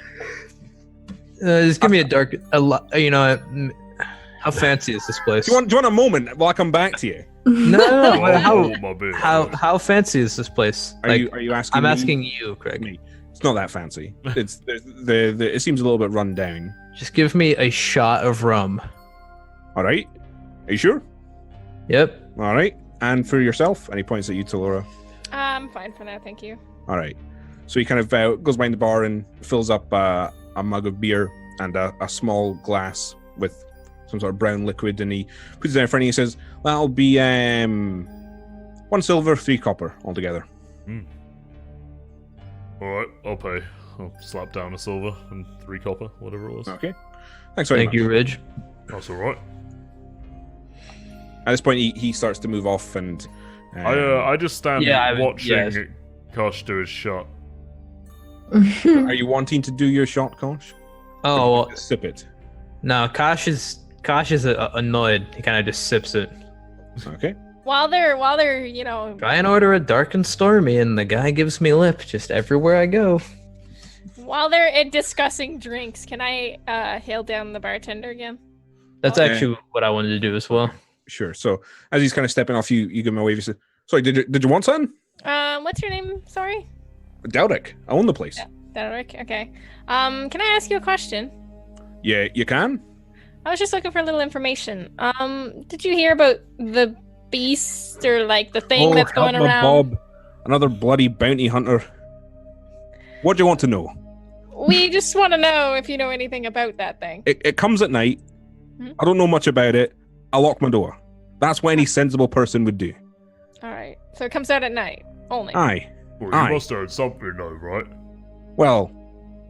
Just give me a dark. How fancy is this place? Do you want a moment while I come back to you? No. Oh, my beer. How fancy is this place? Are you asking? I'm me? asking you, Craig. Me. It's not that fancy. It's it seems a little bit run down. Just give me a shot of rum. All right. Are you sure? Yep. All right. And for yourself, and he points at you, to Laura. I'm fine for now, thank you. All right. So he kind of goes behind the bar and fills up a mug of beer and a small glass with some sort of brown liquid, and he puts it down in front of you and says, "That'll be 1 silver, 3 copper altogether." Alright, I'll pay. I'll slap down a silver and 3 copper, whatever it was. Okay. Thanks very Thank much. you, Ridge. That's alright. At this point, he starts to move off, and I just stand watching yes. Kosh do his shot. are you wanting to do your shot, Kosh? Oh, well, Just sip it. no. Kosh is annoyed. He kind of just sips it. Okay. While they're Try and order a dark and stormy, and the guy gives me lip just everywhere I go. while they're discussing drinks, can I hail down the bartender again? That's Okay. actually what I wanted to do as well. Sure. So as he's kind of stepping off, you give him a wave. You say, "Sorry, did you want something?" What's your name? Sorry. Dowdick. I own the place. Yeah. Derek. Okay. Can I ask you a question? Yeah, you can. I was just looking for a little information. Did you hear about the beast or like the thing that's going help me, around? Bob. Another bloody bounty hunter. What do you want to know? We just want to know if you know anything about that thing. It comes at night. Mhm. I don't know much about it. I lock my door. That's what any sensible person would do. All right. So it comes out at night only. Aye. Well, you Aye. must have heard something though, right? Well,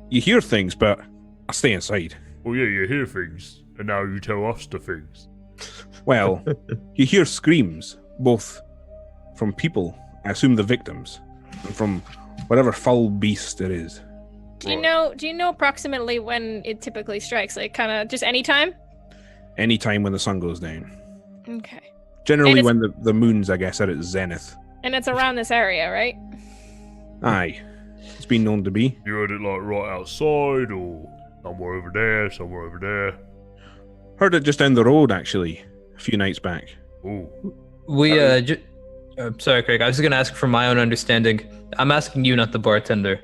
you hear things, but I stay inside. Well, yeah, you hear things, and now you tell us the things. Well, you hear screams, both from people, I assume the victims, and from whatever foul beast it is. Do you know approximately when it typically strikes? Like kind of just any time? Anytime when the sun goes down. Okay. Generally And when the moon's, I guess, at its zenith. And it's around this area, right? Aye. It's been known to be. You heard it like right outside, or somewhere over there, somewhere over there. Heard it just down the road, actually, a few nights back. Oh, We sorry, Craig. I was going to ask from my own understanding. I'm asking you, not the bartender.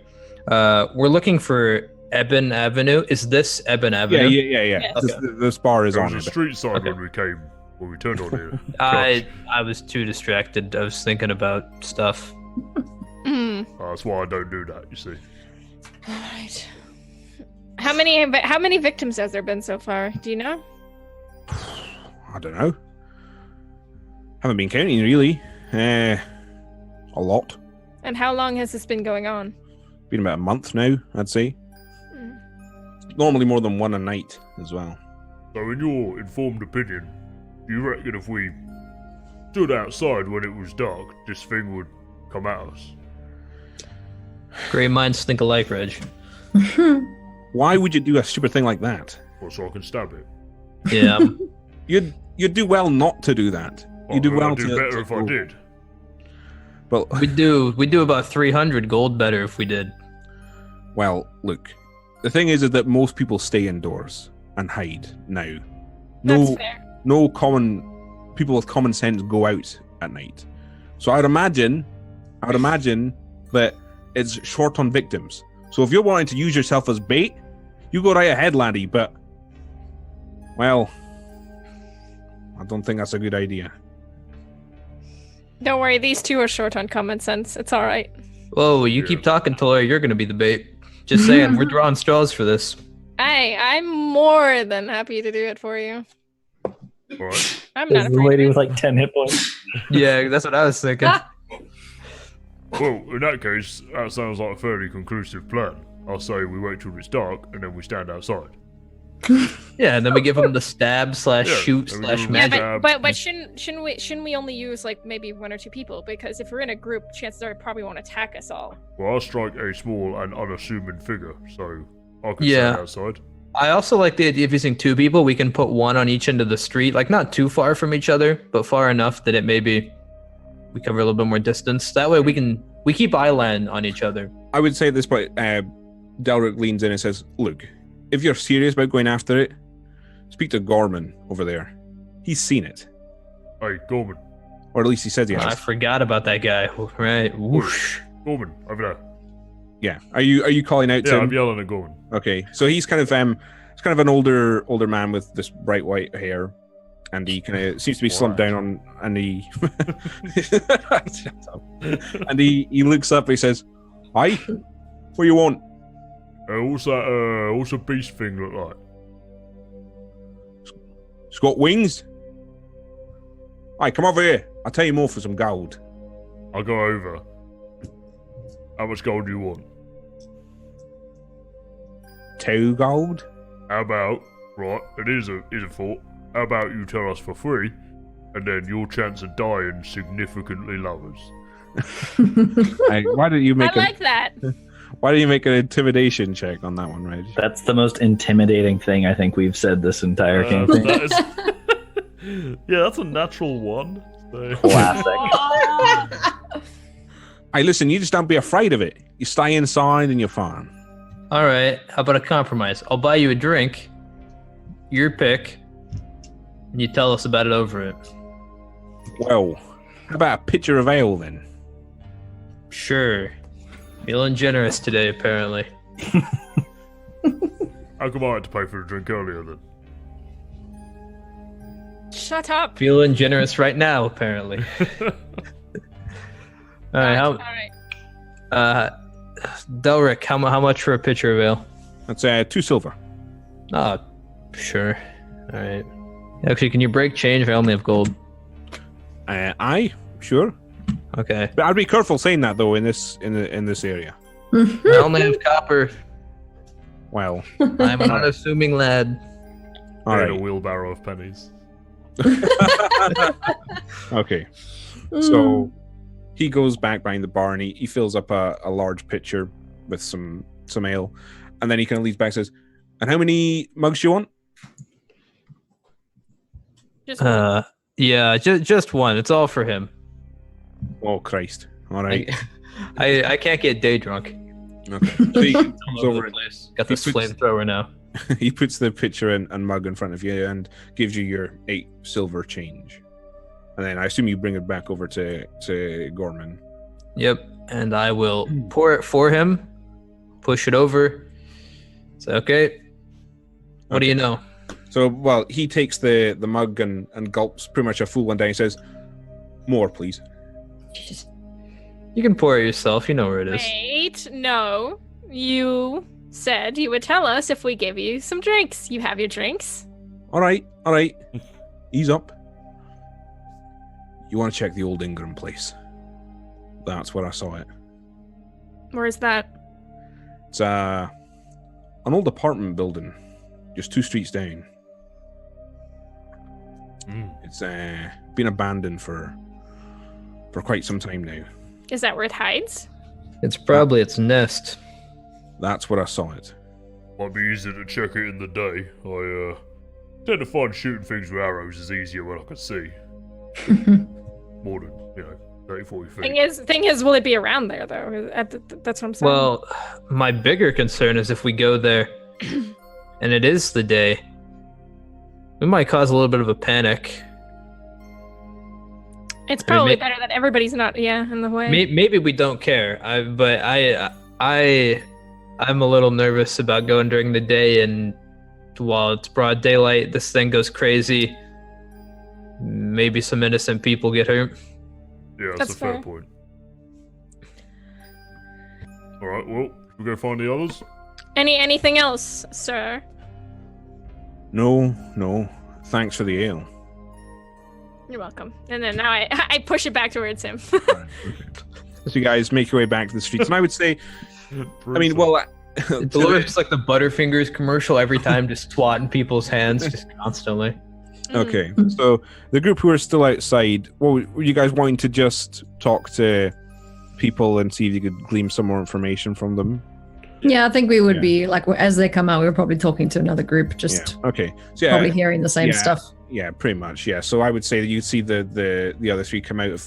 We're looking for Eben Avenue. Is this Eben Avenue? Yeah. Yes. This bar is there on was a it. street sign Okay. when we turned on here. I was too distracted. I was thinking about stuff. That's why I don't do that, you see. All right. How many victims has there been so far? Do you know? I don't know. Haven't been counting, really. A lot. And how long has this been going on? Been about a month now, I'd say. Normally more than one a night as well. So in your informed opinion, you reckon if we stood outside when it was dark, this thing would come at us? Grey minds think alike, Reg. Why would you do a stupid thing like that? Or so I can stab it? Yeah. You'd do well not to do that. You do well I'd do to better if I did. Well, we do about 300 gold better if we did. well, look. The thing is that most people stay indoors and hide now. That's fair. No common people with common sense go out at night. So I would imagine that it's short on victims. So if you're wanting to use yourself as bait, you go right ahead, laddie, but well, I don't think that's a good idea. Don't worry, these two are short on common sense. It's all right. Whoa, you keep talking, Taylor. You're going to be the bait. Just saying, we're drawing straws for this. I'm more than happy to do it for you. Alright. I'm There's not the afraid. lady with like 10 hit points. Yeah, that's what I was thinking. Well, in that case, that sounds like a fairly conclusive plan. I'll say we wait till it's dark, and then we stand outside. Yeah, and then we give them the stab slash Yeah, shoot and we slash give 'em Yeah, magic. but shouldn't we only use like maybe 1 or 2 people? Because if we're in a group, chances are it probably won't attack us all. Well, I'll strike a small and unassuming figure, so I can Yeah. stand outside. I also like the idea of using 2 people. We can put one on each end of the street, like not too far from each other, but far enough that it maybe we cover a little bit more distance. That way we keep eyeline on each other. I would say at this point, Delric leans in and says, "Look, if you're serious about going after it, speak to Gorman over there. He's seen it, Hey, Gorman. or at least he says he I has." forgot about that guy. Right. Whoosh. Gorman, over there. Yeah. Are you calling out to Yeah, him? I'm yelling at Gorman. Okay. So he's kind of an older man with this bright white hair, and he kind of seems to be slumped down on, and he shut up. And he looks up and he says, "Hi, what do you want?" What's the beast thing look like? It's got wings. Hi, come over here. I'll tell you more for some gold. I'll go over. How much gold do you want? 2 gold. How about, right, it is a thought. How about you tell us for free, and then your chance of dying significantly lowers. Hey, why don't you I make like that. Why don't you make an intimidation check on that one, right? That's the most intimidating thing I think we've said this entire campaign. That is... yeah, that's a natural 1. So... Classic. Hey, listen, you just don't be afraid of it. You stay inside and you're fine. All right. How about a compromise? I'll buy you a drink, your pick, and you tell us about it over it. Well, how about a pitcher of ale then? Sure. Feeling generous today, apparently. How come I had to pay for a drink earlier then? Shut up. Feeling generous right now, apparently. All right. All right. Delric, how much for a pitcher of ale? That's 2 silver. Oh, sure. All right. Actually, can you break change? I only have gold. Aye, sure. Okay. But I'd be careful saying that though in this area. I only have copper. Well, I'm an unassuming lad. all And a right. wheelbarrow of pennies. Okay. So he goes back behind the bar and he fills up a large pitcher with some ale, and then he kind of leads back and says, "And how many mugs do you want?" Just one. Yeah, just one. It's all for him. Oh Christ! All right. I can't get day drunk. Okay. So he comes All over over the and place. Got this he puts- flamethrower now. he puts the pitcher and mug in front of you and gives you your 8 silver change. And then I assume you bring it back over to Gorman. Yep, and I will pour it for him, push it over. Say, okay. What do you know? So, well, he takes the mug and gulps pretty much a full one down. He says, "More, please." You can pour it yourself. You know where it is. Wait, no. You said you would tell us if we give you some drinks. You have your drinks. All right. Ease up. You want to check the old Ingram place? That's where I saw it. Where is that? It's an old apartment building, just 2 streets down. It's been abandoned for quite some time now. Is that where it hides? It's probably its nest. That's where I saw it. Might be easier to check it in the day. I tend to find shooting things with arrows is easier when I can see. More than, 30, 40 feet. Thing is, will it be around there though? That's what I'm saying. Well, my bigger concern is if we go there and it is the day, we might cause a little bit of a panic. it's probably better that everybody's not in the way. Maybe we don't care. But I'm a little nervous about going during the day, and while it's broad daylight, this thing goes crazy. Maybe some innocent people get hurt. Yeah, that's a fair fair. point. Alright, well, should we go find the others? Anything else, sir? No. Thanks for the ale. You're welcome. And then now I push it back towards him. So you guys make your way back to the streets, and I would say, I mean, well, It's looks like the Butterfingers commercial every time, just swatting people's hands just constantly. okay. So the group who are still outside, well, were you guys wanting to just talk to people and see if you could glean some more information from them? Yeah, I think we would Yeah. be like as they come out, we were probably talking to another group, just Okay. So probably hearing the same yeah. stuff. Yeah, pretty much. Yeah. So I would say that you'd see the other three come out of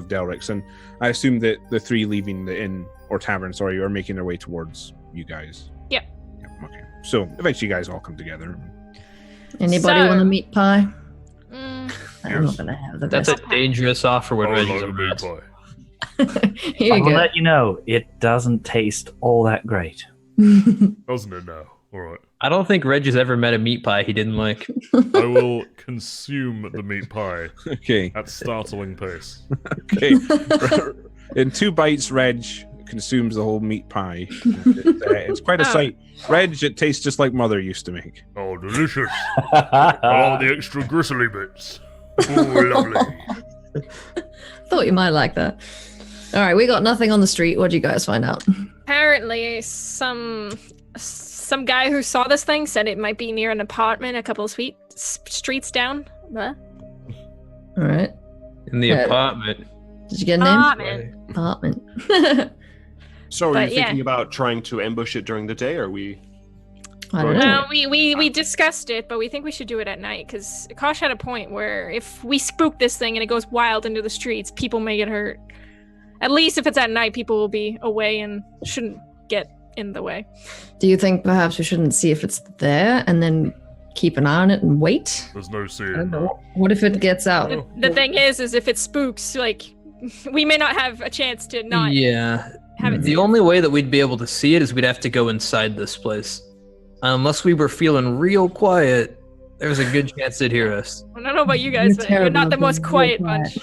Delrix, and I assume that the three leaving the inn or tavern, sorry, are making their way towards you guys. Yep. Okay. So eventually, you guys all come together. Anybody So- want a meat pie? Mm, I'm not gonna have the That's a best. dangerous offer when I Reggie's like a around. meat pie. Here I you will go. let you know, it doesn't taste all that great. Doesn't it now? Alright. I don't think Reggie's ever met a meat pie he didn't like. I will consume the meat pie Okay. at startling pace. Okay. In 2 bites, Reg consumes the whole meat pie. It's quite a Oh. sight. Reg, it tastes just like Mother used to make. Oh, delicious. I like the extra gristly bits. Oh, lovely. Thought you might like that. All right, we got nothing on the street. What'd you guys find out? apparently, some guy who saw this thing said it might be near an apartment a couple of streets down. Huh? All right. In the Yeah. apartment. Did you get a name? Apartment. Apartment. So, are But, you thinking yeah. about trying to ambush it during the day, or are we? I don't know. No, we discussed it, but we think we should do it at night because Kosh had a point where if we spook this thing and it goes wild into the streets, people may get hurt. At least if it's at night, people will be away and shouldn't get in the way. Do you think perhaps we shouldn't see if it's there and then keep an eye on it and wait? There's no I seeing. don't know. What if it gets out? The thing is if it spooks, like we may not have a chance to not Yeah. have it. The only way that we'd be able to see it is we'd have to go inside this place. Unless we were feeling real quiet, there's a good chance they'd hear us. I don't know about you guys, but you're not the most quiet bunch.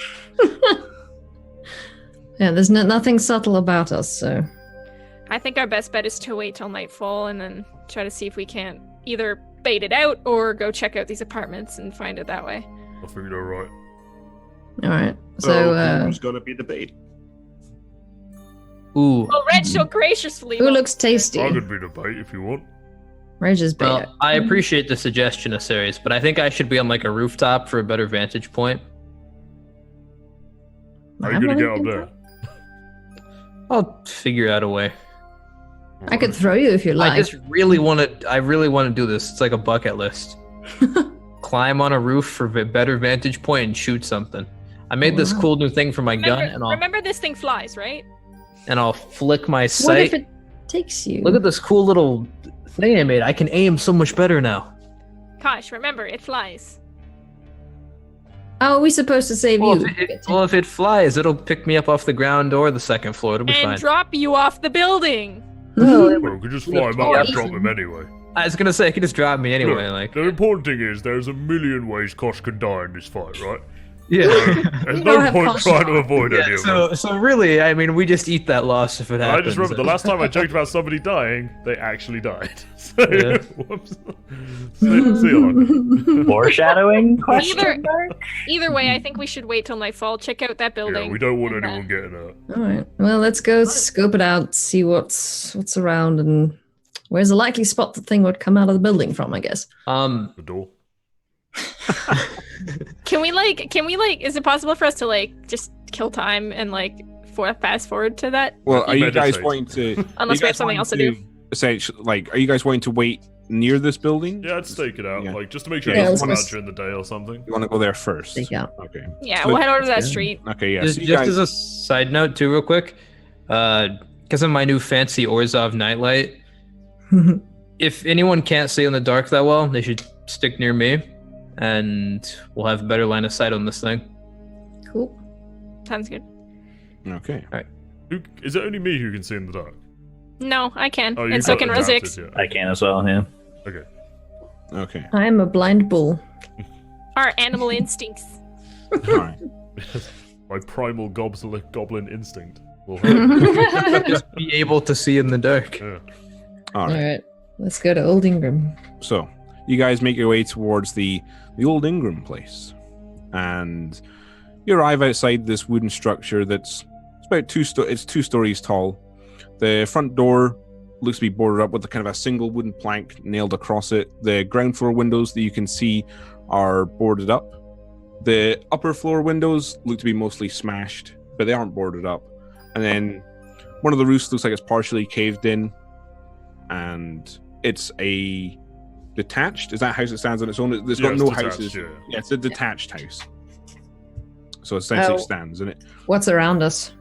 Yeah, there's nothing subtle about us, so I think our best bet is to wait till nightfall and then try to see if we can't either bait it out or go check out these apartments and find it that way. I think you're right. all right. So, So, who's gonna be the bait? Ooh. Oh, Reg so graciously. who looks tasty? I could be the bait if you want. Reg's bait. Well, I appreciate the suggestion, Asarius, but I think I should be on like a rooftop for a better vantage point. How are you gonna get up there? I'll figure out a way. I could throw you if you like. I just really want to. I really want to do this. It's like a bucket list. Climb on a roof for a better vantage point and shoot something. I made this Wow. cool new thing for my gun, and Remember this thing flies, right? I'll flick my What sight. if it takes you? Look at this cool little thing I made. I can aim so much better now. Kosh, remember, it flies. How are we supposed to save Well, you? if it flies, it'll pick me up off the ground or the second floor. It'll be And fine. drop you off the building. No, Well, we could just fly him up and drop him anyway. I was gonna say, it could just drop me anyway. Look, Like, the important thing is there's a million ways Kosh can die in this fight, right? yeah. There's You don't no have point Kosh trying to die. avoid any of them. So really, I mean, we just eat that loss if it I happens. just remember the last time I joked about somebody dying, they actually died. So, Yeah. whoops. See you later. Foreshadowing? Question Either- mark? Either way, I think we should wait till nightfall, check out that building. Yeah, we don't want and, anyone getting hurt. All right. Well, let's go scope it out, see what's around, and where's the likely spot the thing would come out of the building from. I guess. The door. Can we is it possible for us to like just kill time and like fast forward to that? Well, are you guys Meditate. wanting to? Unless we have something else to do. Essentially, like, are you guys wanting to wait near this building? Yeah, I'd stake it out, Yeah. like just to make sure Yeah, it doesn't let's- come out during the day or something. You want to go there first? Take out. Okay. Yeah, So- we'll head over to that Yeah. street. Okay. Yeah. Just, so you just guys, as a side note, too, real quick, because of my new fancy Orzhov nightlight, if anyone can't see in the dark that well, they should stick near me, and we'll have a better line of sight on this thing. Cool. Sounds good. okay. Is it only me who can see in the dark? No, I can. Oh, And so got can adapted, Rizix. yeah. I can as well, yeah. Okay. Okay. I am a blind bull. Our animal instincts. All right. My primal goblin instinct will help. Just be able to see in the dark. Yeah. All All right. right. Let's go to Old Ingram. So you guys make your way towards the old Ingram place, and you arrive outside this wooden structure that's about it's 2 stories tall. The front door looks to be boarded up with a kind of a single wooden plank nailed across it. The ground floor windows that you can see are boarded up. The upper floor windows look to be mostly smashed, but they aren't boarded up. And then one of the roofs looks like it's partially caved in. and it's a detached. Is that house that stands on its own? There's Yeah, got it's no detached, houses. yeah. Yeah, it's a detached house. So essentially Oh. it stands, and What's around us?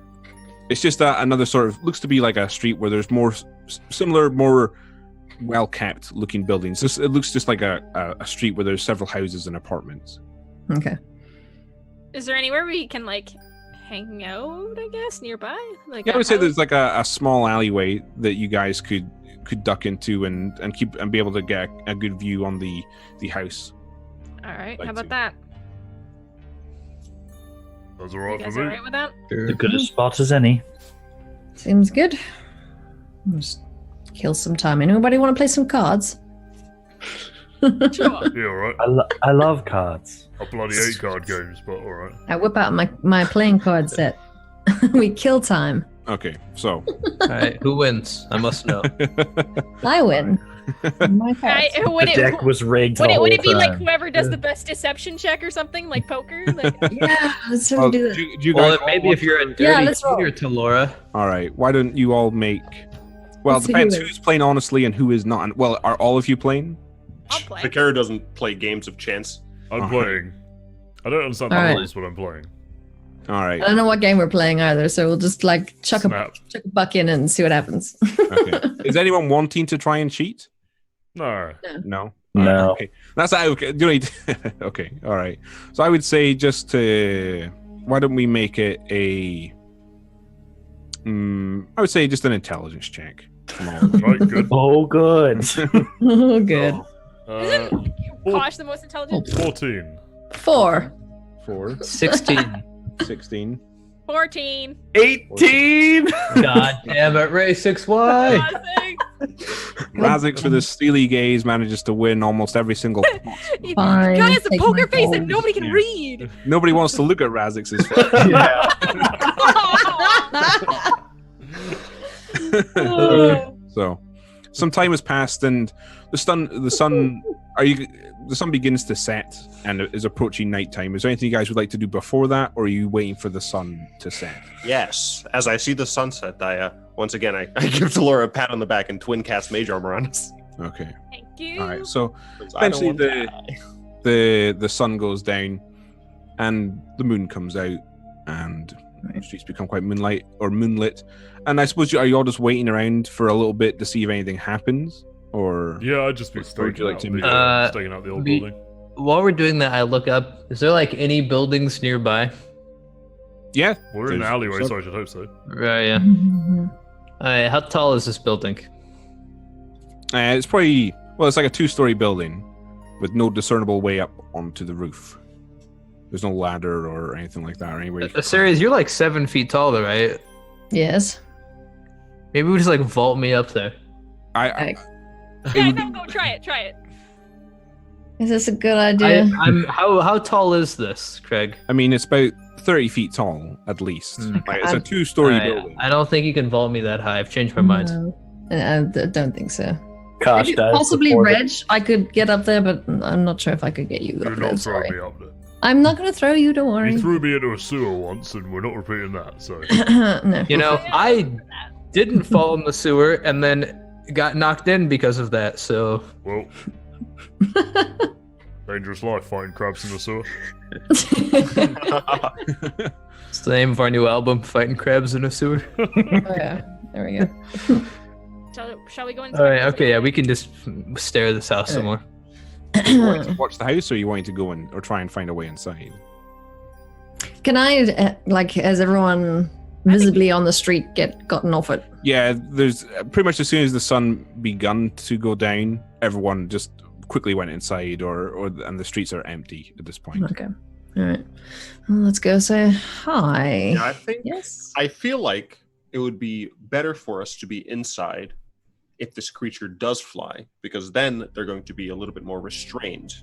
it's just another sort of looks to be like a street where there's more similar, more well kept looking buildings. It looks just like a street where there's several houses and apartments. Okay. Is there anywhere we can like hang out? I guess nearby. Like Yeah, I a would say house? there's like a small alleyway that you guys could duck into and keep and be able to get a good view on the house. All right. like How about to. that? That's You alright guys for all me. right with that? The good a spot as any. Seems good. I'll just kill some time. Anybody want to play some cards? Sure. Yeah, alright. I love cards. I bloody hate card games, but alright. I whip out my playing card set. We kill time. Okay, so All right, who wins? I must know. I win. My cards. Would The it, deck was rigged. would the it, would whole it be like time. whoever does the best deception check or something, like poker? Like, Yeah, let's sort well, of do that. do you Well, guys maybe all if you're a want dirty let's roll. cheater to Laura. all right, why don't you all make? Well, Let's it see depends who is. who's playing honestly and who is not. Well, are all of you playing? I'll play. Takara doesn't play games of chance. I'm Uh-huh. playing. I don't understand the Alright. rules, but I'm playing. All right. I don't know what game we're playing either, so we'll just like chuck a Snap. buck in and see what happens. Okay. Is anyone wanting to try and cheat? No. No. No. Okay. That's okay. Do you need? Okay. All right. So I would say just to. Why don't we make it a? I would say just an intelligence check. From all of you. Right, good. Oh, good. Oh, good. Uh, Kosh the most intelligent? 14. 4. 4, 16. 16. 14. 18. God damn it, Ray 6Y. Razix with his steely gaze manages to win almost every single. Fine, Guy has a take poker my face that gold. nobody can Yeah. read. Nobody wants to look at Razix's face. Yeah. So, some time has passed, and the sun begins to set, and it is approaching nighttime. Is there anything you guys would like to do before that, or are you waiting for the sun to set? Yes. As I see the sunset, I once again I give Delora a pat on the back and twin cast mage armor on us. Okay. Thank you. All right. So I don't eventually want to die. the sun goes down, and the moon comes out, and the streets become quite moonlit. And I suppose are you all just waiting around for a little bit to see if anything happens, or Yeah, I'd just be What would you staking like out, to the, do? staking out the old be- building. While we're doing that, I look up. Is there like any buildings nearby? yeah, We're in the there's- alleyway, there's so I should hope so. Right, yeah. All right, how tall is this building? It's probably it's like a 2-story building with no discernible way up onto the roof. There's no ladder or anything like that, or anywhere. you can Sirius, you're like 7 feet tall, though, right? Yes. Maybe we just like vault me up there. I Yeah, no, go try it. Try it. Is this a good idea? I'm how tall is this, Craig? I mean, it's about 30 feet tall at least. Like, it's a 2-story building. I don't think you can vault me that high. I've changed my mind. No. I don't think so. Kosh Maybe does possibly before the- Reg, I could get up there, but I'm not sure if I could get you Do up there. not throw Sorry. me up there. I'm not going to throw you, don't worry. You threw me into a sewer once, and we're not repeating that, so. No. You know, I didn't fall in the sewer and then got knocked in because of that. So Well. Dangerous life fighting crabs in the sewer. it's the name of our new album, "Fighting Crabs in a Sewer." Oh, yeah. There we go. Shall we go into All right, okay, yeah, we can just stare at this house some more. You wanting to watch the house, or you wanting to go in or try and find a way inside? Can I, has everyone visibly on the street gotten off it? Yeah, there's pretty much as soon as the sun begun to go down, everyone just quickly went inside, and the streets are empty at this point. Okay. All right. Well, let's go say hi. Yeah, I think Yes. I feel like it would be better for us to be inside if this creature does fly, because then they're going to be a little bit more restrained.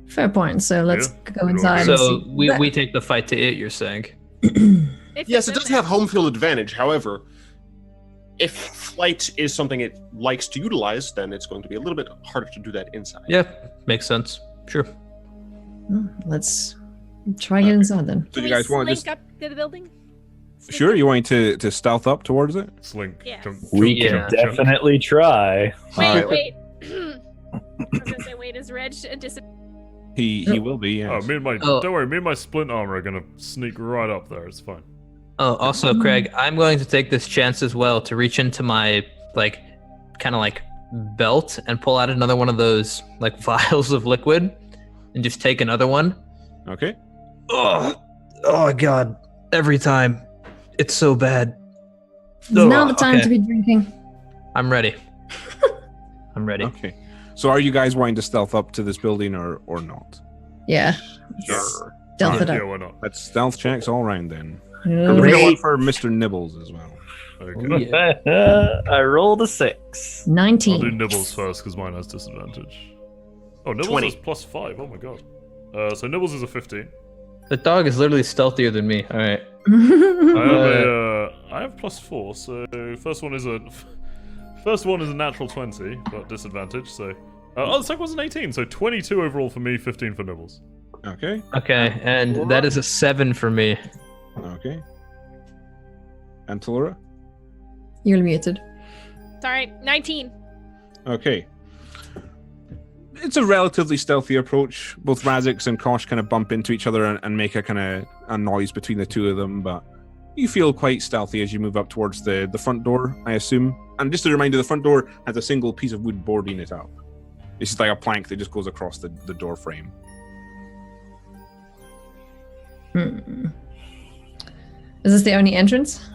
Fair point. So let's Yeah. go inside. and So see. we take the fight to it. You're saying? If Yes, it's it in doesn't there. have home field advantage. However, if flight is something it likes to utilize, then it's going to be a little bit harder to do that inside. Yeah, makes sense. Sure. Let's try get inside then. So Can you we guys want to slink just up to the building? Sure, you want to stealth up towards it? Slink. Yes. Jump, We jump, can jump, jump. definitely try. Wait. I was gonna say, wait, is Reg He will be. Yes. Oh, don't worry. Me and my splint armor are gonna sneak right up there. It's fine. Oh, also, Craig, I'm going to take this chance as well to reach into my kind of belt and pull out another one of those vials of liquid, and just take another one. Okay. Oh God! Every time, it's so bad. It's now the time okay. to be drinking. I'm ready. I'm ready. Okay. So are you guys wanting to stealth up to this building or not? Yeah. Sure. Stealth it Yeah, up. why not? That's stealth checks all round then. Oh, We're going Great. for Mr. Nibbles as well. Okay. I rolled a 6. 19. I'll do Nibbles first because mine has disadvantage. Oh, Nibbles 20. is +5. Oh my god. So Nibbles is a 15. The dog is literally stealthier than me. All right. I have +4. So first one is a natural 20, but disadvantage. So the second one's an 18. So 22 overall for me, 15 for Nibbles. Okay. Okay, and that is a 7 for me. Okay. And Talura? You're muted. Sorry, 19. Okay. It's a relatively stealthy approach. Both Razix and Kosh kind of bump into each other and make a kind of a noise between the two of them, but you feel quite stealthy as you move up towards the front door, I assume. And just a reminder, the front door has a single piece of wood boarding it up. It's just like a plank that just goes across the door frame. Is this the only entrance?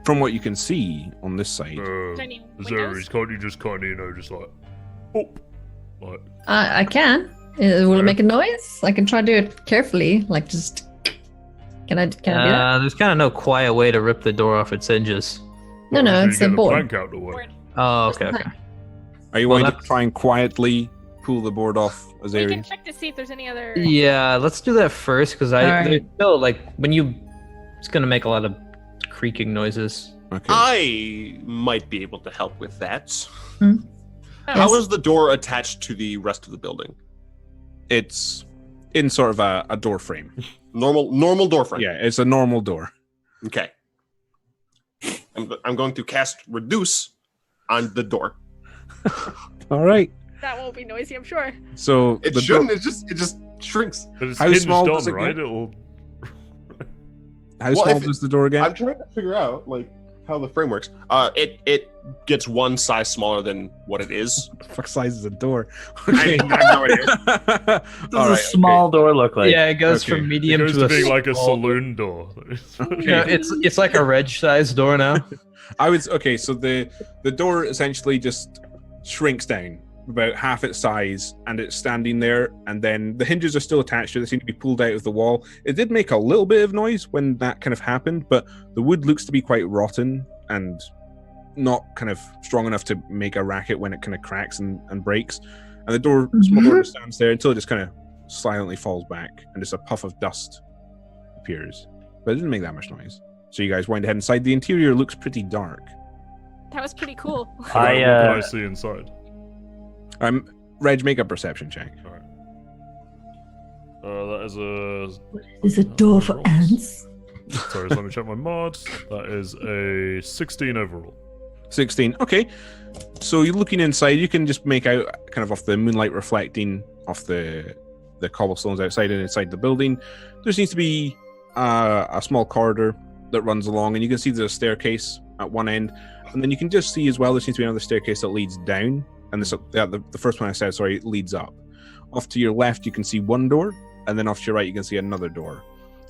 From what you can see on this side. Any Is there windows? can't you just kind of just boop, like I can. Will it make a noise? I can try to do it carefully. Just. Can I do that? There's kind of no quiet way to rip the door off its hinges. No, so you it's get a the board. plank out the way. Board. Oh, okay. Are you Well, going to that's- try and quietly pull the board off We can Azarius? check to see if there's any other. Yeah, let's do that first because Alright. there's still when you, it's gonna make a lot of creaking noises. Okay. I might be able to help with that. Hmm? How is the door attached to the rest of the building? It's in sort of a door frame. Normal door frame. Yeah, it's a normal door. Okay. I'm going to cast Reduce on the door. All right. That won't be noisy, I'm sure. So It the shouldn't. door- It just shrinks. But it's How hinged small on, does it right? get? It'll. how Well, small if it- does the door get? I'm trying to figure out how the frame works. It gets one size smaller than what it is. What the fuck size is a door? I have no idea. What All does right, a small door look like? Yeah, it goes Okay. from It medium goes to to being like a small- saloon door. Yeah, it's like a Reg-sized door now. Okay. So the door essentially just shrinks down about half its size, and it's standing there. And then the hinges are still attached to it. They seem to be pulled out of the wall. It did make a little bit of noise when that kind of happened, but the wood looks to be quite rotten and not kind of strong enough to make a racket when it kind of cracks and breaks. And the door, small door, just stands there until it just kind of silently falls back, and just a puff of dust appears. But it didn't make that much noise. So you guys wind ahead inside. The interior looks pretty dark. That was pretty cool. What can I see inside? Reg, make a perception check. That is a. Is a door for ants? Sorry, let me check my mods. That is a 16 overall. 16. Okay. So you're looking inside. You can just make out kind of off the moonlight reflecting off the cobblestones outside and inside the building. There seems to be a small corridor that runs along, and you can see there's a staircase at one end, and then you can just see as well there seems to be another staircase that leads down, and the first one I said, sorry, leads up. Off to your left you can see one door, and then off to your right you can see another door,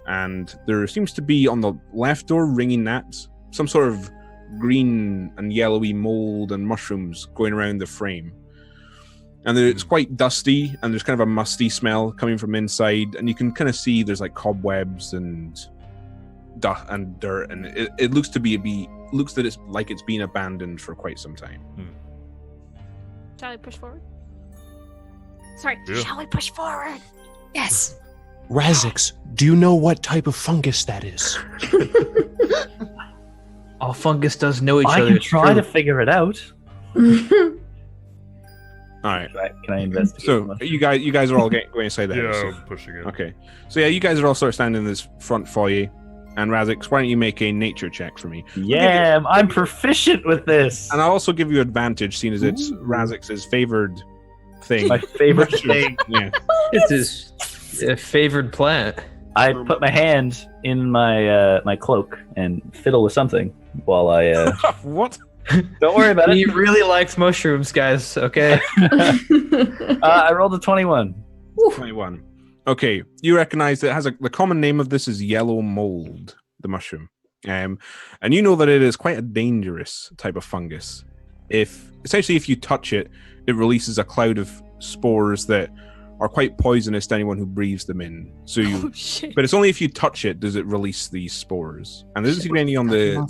and there seems to be on the left door, ringing that, some sort of green and yellowy mold and mushrooms going around the frame. And it's quite dusty, and there's kind of a musty smell coming from inside, and you can kind of see there's like cobwebs and dust and dirt, and it looks to looks that it's like it's been abandoned for quite some time. Shall we push forward? Sorry, Yeah. shall we push forward? Yes. Razix, do you know what type of fungus that is? All fungus does know each I other. can it's try true. to figure it out. All right. Can I investigate? So you guys are all going inside the Yeah, house. I'm pushing it. Okay. So yeah, you guys are all sort of standing in this front foyer. And Razix, why don't you make a nature check for me? Yeah, I'm proficient with this. And I'll also give you advantage, seeing as it's Razix's favored thing. My favorite thing. Yeah. It's his favored plant. I put my hand in my my cloak and fiddle with something while I. What? Don't worry about He it. really likes mushrooms, guys. Okay. I rolled a 21. 21. Okay, you recognize that it has the common name of this is yellow mold, the mushroom. And you know that it is quite a dangerous type of fungus. If you touch it, it releases a cloud of spores that are quite poisonous to anyone who breathes them in. So Oh, shit. but it's only if you touch it does it release these spores. And there doesn't seem any on the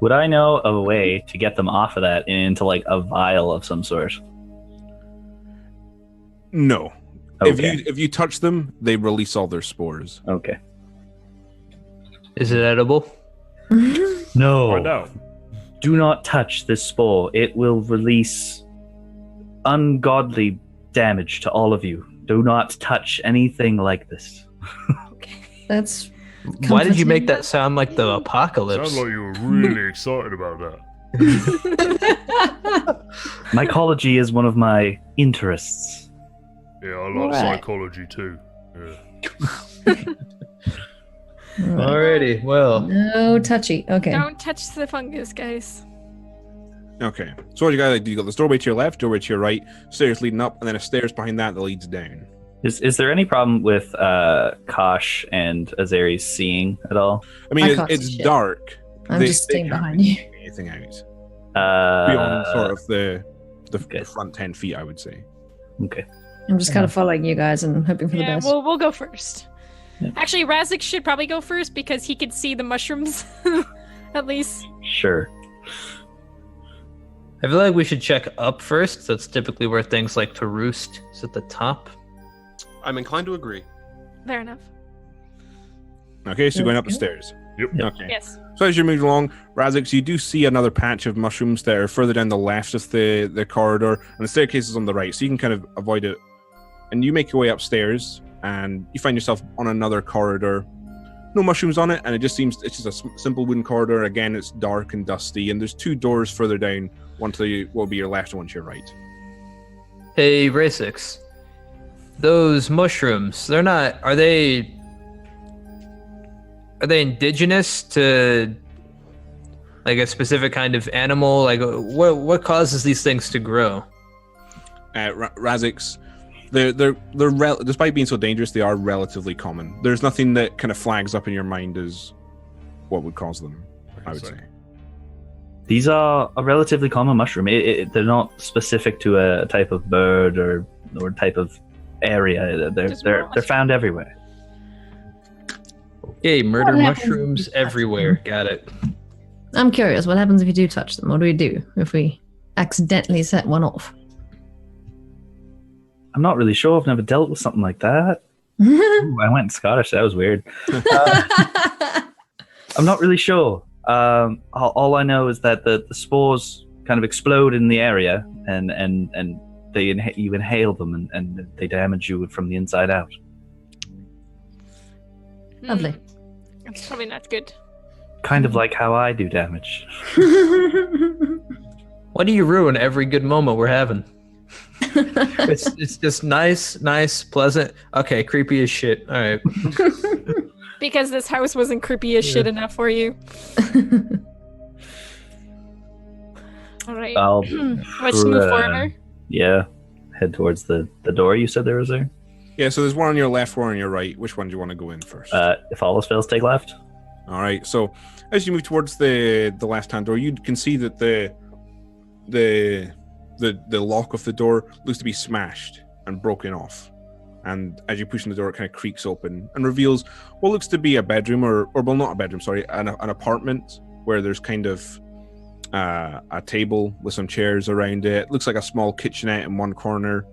Would I know of a way to get them off of that and into like a vial of some sort? No. Okay. If you touch them, they release all their spores. Okay. Is it edible? No. Find out. Do not touch this spore. It will release ungodly damage to all of you. Do not touch anything like this. That's Why did you make that sound like the apocalypse? Sounds like you were really excited about that. Mycology is one of my interests. Yeah, I like Alright. psychology too. Yeah. Alrighty, well. no touchy. Okay. Don't touch the fungus, guys. Okay. So what you got? You got the doorway to your left, doorway to your right, stairs leading up, and then a stairs behind that leads down. Is there any problem with Kosh and Azeri's seeing at all? I mean, I it's, can't see it's shit. dark. I'm just staying can't behind really you. make anything out beyond sort of the okay. front 10 feet, I would say. Okay. I'm just kind of following you guys and hoping for the Yeah, best. we'll go first. Yeah. Actually, Razix should probably go first because he could see the mushrooms, at least. Sure. I feel like we should check up first. That's typically where things like to roost is at the top. I'm inclined to agree. Fair enough. Okay, so going up the Okay. stairs. Yep. Okay. Yes. So as you're moving along, Razix, you do see another patch of mushrooms that are further down the left of the corridor, and the staircase is on the right, so you can kind of avoid it. And you make your way upstairs, and you find yourself on another corridor. No mushrooms on it, and it just seems it's just a simple wooden corridor. Again, it's dark and dusty, and there's two doors further down. One to will be your left, and one to your right. Hey, Ray6. Those mushrooms, they're not... Are they indigenous to like a specific kind of animal? Like, what causes these things to grow? Razix, despite being so dangerous, they are relatively common. There's nothing that kind of flags up in your mind as what would cause them, I would say. These are a relatively common mushroom. They're not specific to a type of bird or type of area. They're found everywhere. Yay, murder What happens mushrooms if you touch everywhere. them? Got it. I'm curious, what happens if you do touch them? What do we do if we accidentally set one off? I'm not really sure. I've never dealt with something like that. Ooh, I went Scottish. That was weird. I'm not really sure. All I know is that the spores kind of explode in the area, and you inhale them, and they damage you from the inside out. Lovely. That's probably not good. Kind of like how I do damage. Why do you ruin every good moment we're having? It's just nice, pleasant. Okay, creepy as shit. All right. Because this house wasn't creepy as shit enough for you. All right. I'll Let's move forward. yeah, head towards the door you said there was there. Yeah, so there's one on your left, one on your right. Which one do you want to go in first? If all else fails, take left. All right. So as you move towards the left-hand door, you can see that the lock of the door looks to be smashed and broken off. And as you push in the door, it kind of creaks open and reveals what looks to be a bedroom, or well, not a bedroom, sorry, an apartment where there's kind of a table with some chairs around it. Looks like a small kitchenette in one corner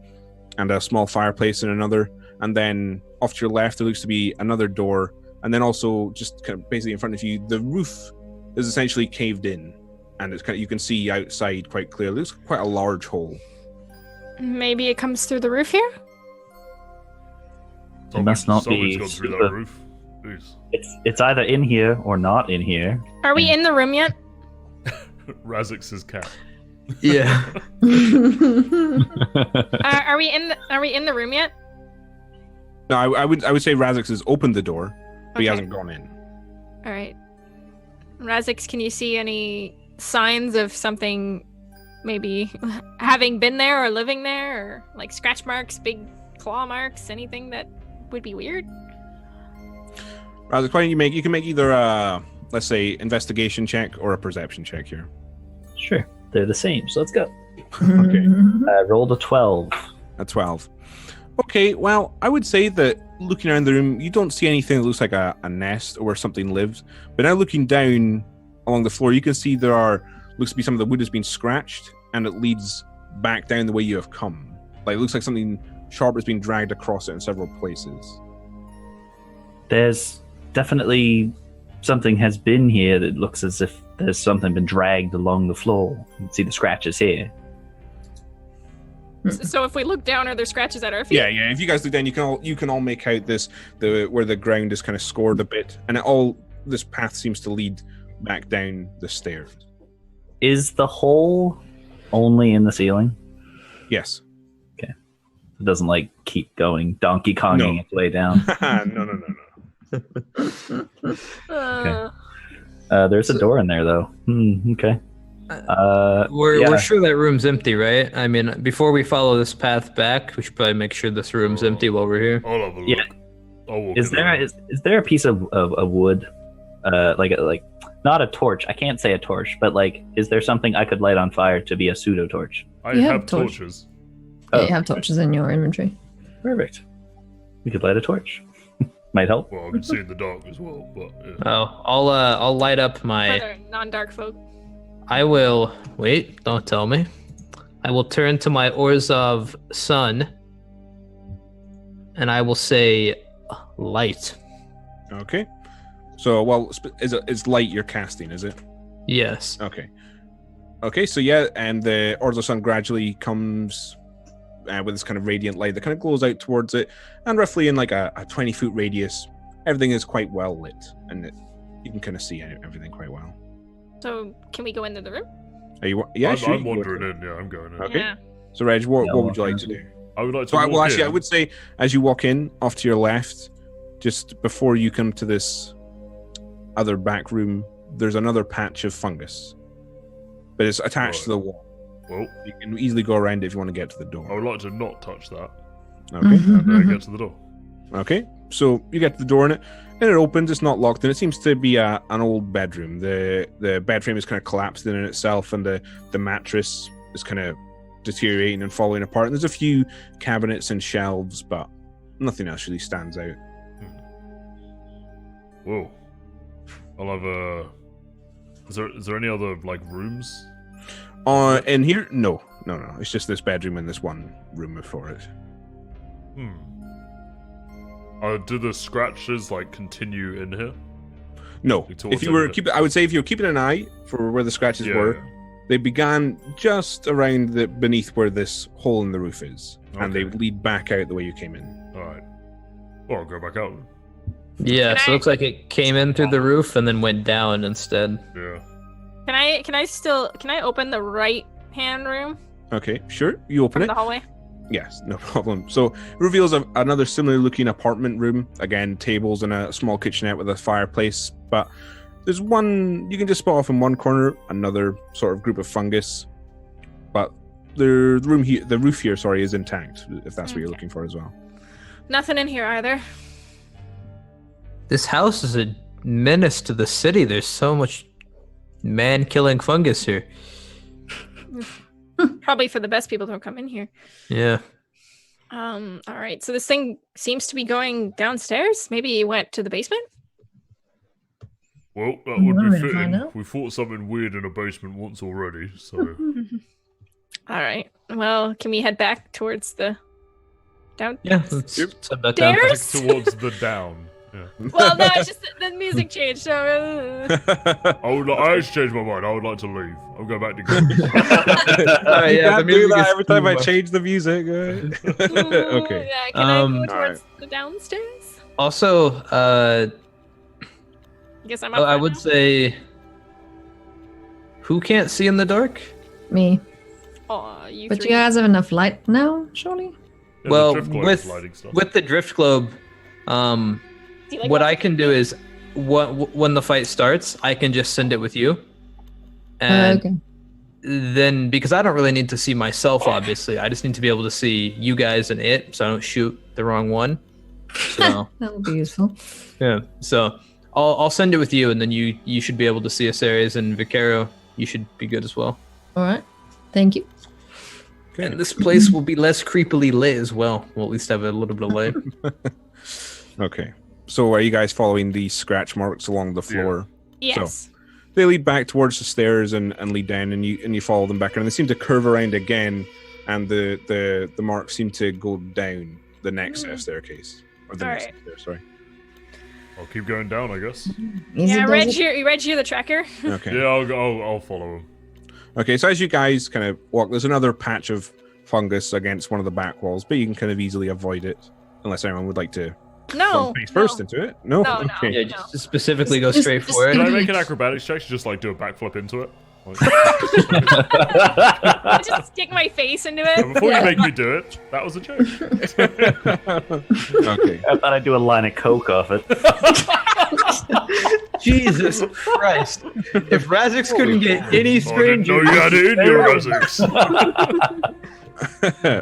and a small fireplace in another. And then off to your left, there looks to be another door. And then also just kind of basically in front of you, the roof is essentially caved in. And it's kind of, you can see outside quite clearly. It's quite a large hole. Maybe it comes through the roof here? It must not Someone's be gone through that super- roof. Jeez. It's either in here or not in here. Are we in the room yet? Razix's cat. Yeah. Are we in the room yet? No, I would say Razix has opened the door, but he Okay. hasn't gone in. All right. Razix, can you see any signs of something maybe having been there or living there, or like scratch marks, big claw marks, anything that would be weird? Razix, why don't you can make either a, let's say, investigation check or a perception check here. Sure, they're the same. So let's go. Okay. Rolled a 12. A 12. Okay, well, I would say that looking around the room, you don't see anything that looks like a nest or where something lives. But now looking down along the floor, you can see looks to be some of the wood has been scratched, and it leads back down the way you have come. Like, it looks like something sharp has been dragged across it in several places. There's definitely something has been here that looks as if there's something been dragged along the floor. You can see the scratches here. So if we look down, are there scratches at our feet? Yeah. If you guys look down, you can all make out where the ground is kind of scored a bit, and this path seems to lead back down the stairs. Is the hole only in the ceiling? Yes. It doesn't like keep going Donkey Konging No. its way down. No. There's a door in there though. Okay. We're sure that room's empty, right? I mean, before we follow this path back, we should probably make sure this room's empty while we're here. I'll have a look. Yeah. I'll walk Is in there a piece of wood, like not a torch? I can't say a torch, but like, is there something I could light on fire to be a pseudo torch? I You have have torch. torches. Yeah, you have torches in your inventory. Perfect. We could light a torch. Might help. Well, I can see in the dark as well, but yeah. Oh, I'll light up For my. the non-dark folk. I will wait. Don't tell me. I will turn to my Orzhov son, and I will say, light. Okay. So, well, it's light you're casting, is it? Yes. Okay. Okay, so yeah, and the Orzo Sun gradually comes with this kind of radiant light that kind of glows out towards it, and roughly in like a 20-foot radius, everything is quite well lit, and you can kind of see everything quite well. So can we go into the room? Are you? Yeah, sure. I'm wandering in. Yeah, I'm going in. Okay. Yeah. So, Reg, what No, would you like to do? I would like to. So, walk actually, I in. would say as you walk in, off to your left, just before you come to this other back room, there's another patch of fungus, but it's attached to the wall. Well, You can easily go around it if you want to get to the I door. would like to not touch that Okay. and get to the door. Okay. So you get to the door in it, and it opens. It's not locked, and it seems to be an old bedroom. The bed frame is kind of collapsed in itself, and the mattress is kind of deteriorating and falling apart. And there's a few cabinets and shelves, but nothing else really stands out. Whoa. I'll have a. Is there any other like rooms? In here, no. It's just this bedroom and this one room before it. Do the scratches like continue in here? No. Like towards If you were everything? I would say if you were keeping an eye for where the scratches were, they began just around beneath where this hole in the roof is, and they Okay. lead back out the way you came in. All right. Well, I'll go back out. Yeah, Can so I- it looks like it came in through the roof and then went down instead. Yeah. Can I open the right hand room Okay, sure. You open from it. the hallway? Yes, no problem. So it reveals another similar looking apartment room. Again, tables and a small kitchenette with a fireplace. But there's one, you can just spot off in one corner, another sort of group of fungus. But the roof here, is intact, if that's what you're Okay. looking for as well. Nothing in here either. This house is a menace to the city. There's so much man-killing fungus here. Probably for the best people don't come in here. Yeah. All right. So this thing seems to be going downstairs. Maybe it went to the basement. Well, that You would want be me to find fitting. out? We fought something weird in a basement once already, so All right. Well, can we head back towards the down? Yeah. Let's head back down. back Stairs? towards the down. Yeah. Well, no, it's just the music changed. So I actually changed my mind. I would like to leave. I'll go back to go. Alright, You yeah, the can't do music that is every time I too much. change the music. Okay. Yeah. Can I go Um, towards the downstairs? Also, Guess I'm Well, up I for would now. say, who can't see in the dark? Me. Aw, you But three. you guys have enough light now, surely? Yeah, Well, the drift globe with is lighting stuff. with the drift globe, Do you like what I watching can TV? do is when the fight starts, I can just send it with you, and Okay. then because I don't really need to see myself, obviously, I just need to be able to see you guys and it, so I don't shoot the wrong one. So That would be useful. yeah, so I'll send it with you, and then you should be able to see Aseres and Vicaro. You should be good as well. All right. Thank you. And this place will be less creepily lit as well. We'll at least have a little bit of light. Okay. So are you guys following the scratch marks along the floor? Yes. They lead back towards the stairs and lead down, and you follow them back, and they seem to curve around again, and the marks seem to go down the next set of staircase. Or the next Alright. stair, sorry. I'll keep going down, I guess. Easy Yeah, does Reg, it. you're the tracker. Okay. Yeah, I'll follow him. Okay, so as you guys kind of walk, there's another patch of fungus against one of the back walls, but you can kind of easily avoid it, unless anyone would like to No. run face first into it. No? No, no. Okay. Yeah, just specifically go Just- straight just- for Can I it. make an acrobatics check to just like do a backflip into it? Like, I just stick my face into it. before you make me do it, that was a joke. Okay. I thought I'd do a line of coke off it. Jesus Christ! If Razix couldn't get any I didn't stranger, know you had it in your Razix.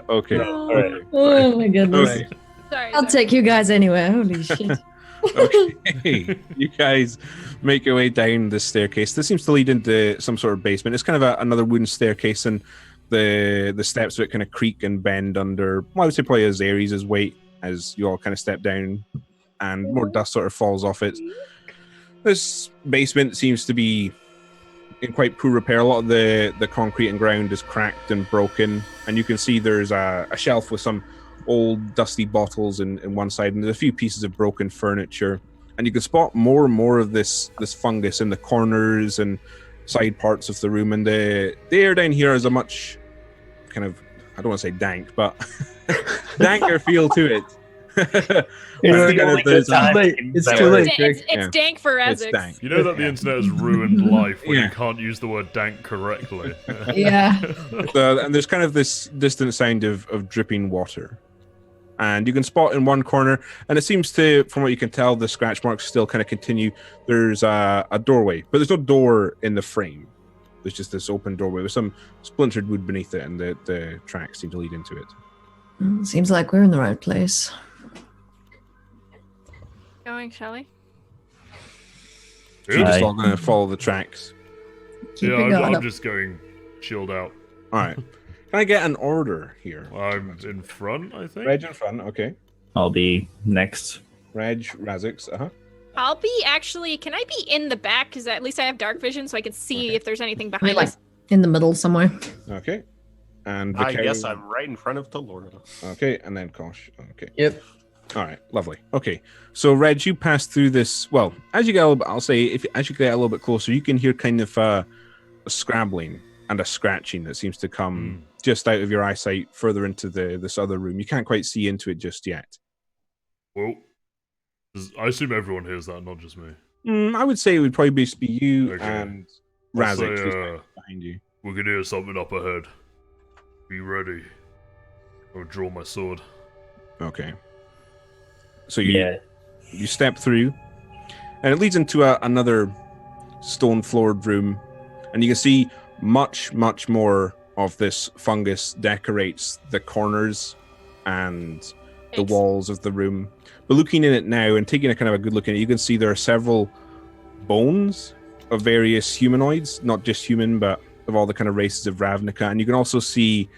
Okay. All right. Oh my goodness. Okay. Sorry. I'll take you guys anywhere. Holy shit. Okay. You guys make your way down the staircase. This seems to lead into some sort of basement. It's kind of another wooden staircase, and the steps of it kind of creak and bend under, well, I would say probably Aseres' weight as you all kind of step down, and more dust sort of falls off it. This basement seems to be in quite poor repair. A lot of the concrete and ground is cracked and broken, and you can see there's a shelf with some old dusty bottles in one side, and there's a few pieces of broken furniture, and you can spot more and more of this fungus in the corners and side parts of the room, and the air down here is a much kind of, I don't want to say dank, but danker feel to it. It's too late. It's too late. It's Yeah. dank for It's Razix. dank. You know that the internet has ruined life when Yeah. you can't use the word dank correctly. Yeah. And there's kind of this distant sound of dripping water. And you can spot in one corner, and it seems to, from what you can tell, the scratch marks still kind of continue. There's a doorway, but there's no door in the frame. There's just this open doorway with some splintered wood beneath it, and the tracks seem to lead into it. Seems like we're in the right place. Going, shall we? So you're just Aye. all going to follow the tracks. Keep Yeah, it going I'm up. just going chilled out. All right. Can I get an order here? I'm in front, I think. Reg in front, okay. I'll be next. Reg, Razix, I'll be actually. Can I be in the back? Because at least I have dark vision, so I can see if there's anything I mean, behind like us. in the middle somewhere. Okay. And I Vicari- guess I'm right in front of Talorna. Okay, and then Kosh. Okay. Yep. All right, lovely. Okay, so Reg, you pass through this. Well, as you get a little bit, I'll say, as you get a little bit closer, you can hear kind of a scrabbling and a scratching that seems to come just out of your eyesight further into this other room. You can't quite see into it just yet. Well, I assume everyone hears that, not just me. I would say it would probably just be you Okay. and I'll Razix say, who's behind you. We can hear something up ahead. Be ready. I'll draw my sword. Okay. So you Yeah. you step through, and it leads into another stone-floored room, and you can see much more of this fungus decorates the corners and the It's- walls of the room. But looking in it now and taking a kind of a good look at it, you can see there are several bones of various humanoids, not just human, but of all the kind of races of Ravnica. And you can also see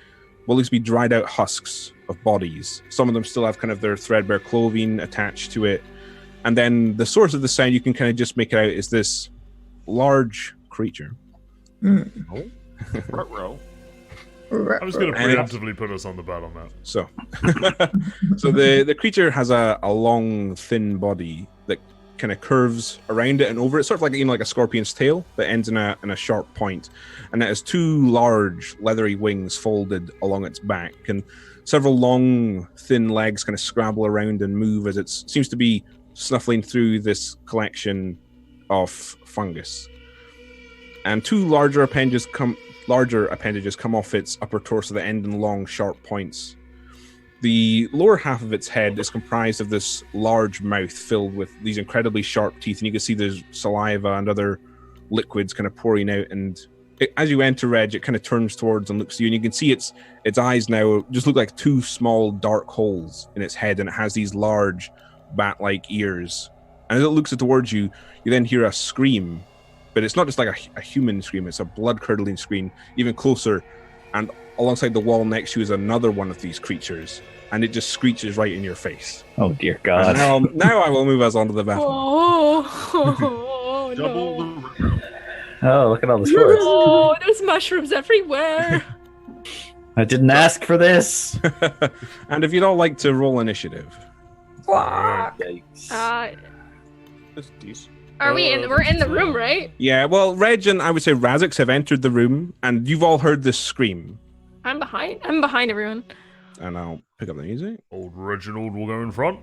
what looks to be dried out husks of bodies. Some of them still have kind of their threadbare clothing attached to it. And then the source of the sound, you can kind of just make it out, is this large creature. Ruh-roh. I was going to And preemptively put us on the battle map. So, so the creature has a long, thin body that kind of curves around it and over it, sort of like like a scorpion's tail that ends in a sharp point, and it has two large leathery wings folded along its back, and several long, thin legs kind of scrabble around and move as it seems to be snuffling through this collection of fungus, and two larger appendages come off its upper torso that end in long, sharp points. The lower half of its head is comprised of this large mouth filled with these incredibly sharp teeth, and you can see there's saliva and other liquids kind of pouring out. And as you enter, Reg, it kind of turns towards and looks at you, and you can see its eyes now just look like two small dark holes in its head, and it has these large bat-like ears. And as it looks towards you, you then hear a scream, but it's not just like a human scream, it's a blood-curdling scream, even closer, and alongside the wall next to you is another one of these creatures, and it just screeches right in your face. Oh dear God. Now I will move us onto the battle. Oh, no. Oh, look at all the scores. Oh, there's mushrooms everywhere. I didn't ask for this. And if you'd all like to roll initiative. Yikes. We're in the room, right? Yeah, well, Reg and I would say Razix have entered the room, and you've all heard this scream. I'm behind everyone. And I'll pick up the music. Old Reginald will go in front.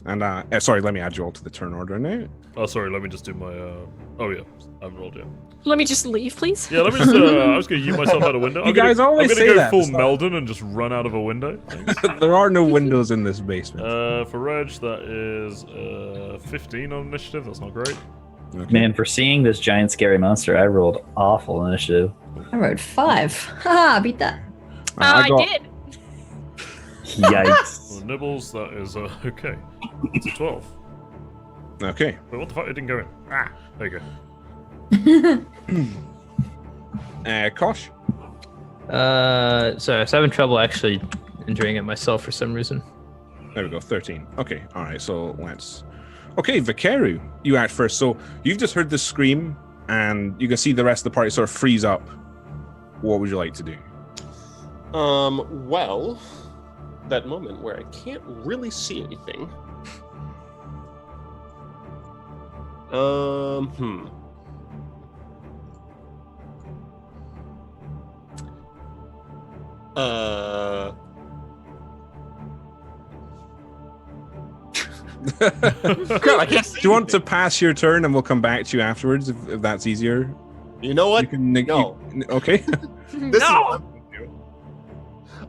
And sorry, let me add you all to the turn order now. Oh, sorry, let me just do my, oh yeah, I haven't rolled yet. Let me just leave, please. Yeah, let me just, I was gonna yeet myself out a window. You guys always say I'm gonna that. go full Meldon and just run out of a window. There are no windows in this basement. For Reg, that is, 15 on initiative, that's not great. Okay. Man, for seeing this giant scary monster, I rolled awful initiative. I rolled 5. Haha, beat that. I did. Yikes. For Nibbles, that is, okay. It's a 12. Okay. Wait, what the fuck? It didn't go in. Ah, there you go. Kosh? Sorry, I was having trouble actually enjoying it myself for some reason. There we go, 13. Okay, alright, so let's... Okay, Vikaru, you act first. So you've just heard this scream, and you can see the rest of the party sort of freeze up. What would you like to do? Well, that moment where I can't really see anything. God, I can't see. Do you want to pass your turn and we'll come back to you afterwards if that's easier? You know what? You can No. Okay. This is what I'm going to do.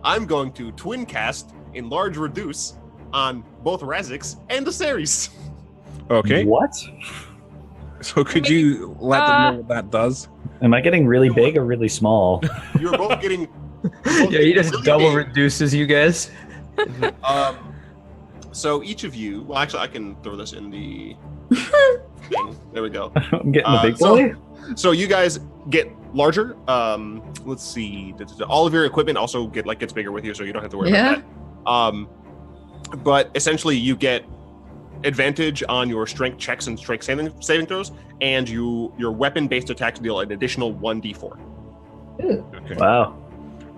I'm going to twin cast Enlarge Reduce on both Razix and the Ceres. Okay. What? So could you let them know what that does? Am I getting really big or really small? You're both getting. Yeah, he just really double big. reduces you guys. So each of you. Well, actually, I can throw this in the thing. There we go. I'm getting the big so- boy? So you guys get larger. Let's see. All of your equipment also gets bigger with you, so you don't have to worry about that. But essentially, you get advantage on your strength checks and strength saving throws, and your weapon-based attacks deal an additional 1d4. Okay. Wow.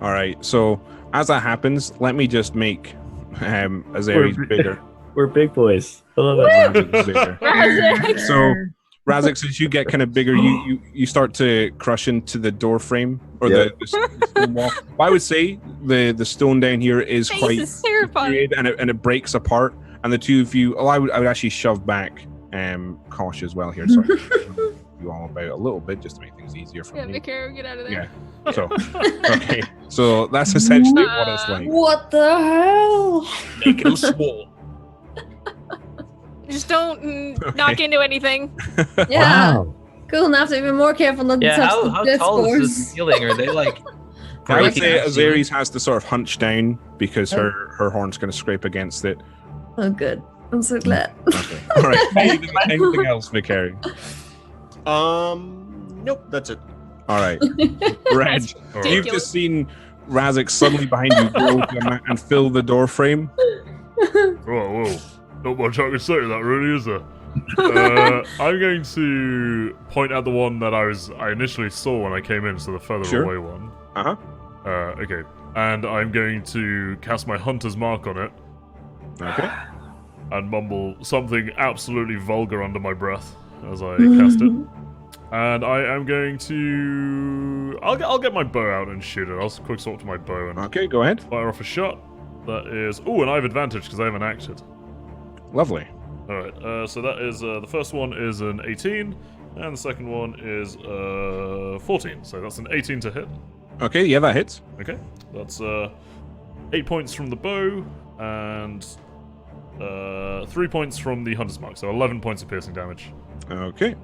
All right. So as that happens, let me just make Azaris bigger. We're big boys. I love it. Razix bigger. So Razix, as you get kind of bigger, you start to crush into the door frame or the stone wall. I would say the stone down here is Face quite is terrifying. weird, and it breaks apart. And the two of you, I would actually shove back Kosh as well here, so I can you all about a little bit just to make things easier for Yeah, me. Vikaru, get out of there. Yeah. So okay, so that's essentially what it's like. What the hell? Make him swole. Just don't knock into anything. Yeah. Wow. Cool enough to be more careful not to Yeah, touch how the death tall is spores. this ceiling? Are they like... I would breaking say the ceiling? Azaris has to sort of hunch down because her horn's going to scrape against it. Oh, good. I'm so glad. Okay. All right. Anything else, Vicari? Nope, that's it. All right. Reg, you've ridiculous. just seen Razix suddenly behind you go and fill the door frame. Whoa. Not much I can say to that, really, is there? I'm going to point at the one that I initially saw when I came in, so the further Sure. away one. Uh-huh. Okay. And I'm going to cast my Hunter's Mark on it Okay. and mumble something absolutely vulgar under my breath as I cast it. And I am going to... I'll get my bow out and shoot it. I'll quick swap to my bow and Okay, go ahead. fire off a shot. That is... Oh, and I have advantage because I haven't acted. Lovely. Alright, so that is, the first one is an 18, and the second one is 14. So that's an 18 to hit. Okay, yeah, that hits. Okay, that's 8 points from the bow, and 3 points from the hunter's mark, so 11 points of piercing damage. Okay.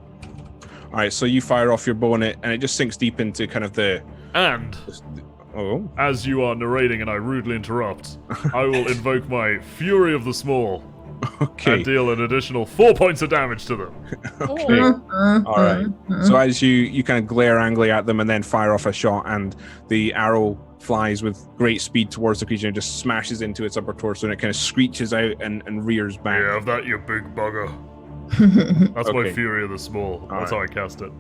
All right, so you fire off your bow and it just sinks deep into kind of the... And, Oh. as you are narrating and I rudely interrupt, I will invoke my Fury of the Small Okay. and deal an additional 4 points of damage to them. Okay. All right. So as you kind of glare angrily at them and then fire off a shot, and the arrow flies with great speed towards the creature and just smashes into its upper torso, and it kind of screeches out and rears back. Yeah, have that, you big bugger. That's my Okay. Fury of the Small. That's how I cast it.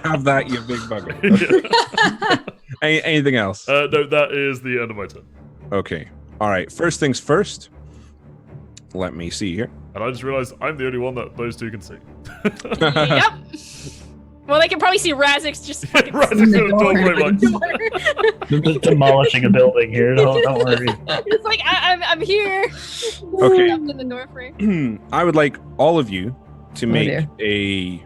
Have that, you big bugger. Yeah. Anything else? No, that is the end of my turn. Okay. All right. First things first. Let me see here. And I just realized I'm the only one that those two can see. Yep. Well, they can probably see Razix just fucking Right, In the just gonna door. like, I'm just demolishing a building here. Don't worry. It's like I'm here. Okay. I'm in the door frame. I would like all of you to make dear.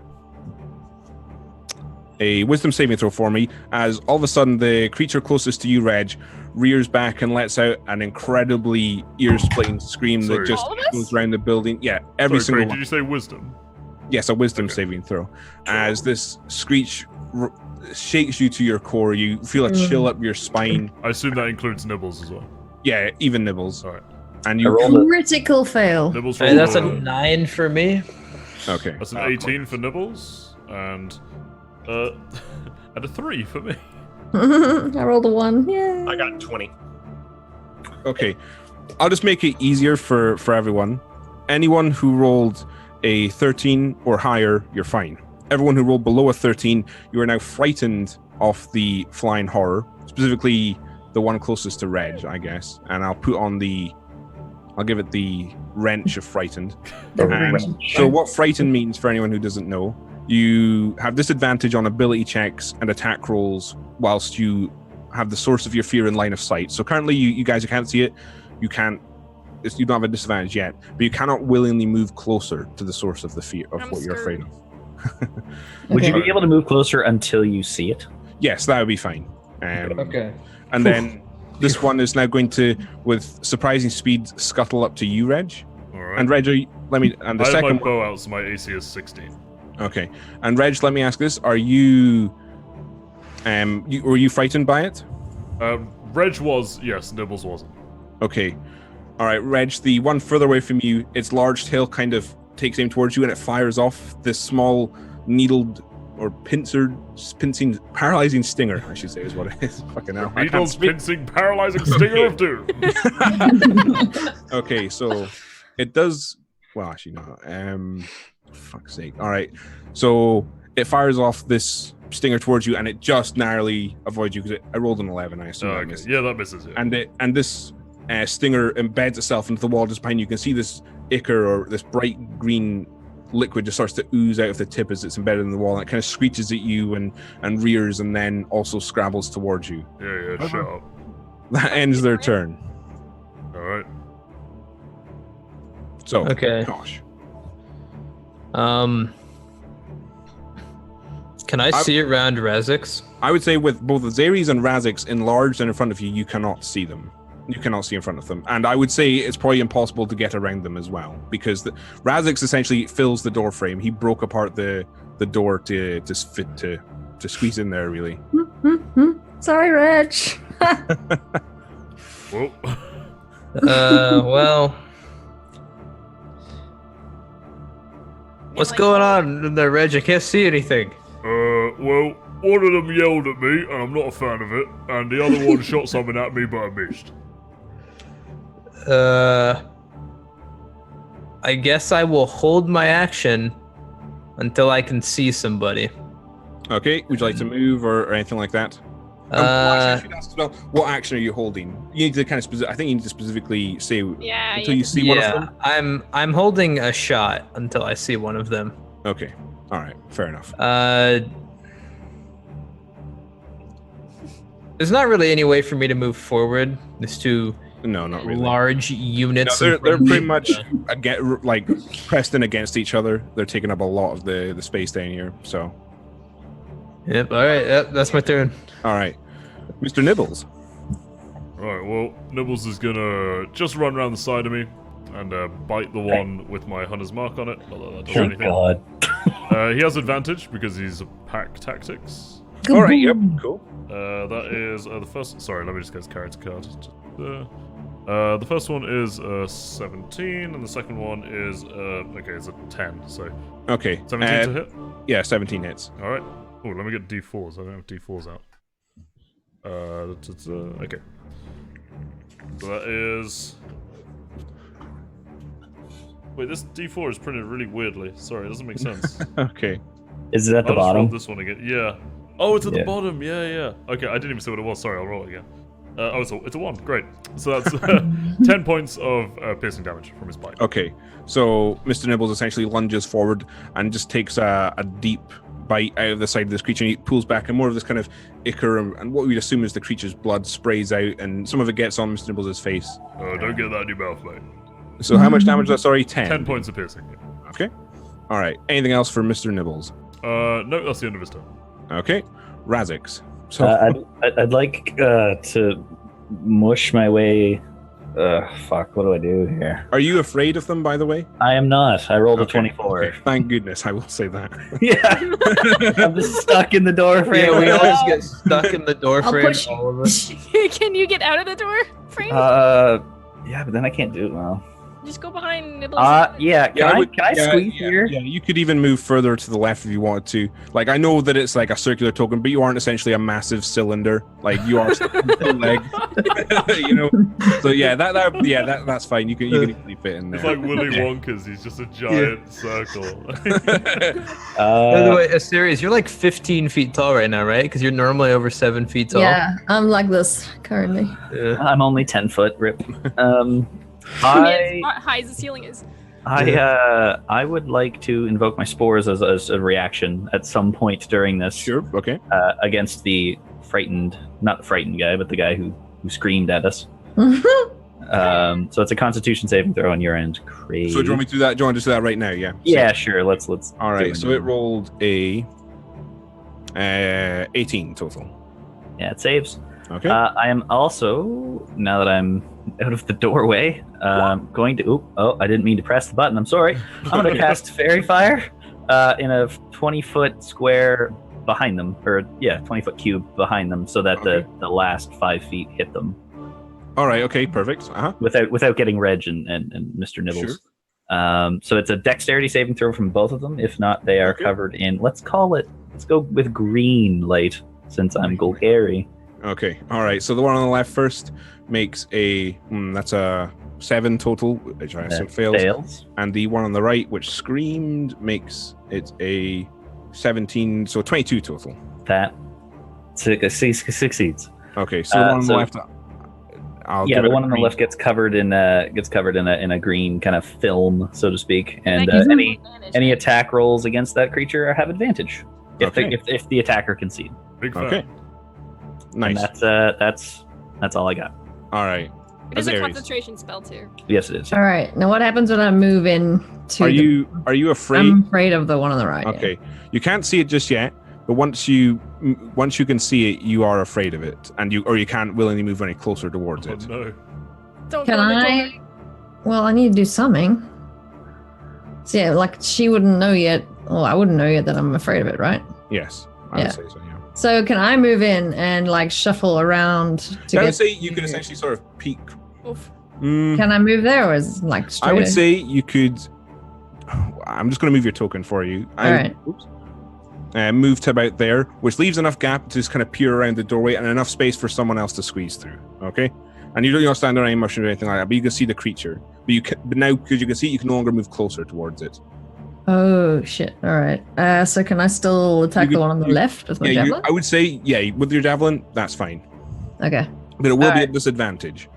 a wisdom saving throw for me, as all of a sudden the creature closest to you, Reg, rears back and lets out an incredibly ear-splitting scream Sorry. that just All of us? goes around the building. Yeah, every Sorry, single Craig, one. did you say wisdom? Yes, a wisdom Okay. saving throw. As this screech shakes you to your core, you feel a chill up your spine. I assume that includes Nibbles as well. Yeah, even Nibbles. Alright. And I you. rolled a Critical fail. Nibbles Hey, that's a rolled 9 for me. Okay. That's an 18 for Nibbles, and and a 3 for me. I rolled a 1. Yeah. I got 20. Okay. I'll just make it easier for everyone. Anyone who rolled a 13 or higher, you're fine. Everyone who rolled below a 13, you are now frightened of the flying horror, specifically the one closest to Reg, I guess. And I'll give it the wrench of frightened. The And wrench. so what frightened means, for anyone who doesn't know, you have disadvantage on ability checks and attack rolls whilst you have the source of your fear in line of sight. So currently you guys can't see it. You don't have a disadvantage yet, but you cannot willingly move closer to the source of the fear of I'm what you're afraid scared. of. Would you Okay. be able to move closer until you see it? Yes, that would be fine. Okay. And then this one is now going to, with surprising speed, scuttle up to you, Reg. Alright. And Reg, and the I have my second one. bow out, so my AC is 16. Okay. And Reg, let me ask this: are you, were you frightened by it? Reg was, yes, Nibbles wasn't. Okay. All right, Reg, the one further away from you, its large tail kind of takes aim towards you, and it fires off this small, needled or pincing, paralyzing stinger, I should say, is what it is. Fucking hell. I can't Needles, speak. pincing, paralyzing stinger of doom. Okay, so it does. Well, actually, no. Fuck's sake. All right, so it fires off this stinger towards you, and it just narrowly avoids you because I rolled an 11. I assume. Oh, I okay. missed. Yeah, that misses it. And this stinger embeds itself into the wall just behind you. You can see this ichor, or this bright green liquid, just starts to ooze out of the tip as it's embedded in the wall, and it kind of screeches at you and rears, and then also scrabbles towards you. Yeah, shut up. That ends their turn. Alright. So, Okay. gosh. Can I see around Razix? I would say with both Zares and Razix enlarged and in front of you, you cannot see them. You cannot see in front of them. And I would say it's probably impossible to get around them as well, because Razix essentially fills the door frame. He broke apart the door to squeeze in there, really. Sorry, Reg. Well, Well. What's going on in there, Reg? I can't see anything. well, one of them yelled at me, and I'm not a fan of it, and the other one shot something at me, but I missed. I guess I will hold my action until I can see somebody. Okay, would you like to move or anything like that? Actually, I should ask as well, what action are you holding? You need to kind of I think you need to specifically say Yeah. until you see one of them. I'm holding a shot until I see one of them. Okay, all right, fair enough. There's not really any way for me to move forward. There's too No, not really. large units. No, they're in front pretty of much the- like pressed in against each other. They're taking up a lot of the space down here. So, Yep. All right. Yep, that's my turn. all right, Mr. Nibbles. Right, well, Nibbles is gonna just run around the side of me and bite the one with my hunter's mark on it. Not that that does Thank anything. God. He has advantage because he's a pack tactics. All right, yep, cool. That is the first. Sorry, let me just get his character card. The first one is 17, and the second one is okay, it's a 10. So Okay, 17 to hit. yeah, 17 hits. All right. Oh, let me get D4s. I don't have D4s out. Okay. So that is. Wait, this D4 is printed really weirdly. Sorry, it doesn't make sense. Okay, Is it at the I'll just roll bottom? this one again. Yeah. Oh, it's at the Yeah. bottom. Yeah. Okay, I didn't even see what it was. Sorry, I'll roll it again. It's a 1. Great. So that's 10 points of piercing damage from his bite. okay. So Mr. Nibbles essentially lunges forward and just takes a deep bite out of the side of this creature, and he pulls back, and more of this kind of ichor and what we'd assume is the creature's blood sprays out, and some of it gets on Mr. Nibbles' face. Don't get that in your mouth, mate. So how much damage was that? Sorry, 10. 10 points of piercing. Okay. All right. Anything else for Mr. Nibbles? No, that's the end of his turn. Okay. Razix. So I'd like to mush my way. Fuck. What do I do here? are you afraid of them, by the way? I am not. I rolled a Okay, 24. okay. Thank goodness, I will say that. Yeah. I'm just stuck in the door frame. Yeah, we always get stuck in the door I'll frame. push All of us. Can you get out of the door frame? Yeah, but then I can't do it well. Just go behind Nibbles. Yeah. Can I squeeze yeah, here? Yeah, you could even move further to the left if you wanted to. Like, I know that it's like a circular token, but you aren't essentially a massive cylinder. Like, you are a leg. You know? So yeah, that's fine. You can easily fit in It's there. like Willy Wonka's. He's just a giant circle. By the way, Asterius, you're like 15 feet tall right now, right? Because you're normally over 7 feet tall. Yeah, I'm like this currently. Yeah. I'm only 10 foot. Rip. As high as the ceiling is. I would like to invoke my spores as a reaction at some point during this. Sure. Okay. Against the not the frightened guy, but the guy who screamed at us. So it's a Constitution saving throw on your end, Craig. So do you want me to do that? Do you want to do that right now? Yeah. Yeah, sure. Let's. All right. do So it rolled a 18 total. Yeah, it saves. Okay. I am also, now that I'm out of the doorway, going to. Oh, I didn't mean to press the button. I'm sorry. I'm going to cast Fairy Fire in a 20-foot square behind them, or 20-foot cube behind them, so that the last 5 feet hit them. All right. Okay. Perfect. Without getting Reg and Mr. Nibbles. Sure. So it's a dexterity saving throw from both of them. If not, they are covered in. Let's go with green light, since I'm Golgari. Okay. All right. So the one on the left first makes that's a 7 total, which I assume fails. And the one on the right, which screamed, makes it a 17, so 22 total. That succeeds. Okay. So the one on the left. The one on the left gets covered in a green kind of film, so to speak, and any attack rolls against that creature have advantage if the attacker can see. Big fan. Okay. Nice. And that's all I got. All right. It is a Azarius. concentration spell too. Yes, it is. All right. Now, what happens when I move in to? Are you afraid? I'm afraid of the one on the right. Okay. You can't see it just yet, but once you can see it, you are afraid of it, and you can't willingly move any closer towards Oh it. no. Don't Can go in the I? door. Well, I need to do something. So yeah, like she wouldn't know yet. Well, I wouldn't know yet that I'm afraid of it, right? Yes, I Yeah. would say so. Yeah. So can I move in and like shuffle around to I would get say you could essentially sort of peek. Oof. Can I move there, or is it like straight? I would say you could. I'm just going to move your token for you. Alright. Move to about there, which leaves enough gap to just kind of peer around the doorway and enough space for someone else to squeeze through. Okay, and you don't stand on any mushroom or anything like that, but you can see the creature. But now because you can see it, you can no longer move closer towards it. Oh shit! All right. So can I still attack the one on the left with my javelin? I would say with your javelin, that's fine. Okay. But it will be Alright. at disadvantage.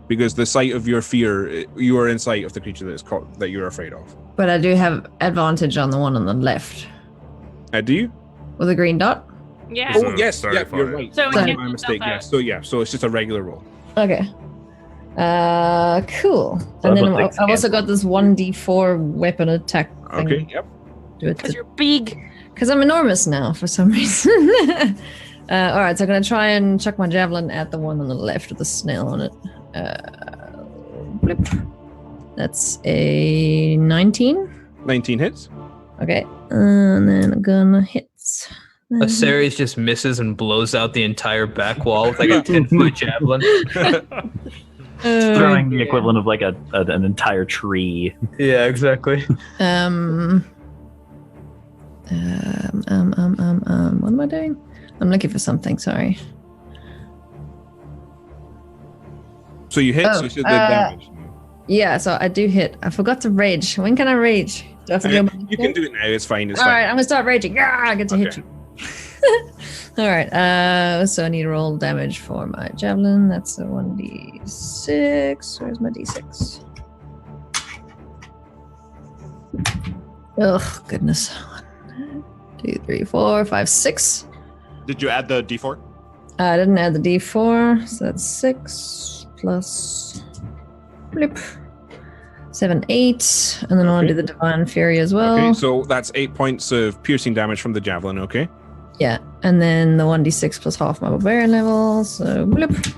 Because the sight of your fear, you are in sight of the creature that you're afraid of. But I do have advantage on the one on the left Do you? with a green dot. Yeah. So Oh yes, very yeah, funny. you're right. So it My can't mistake. yourself Yes. So it's just a regular roll. Okay. Cool. So And then about I've also got this 1d4 weapon attack thing. Okay, yep. Because you're big. Because I'm enormous now for some reason. All right, so I'm going to try and chuck my javelin at the one on the left with the snail on it. Blip. That's a 19. 19 hits. Okay, and then I'm gonna hit. Aseres just misses and blows out the entire back wall with like a 10-foot javelin. Throwing the equivalent of like an entire tree. Yeah, exactly. What am I doing? I'm looking for something. Sorry. So you hit, so you should do damage. Yeah, so I do hit. I forgot to rage. When can I rage? Do I have to go back? You can do it now. It's fine. It's All fine. right, I'm gonna start raging. Yeah, I get to hit Okay. you. All right. So I need to roll damage for my javelin. That's a 1d6. Where's my d6? Oh goodness. 1, 2, 3, 4, 5, 6. Did you add the D4? I didn't add the d4, so that's 6 plus blip. 7, 8, and then I want to do the Divine Fury as well. Okay, so that's 8 points of piercing damage from the javelin, okay? Yeah, and then the 1d6 plus half my barbarian level, so blip. 6,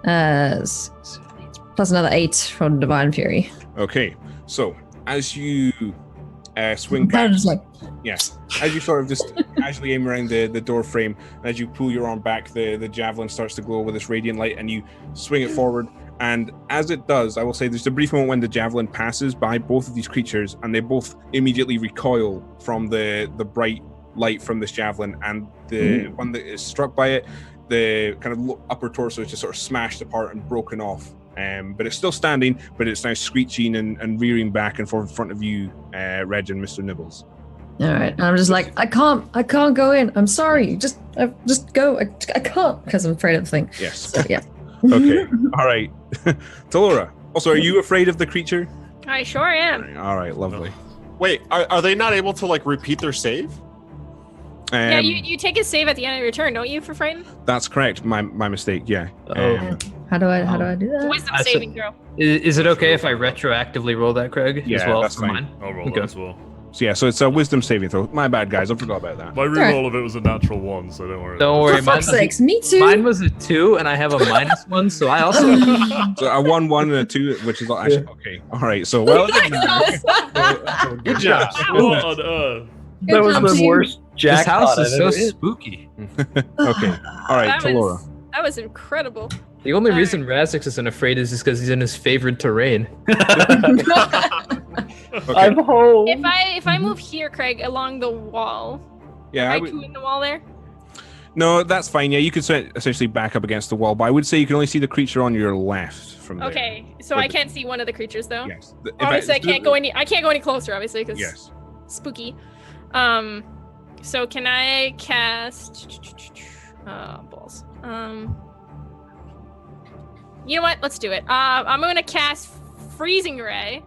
8, plus another 8 from Divine Fury. Okay, so as you swing Kind back, of just like, yes, as you sort of just casually aim around the door frame, and as you pull your arm back, the javelin starts to glow with this radiant light, and you swing it forward. And as it does, I will say there's a brief moment when the javelin passes by both of these creatures, and they both immediately recoil from the bright light from this javelin, and the one that is struck by it, the kind of upper torso is just sort of smashed apart and broken off. But it's still standing, but it's now screeching and rearing back and forth in front of you, Reg and Mr. Nibbles. all right, and I'm just like, I can't go in. I'm sorry, just go. I can't because I'm afraid of the thing. Yes. So yeah. Okay. All right. Talora. Also, are you afraid of the creature? I sure am. All right. Lovely. Wait, are they not able to like repeat their save? Yeah, you take a save at the end of your turn, don't you, for frightened? That's correct. My mistake. Yeah. Oh. How do I do that? Wisdom I saving throw. Is it okay if I retroactively roll that, Craig? Yeah, as well that's for fine. mine? I'll roll Okay. that as well. So yeah. So it's a wisdom saving throw. My bad, guys. I forgot about that. My reroll of it was a natural 1, so don't worry. Don't about worry, For fuck's mine- sakes, me too. Mine was a 2, and I have a -1, so I also. So a 1, 1, and a 2, which is actually okay. All right. So well. Good job. it. What on earth? That was job, the team. worst This jackpot house is I've so ever hit. spooky. Okay. All right, Talora. That was incredible. The only All reason Razix isn't afraid is because he's in his favorite terrain. Okay. I'm home. If I move here, Craig, along the wall, Yeah. am I I would, two in the wall there? no, that's fine. Yeah, you could essentially back up against the wall, but I would say you can only see the creature on your left from there. Okay, so But I can't see one of the creatures though. Yes. Obviously, I can't go any closer, obviously, because Yes. spooky. So can I cast? Balls. You know what? Let's do it. I'm gonna cast Freezing Ray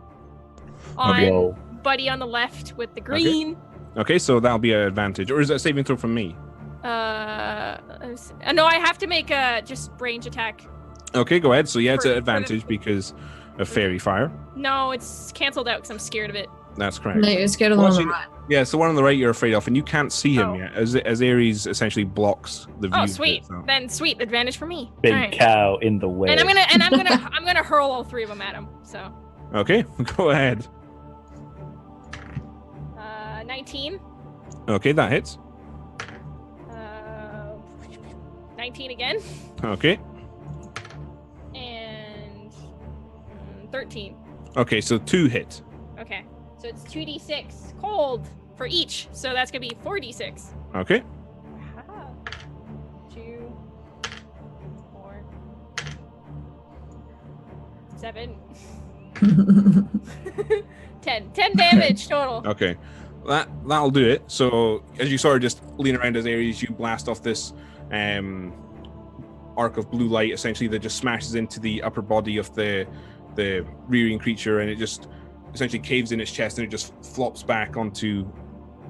on Whoa. Buddy on the left with the green. Okay, so that'll be an advantage, or is that a saving throw from me? No, I have to make a just range attack. Okay, go ahead. So yeah, it's For- an advantage because of fairy fire. No, it's canceled out because I'm scared of it. That's correct. No, you're scared of the Well, one on the actually, right. Yeah, it's the one on the right you're afraid of, and you can't see him Oh. yet, as Ares essentially blocks the view. Oh, of it, sweet. so. Then sweet advantage for me. Big Alright. cow in the way. And I'm gonna hurl all three of them at him. So, Okay, go ahead. 19. Okay, that hits. 19 again, Okay. and 13. Okay, so 2 hit. Okay, so it's 2d6 cold for each. So that's gonna be 4d6. Okay. 2, 4, 7, 10. 10 damage total. Okay. That'll do it. So as you sort of just lean around as Ares, you blast off this arc of blue light, essentially, that just smashes into the upper body of the rearing creature, and it just essentially caves in its chest, and it just flops back onto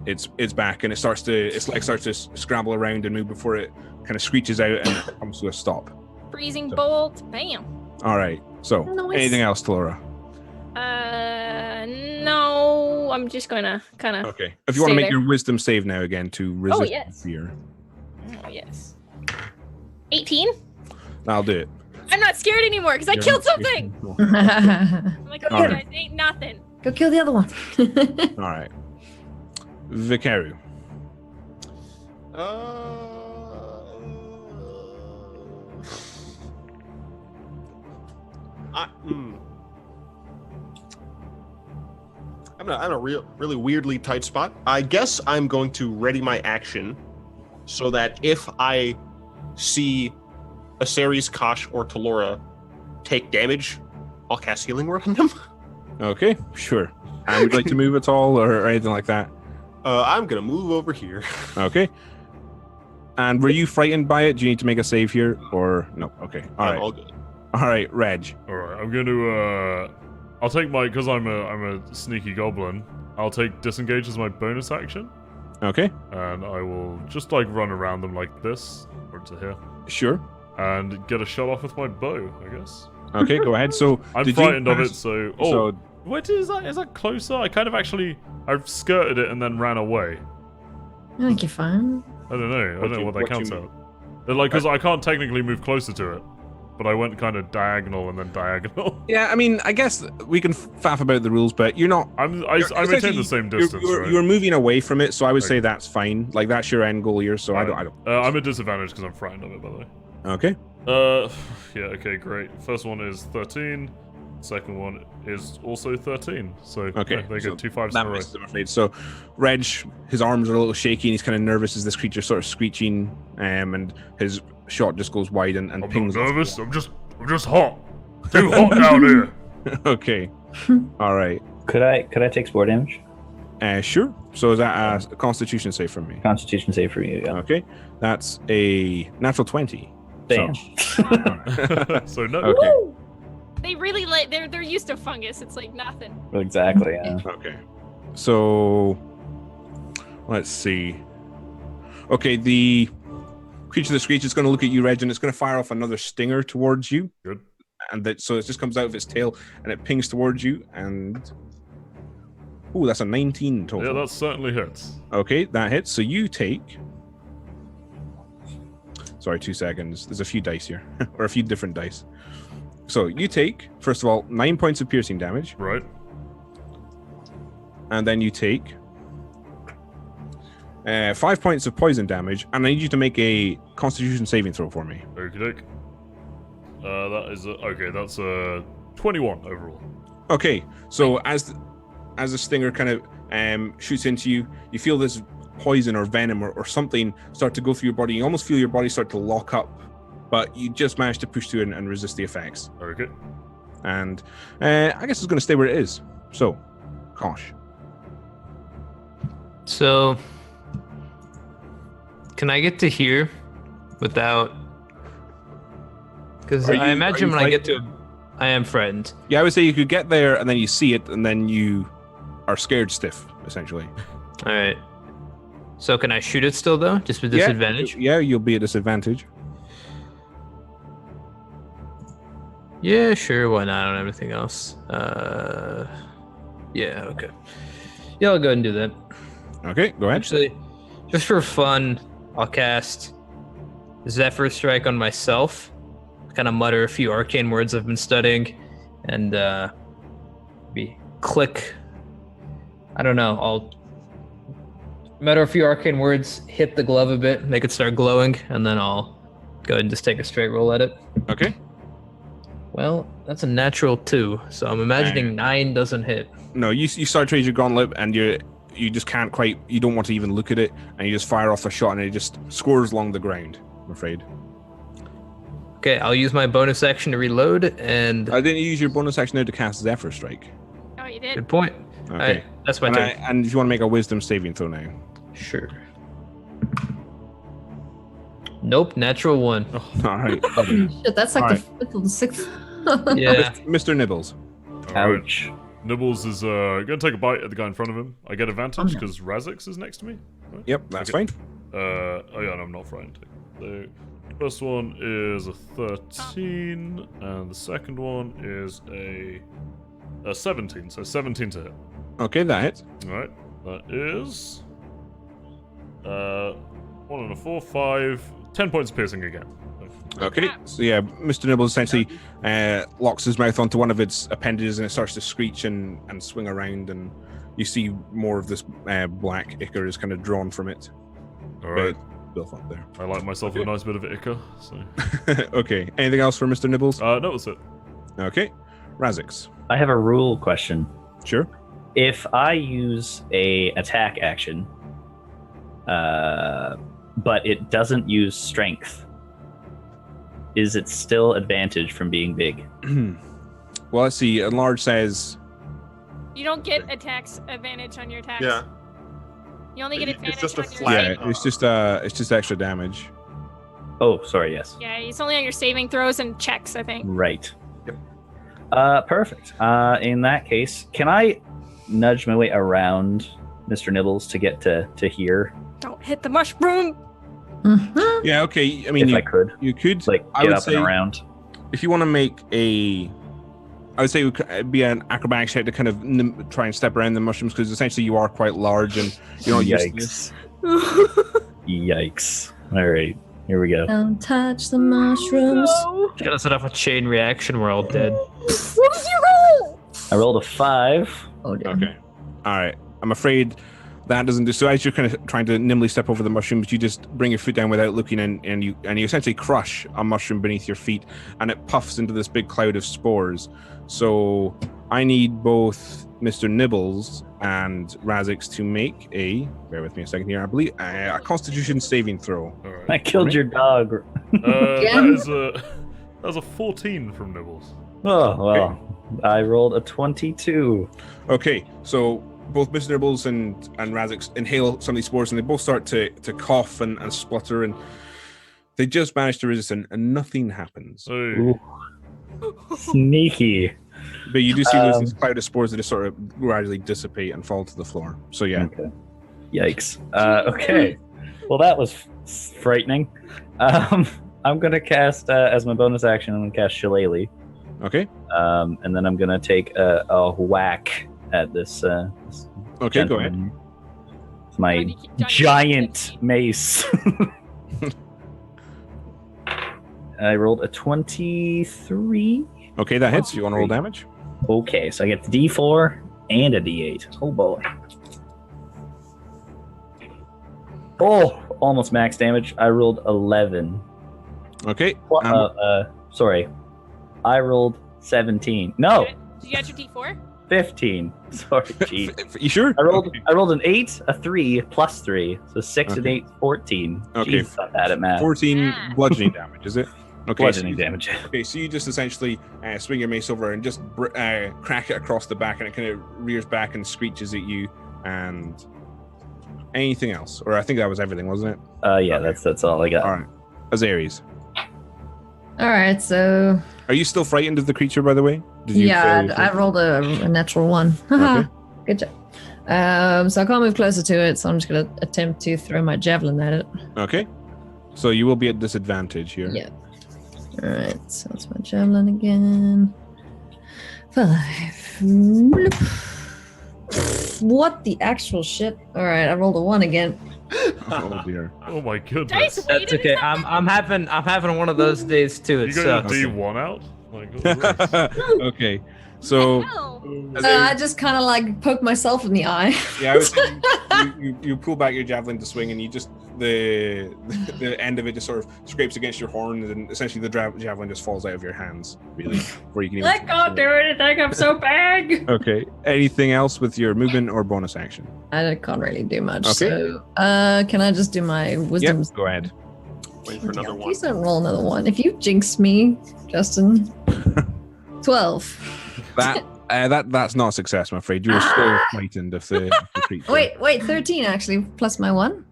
its back, and its legs starts to scramble around and move before it kind of screeches out and comes to a stop. Freezing So- bolt. Bam. All right. So, Nice. anything else, Talora? No, I'm just gonna kind of. Okay. If you want to Stay make there. your wisdom save now again to resist yes. fear, Oh yes. 18. I'll do it. I'm not scared anymore because I You're- killed something. Go I'm like, okay, Alright. guys, ain't nothing. kill the other one. All right. Vikaru. I'm in a really weirdly tight spot. I guess I'm going to ready my action so that if I see Aseris, Kosh, or Talora take damage, I'll cast Healing Word on them. Okay, sure. And would you like to move at all or anything like that? I'm gonna move over here. Okay. And were you frightened by it? Do you need to make a save here or no? Okay. All I'm right. all good. All right, Reg. All right, I'm going to. I'll take my because I'm a sneaky goblin. I'll take disengage as my bonus action, Okay. and I will just like run around them like this, or to here, Sure. and get a shot off with my bow. I guess. Okay, go ahead. So I'm did you frightened of it, pass- so So what is that? Is that closer? I kind of actually I've skirted it and then ran away. I think you're fine. I don't know. I don't know what that what counts you out. They're like, because I can't technically move closer to it, but I went kind of diagonal and then diagonal. yeah, I mean, I guess we can faff about the rules, but you're not. I Essentially, maintain the same distance, right? You're moving away from it, so I would say Okay. that's fine. Like that's your end goal here. So I don't. I'm at disadvantage because I'm frightened of it, by the way. Okay. Yeah, okay, great. First one is 13. Second one is also 13. So Okay, yeah, they so get 2 5s in That a row. misses, I'm afraid. So, Reg, his arms are a little shaky, and he's kind of nervous as this creature sort of screeching, and his shot just goes wide and I'm pings. not nervous. I'm just hot. Too hot down here. Okay. All right. Could I take spore damage? Sure. So is that a Constitution save from me? Constitution save for you, yeah. Okay. That's a natural 20. Damn. So no. Okay. They really like they're used to fungus. It's like nothing. Exactly, yeah. Okay. So let's see. Okay, the creature that screeches is going to look at you, Reg, and it's going to fire off another stinger towards you. Good. And so it just comes out of its tail and it pings towards you. And ooh, that's a 19 total. Yeah, that certainly hits. Okay, that hits. So you take. Sorry, 2 seconds. There's a few dice here, or a few different dice. So you take, first of all, 9 points of piercing damage, Right. and then you take 5 points of poison damage, and I need you to make a Constitution saving throw for me. Okie doke. That is okay. That's a 21 overall. Okay, so as the stinger kind of shoots into you, you feel this poison or venom or something start to go through your body. You almost feel your body start to lock up, but you just manage to push through and resist the effects. Okay. And I guess it's going to stay where it is. So, Kosh. So, can I get to here without? Because Are you- I imagine are you when I get to, I am frightened. Yeah, I would say you could get there and then you see it and then you are scared stiff, essentially. All right. So can I shoot it still though, just with disadvantage? Yeah, you'll be at disadvantage. Yeah, sure. Why not? I don't have anything else. Yeah. Okay. Yeah, I'll go ahead and do that. Okay, go ahead. Actually, just for fun, I'll cast Zephyr Strike on myself. Kind of mutter a few arcane words I've been studying, and be click. I don't know. I'll mutter a few arcane words, hit the glove a bit, make it start glowing, and then I'll go ahead and just take a straight roll at it. Okay. Well, that's a natural 2, so I'm imagining 9 doesn't hit. No, you start to raise your gauntlet and you just can't quite, you don't want to even look at it, and you just fire off a shot and it just scores along the ground, I'm afraid. Okay, I'll use my bonus action to reload, and I didn't use your bonus action now to cast Zephyr Strike. Oh, you did. good point. Okay. Alright, that's my And, turn. and if you want to make a wisdom saving throw now. Sure. Nope, natural 1. All right. Shit, that's like Alright. the sixth. Yeah. Mr. Nibbles. Alright. Ouch. Nibbles is gonna take a bite at the guy in front of him. I get advantage because Razix is next to me. Right? Yep, that's Okay. fine. Oh yeah, and I'm not frightened. So First one is a 13, and the second one is a 17. So 17 to hit. Okay, that hits. Alright, that is 1 and a 4, 5, 10 points of piercing again. Okay, so yeah, Mr. Nibbles essentially locks his mouth onto one of its appendages and it starts to screech and swing around, and you see more of this black ichor is kind of drawn from it. Alright. Built up there. I like myself a nice bit of ichor, so... Okay, anything else for Mr. Nibbles? No, that's it. Okay, Razix. I have a rule question. Sure. If I use a attack action, but it doesn't use strength, is it still advantage from being big? Well, let's see. Enlarge says... You don't get attacks advantage on your attacks. Yeah. You only get It's advantage just a on your flat- Yeah, it's just extra damage. Oh, sorry, yes. Yeah, it's only on your saving throws and checks, I think. Right. Yep. Perfect. In that case, can I nudge my way around Mr. Nibbles to get to here? Don't hit the mushroom. Mm-hmm. Yeah, okay. I mean, I could. you could. Like, I get would up say and around. if you want to make a... I would say it would be an acrobatics check to kind of try and step around the mushrooms, because essentially you are quite large and you're not used to this. Yikes. All right, here we go. Don't touch the mushrooms. Gotta set up a chain reaction. We're all dead. What did you roll? I rolled a 5. Oh, dear. Okay. All right. I'm afraid that doesn't do. So as you're kind of trying to nimbly step over the mushrooms, you just bring your foot down without looking, and you essentially crush a mushroom beneath your feet, and it puffs into this big cloud of spores. So I need both Mr. Nibbles and Razix to make a... Bear with me a second here. I believe a Constitution saving throw. Alright. I killed your dog. That was a 14 from Nibbles. Oh, well. I rolled a 22. Okay, so both Mr. Nibbles and Razix inhale some of these spores, and they both start to cough and splutter, and they just manage to resist, and nothing happens. Hey. Ooh. Sneaky. But you do see this cloud of spores that just sort of gradually dissipate and fall to the floor. So yeah. Okay. Yikes. Okay. Well, that was frightening. I'm going to cast, as my bonus action, I'm going to cast Shillelagh. Okay. And then I'm going to take a whack at this. Okay, go ahead. gentleman. It's my Johnny giant mace. I rolled a 23. Okay, that hits. You want to roll damage? Okay, so I get the D4 and a D8. Oh boy. Oh, almost max damage. I rolled 11. Okay. Sorry. I rolled 17. No, Did you get your D4? 15. Sorry, geez. You sure? I rolled Okay. I rolled an 8, a 3, plus 3. So 6 and Okay. 8, 14. Okay. Jeez, not bad at math. 14 Ah. bludgeoning damage, is it? Okay. Bludgeoning damage. Okay, so you just essentially swing your mace over and just crack it across the back, and it kind of rears back and screeches at you. And anything else? Or I think that was everything, wasn't it? Yeah, that's all I got. All right. Azaries. All right, so Are you still frightened of the creature, by the way? Did you yeah, fail? I rolled a natural 1. Okay. Good job. So I can't move closer to it, so I'm just gonna attempt to throw my javelin at it. Okay. So you will be at disadvantage here. Yeah. All right, so it's my javelin again. 5. What the actual shit? All right, I rolled a 1 again. Oh dear. Oh my goodness. Dice That's weighted okay. is not I'm having one of those days too. You It got sucks. your D1 out? Like, oh, Okay. So hell. I just kind of like poke myself in the eye. yeah, I would say you pull back your javelin to swing, and you just the end of it just sort of scrapes against your horn, and essentially the javelin just falls out of your hands. Really, before you can even. I can't do anything. I'm so big. Okay. Anything else with your movement or bonus action? I can't really do much. Okay. So, can I just do my wisdom? Yep. Go ahead. Wait for another one. Please don't roll another one. If you jinx me, Justin. 12. That's not a success, I'm afraid. You are still frightened of the creature. Wait, 13 actually, plus my 1.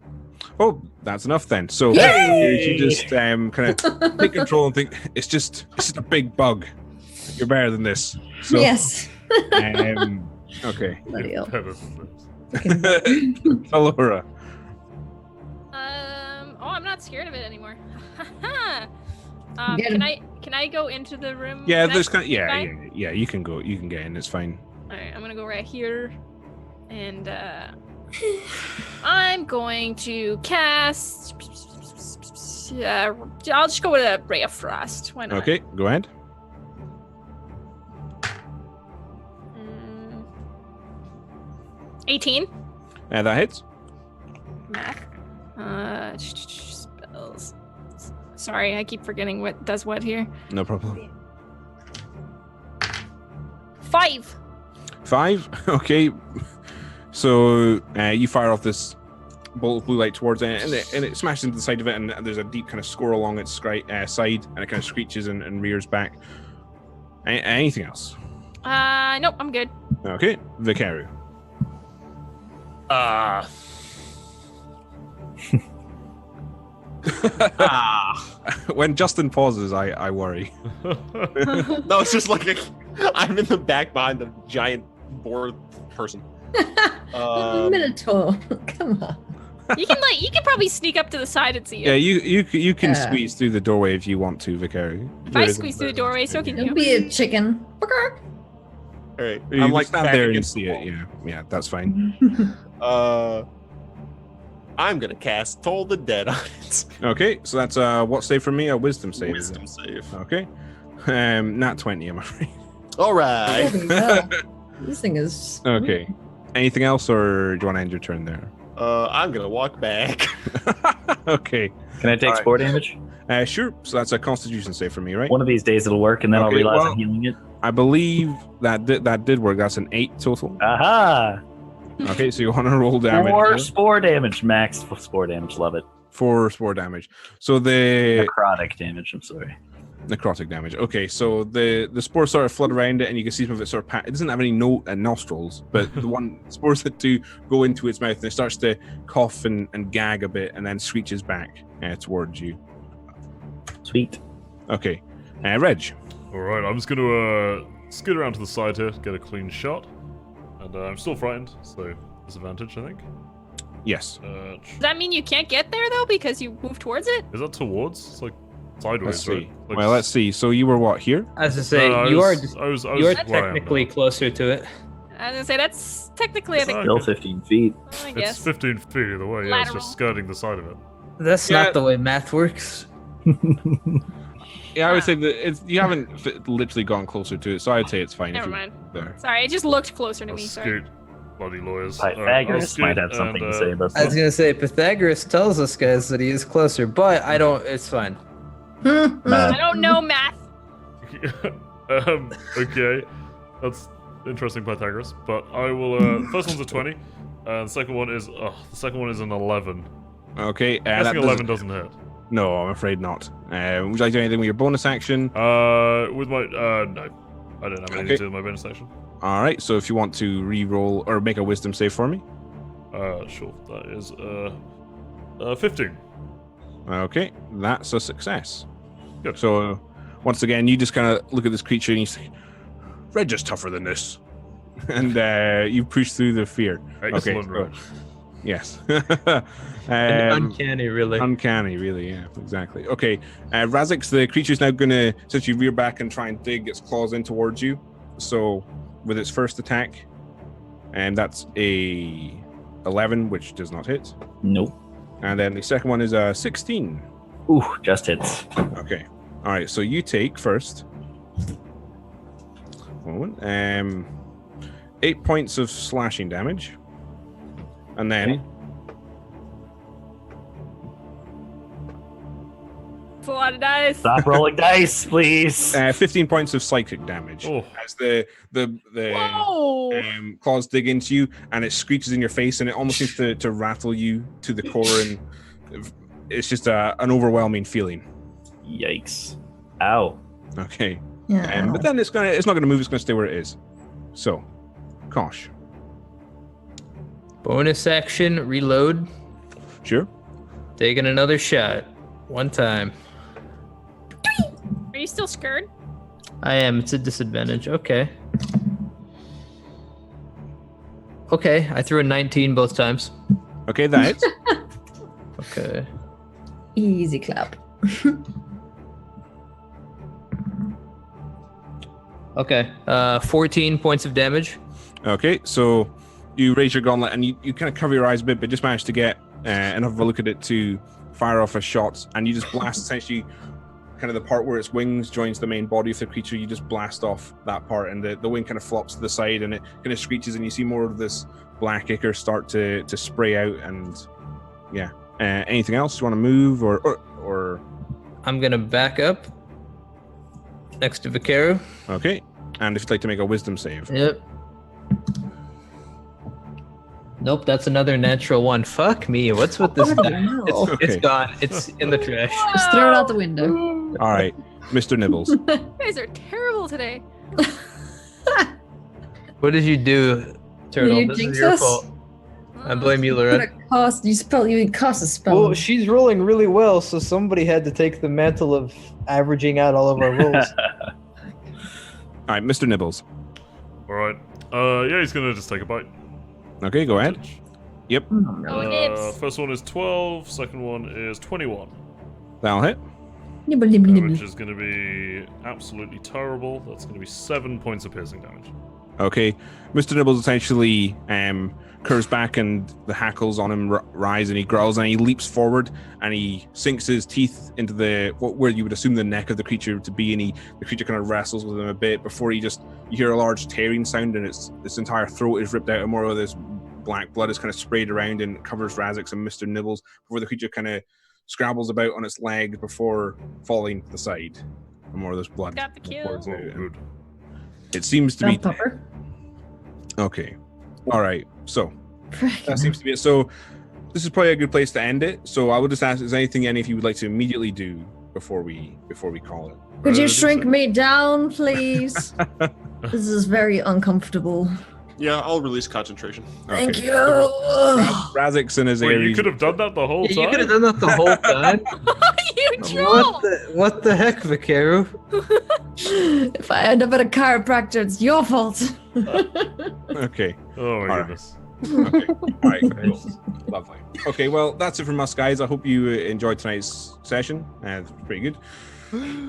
Oh, that's enough then. So Yay! you just kind of take control and think it's just a big bug. You're better than this. So, Yes. Okay. Bloody hell. better than this. Alora. I'm I'm not scared of it anymore. Get can him. I go into the room? Yeah, Can I there's kind of, sneak yeah, by? yeah. You can go. You can get in. It's fine. All right, I'm gonna go right here, and I'm going to cast. I'll just go with a Ray of Frost. Why not? Okay, go ahead. 18. That hits. Math. Spells. Sorry, I keep forgetting what does what here. No problem. 5. 5. Okay. So you fire off this bolt of blue light towards it, and it smashes into the side of it, and there's a deep kind of score along its side, and it kind of screeches and rears back. Anything else? Nope, I'm good. Okay, Vicaru. When Justin pauses, I worry. No, it's just like I'm in the back behind the giant boar person. Minotaur. Come on. You can probably sneak up to the side and see it. Yeah, you can Yeah. squeeze through the doorway if you want to, Vicaru. If I squeeze through the doorway, so can Don't you. be a chicken. All right, You I'm can like stand back there and against see the it. wall. Yeah, that's fine. I'm gonna cast Toll the Dead on it. Okay, so that's what save for me? A wisdom save. is it? Wisdom save. Okay. Nat 20, I'm afraid. All right. Holy hell. This thing is. Okay. Anything else, or do you want to end your turn there? I'm gonna walk back. Okay. Can I take Alright. spore damage? Sure. So that's a Constitution save for me, right? One of these days it'll work, and then I'll Okay, realize well- I'm healing it. I believe that did work. That's an 8 total. Aha! Okay, so you want to roll damage. 4 here. spore damage, max spore damage. Love it. 4 spore damage. So the Necrotic damage. I'm sorry. necrotic damage. Okay, so the spores sort of flood around it, and you can see some of it sort of. It doesn't have any nostrils, but the one spores that do go into its mouth, and it starts to cough and gag a bit, and then screeches back towards you. Sweet. Okay, Reg. Alright, I'm just gonna skid around to the side here, get a clean shot. And I'm still frightened, so disadvantage, I think. Yes. Does that mean you can't get there though because you moved towards it? Is that towards? It's like sideways, Let's see. right? Like, Well, let's see. So you were what here? As I say, no, I you was- are I was you are where I am technically now. closer to it. I was gonna say that's technically I think. Still 15 feet. I It's guess. 15 feet either way, yeah, it's Lateral. just skirting the side of it. That's Yeah. not the way math works. Yeah, I would say that you haven't literally gone closer to it, so I'd say it's fine. Never if you mind. there. Sorry, it just looked closer to I'll me. Sorry. scoot, bloody lawyers. Pythagoras I'll might scoot have something and, to say about I was that. gonna say Pythagoras tells us guys that he is closer, but I don't. It's fine. I don't know math. Okay, that's interesting, Pythagoras. But I will. First one's a 20, and the second one is an 11. Okay, I that think 11 doesn't hit. No, I'm afraid not. Would you like to do anything with your bonus action? With my no, I don't have anything Okay. to do with my bonus action. All right, so if you want to re-roll or make a wisdom save for me. Sure. That is 15. Okay, that's a success. Good. So, once again, you just kind of look at this creature and you say, Red is tougher than this. And you push through the fear. Excellent, so- Reg. Yes. Uncanny, really. Uncanny, really, yeah, exactly. Okay, Razix, the creature's now going to essentially rear back and try and dig its claws in towards you. So, with its first attack, and that's a 11, which does not hit. Nope. And then the second one is a 16. Ooh, just hits. Okay. All right. So you take first. Moment. 8 points of slashing damage, and then It's a lot of dice. Stop rolling dice, please. 15 points of psychic damage Oh. as the Whoa! claws dig into you, and it screeches in your face, and it almost seems to rattle you to the core, and it's just an overwhelming feeling. Yikes. Ow. Okay. Yeah. But then it's not gonna move. It's gonna stay where it is. So, Kosh. Bonus action, reload, Sure. taking another shot. One time. Are you still scared? I am. It's a disadvantage. Okay. Okay, I threw a 19 both times. Okay, that hits. Okay. Easy clap. Okay. 14 points of damage. Okay, so you raise your gauntlet and you kind of cover your eyes a bit, but just manage to get enough of a look at it to fire off a shot, and you just blast essentially kind of the part where its wings joins the main body of the creature. You just blast off that part, and the wing kind of flops to the side, and it kind of screeches, and you see more of this black ichor start to spray out. And yeah, anything else you want to move or? I'm gonna back up next to Vikaru. Okay, and if you'd like to make a wisdom save. Yep. Nope, that's another natural one. Fuck me. What's with this die? no. It's gone. It's in the trash. Just throw it out the window. All right, Mr. Nibbles. You guys are terrible today. What did you do, Turtle? You This is jinx your us? fault. I blame you, Lorette. You cast a spell. Well, she's rolling really well, so somebody had to take the mantle of averaging out all of our rolls. All right, Mr. Nibbles. Alright. Yeah, he's gonna just take a bite. Okay, go ahead. Yep, Oh, nibs. First one is 12, second one is 21. that'll hit. Nibble, nibble, nibble. Which is gonna be absolutely terrible. That's gonna be 7 points of piercing damage. Okay, Mr. Nibbles essentially curves back, and the hackles on him rise, and he growls, and he leaps forward, and he sinks his teeth into where you would assume the neck of the creature to be, and the creature kind of wrestles with him a bit before you hear a large tearing sound, and its entire throat is ripped out, and more of this black blood is kind of sprayed around and covers Razix and Mr. Nibbles before the creature kind of scrabbles about on its legs before falling to the side, and more of this blood Got the kill. pours out. Oh, good. It seems to be Pupper. okay. All right, so that seems to be it. So this is probably a good place to end it. So I would just ask, is there anything any of you would like to immediately do before we call it? Could you Uh, shrink me down, please? This is very uncomfortable. Yeah, I'll release concentration. Thank Okay. you. Razix in his Wait, you Aries. could have done that the whole You time? could have done that the whole time. You troll! What the heck, Vikaru? If I end up at a chiropractor, it's your fault. Okay. Oh my All right. goodness. Okay. All right. Cool. Lovely. Okay. Well, that's it from us, guys. I hope you enjoyed tonight's session. It was pretty good.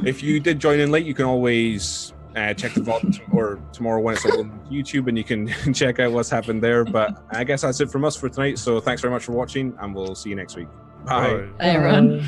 If you did join in late, you can always check the vault or tomorrow when it's on YouTube, and you can check out what's happened there. But I guess that's it from us for tonight. So thanks very much for watching, and we'll see you next week. Bye. Alright. Hey, everyone.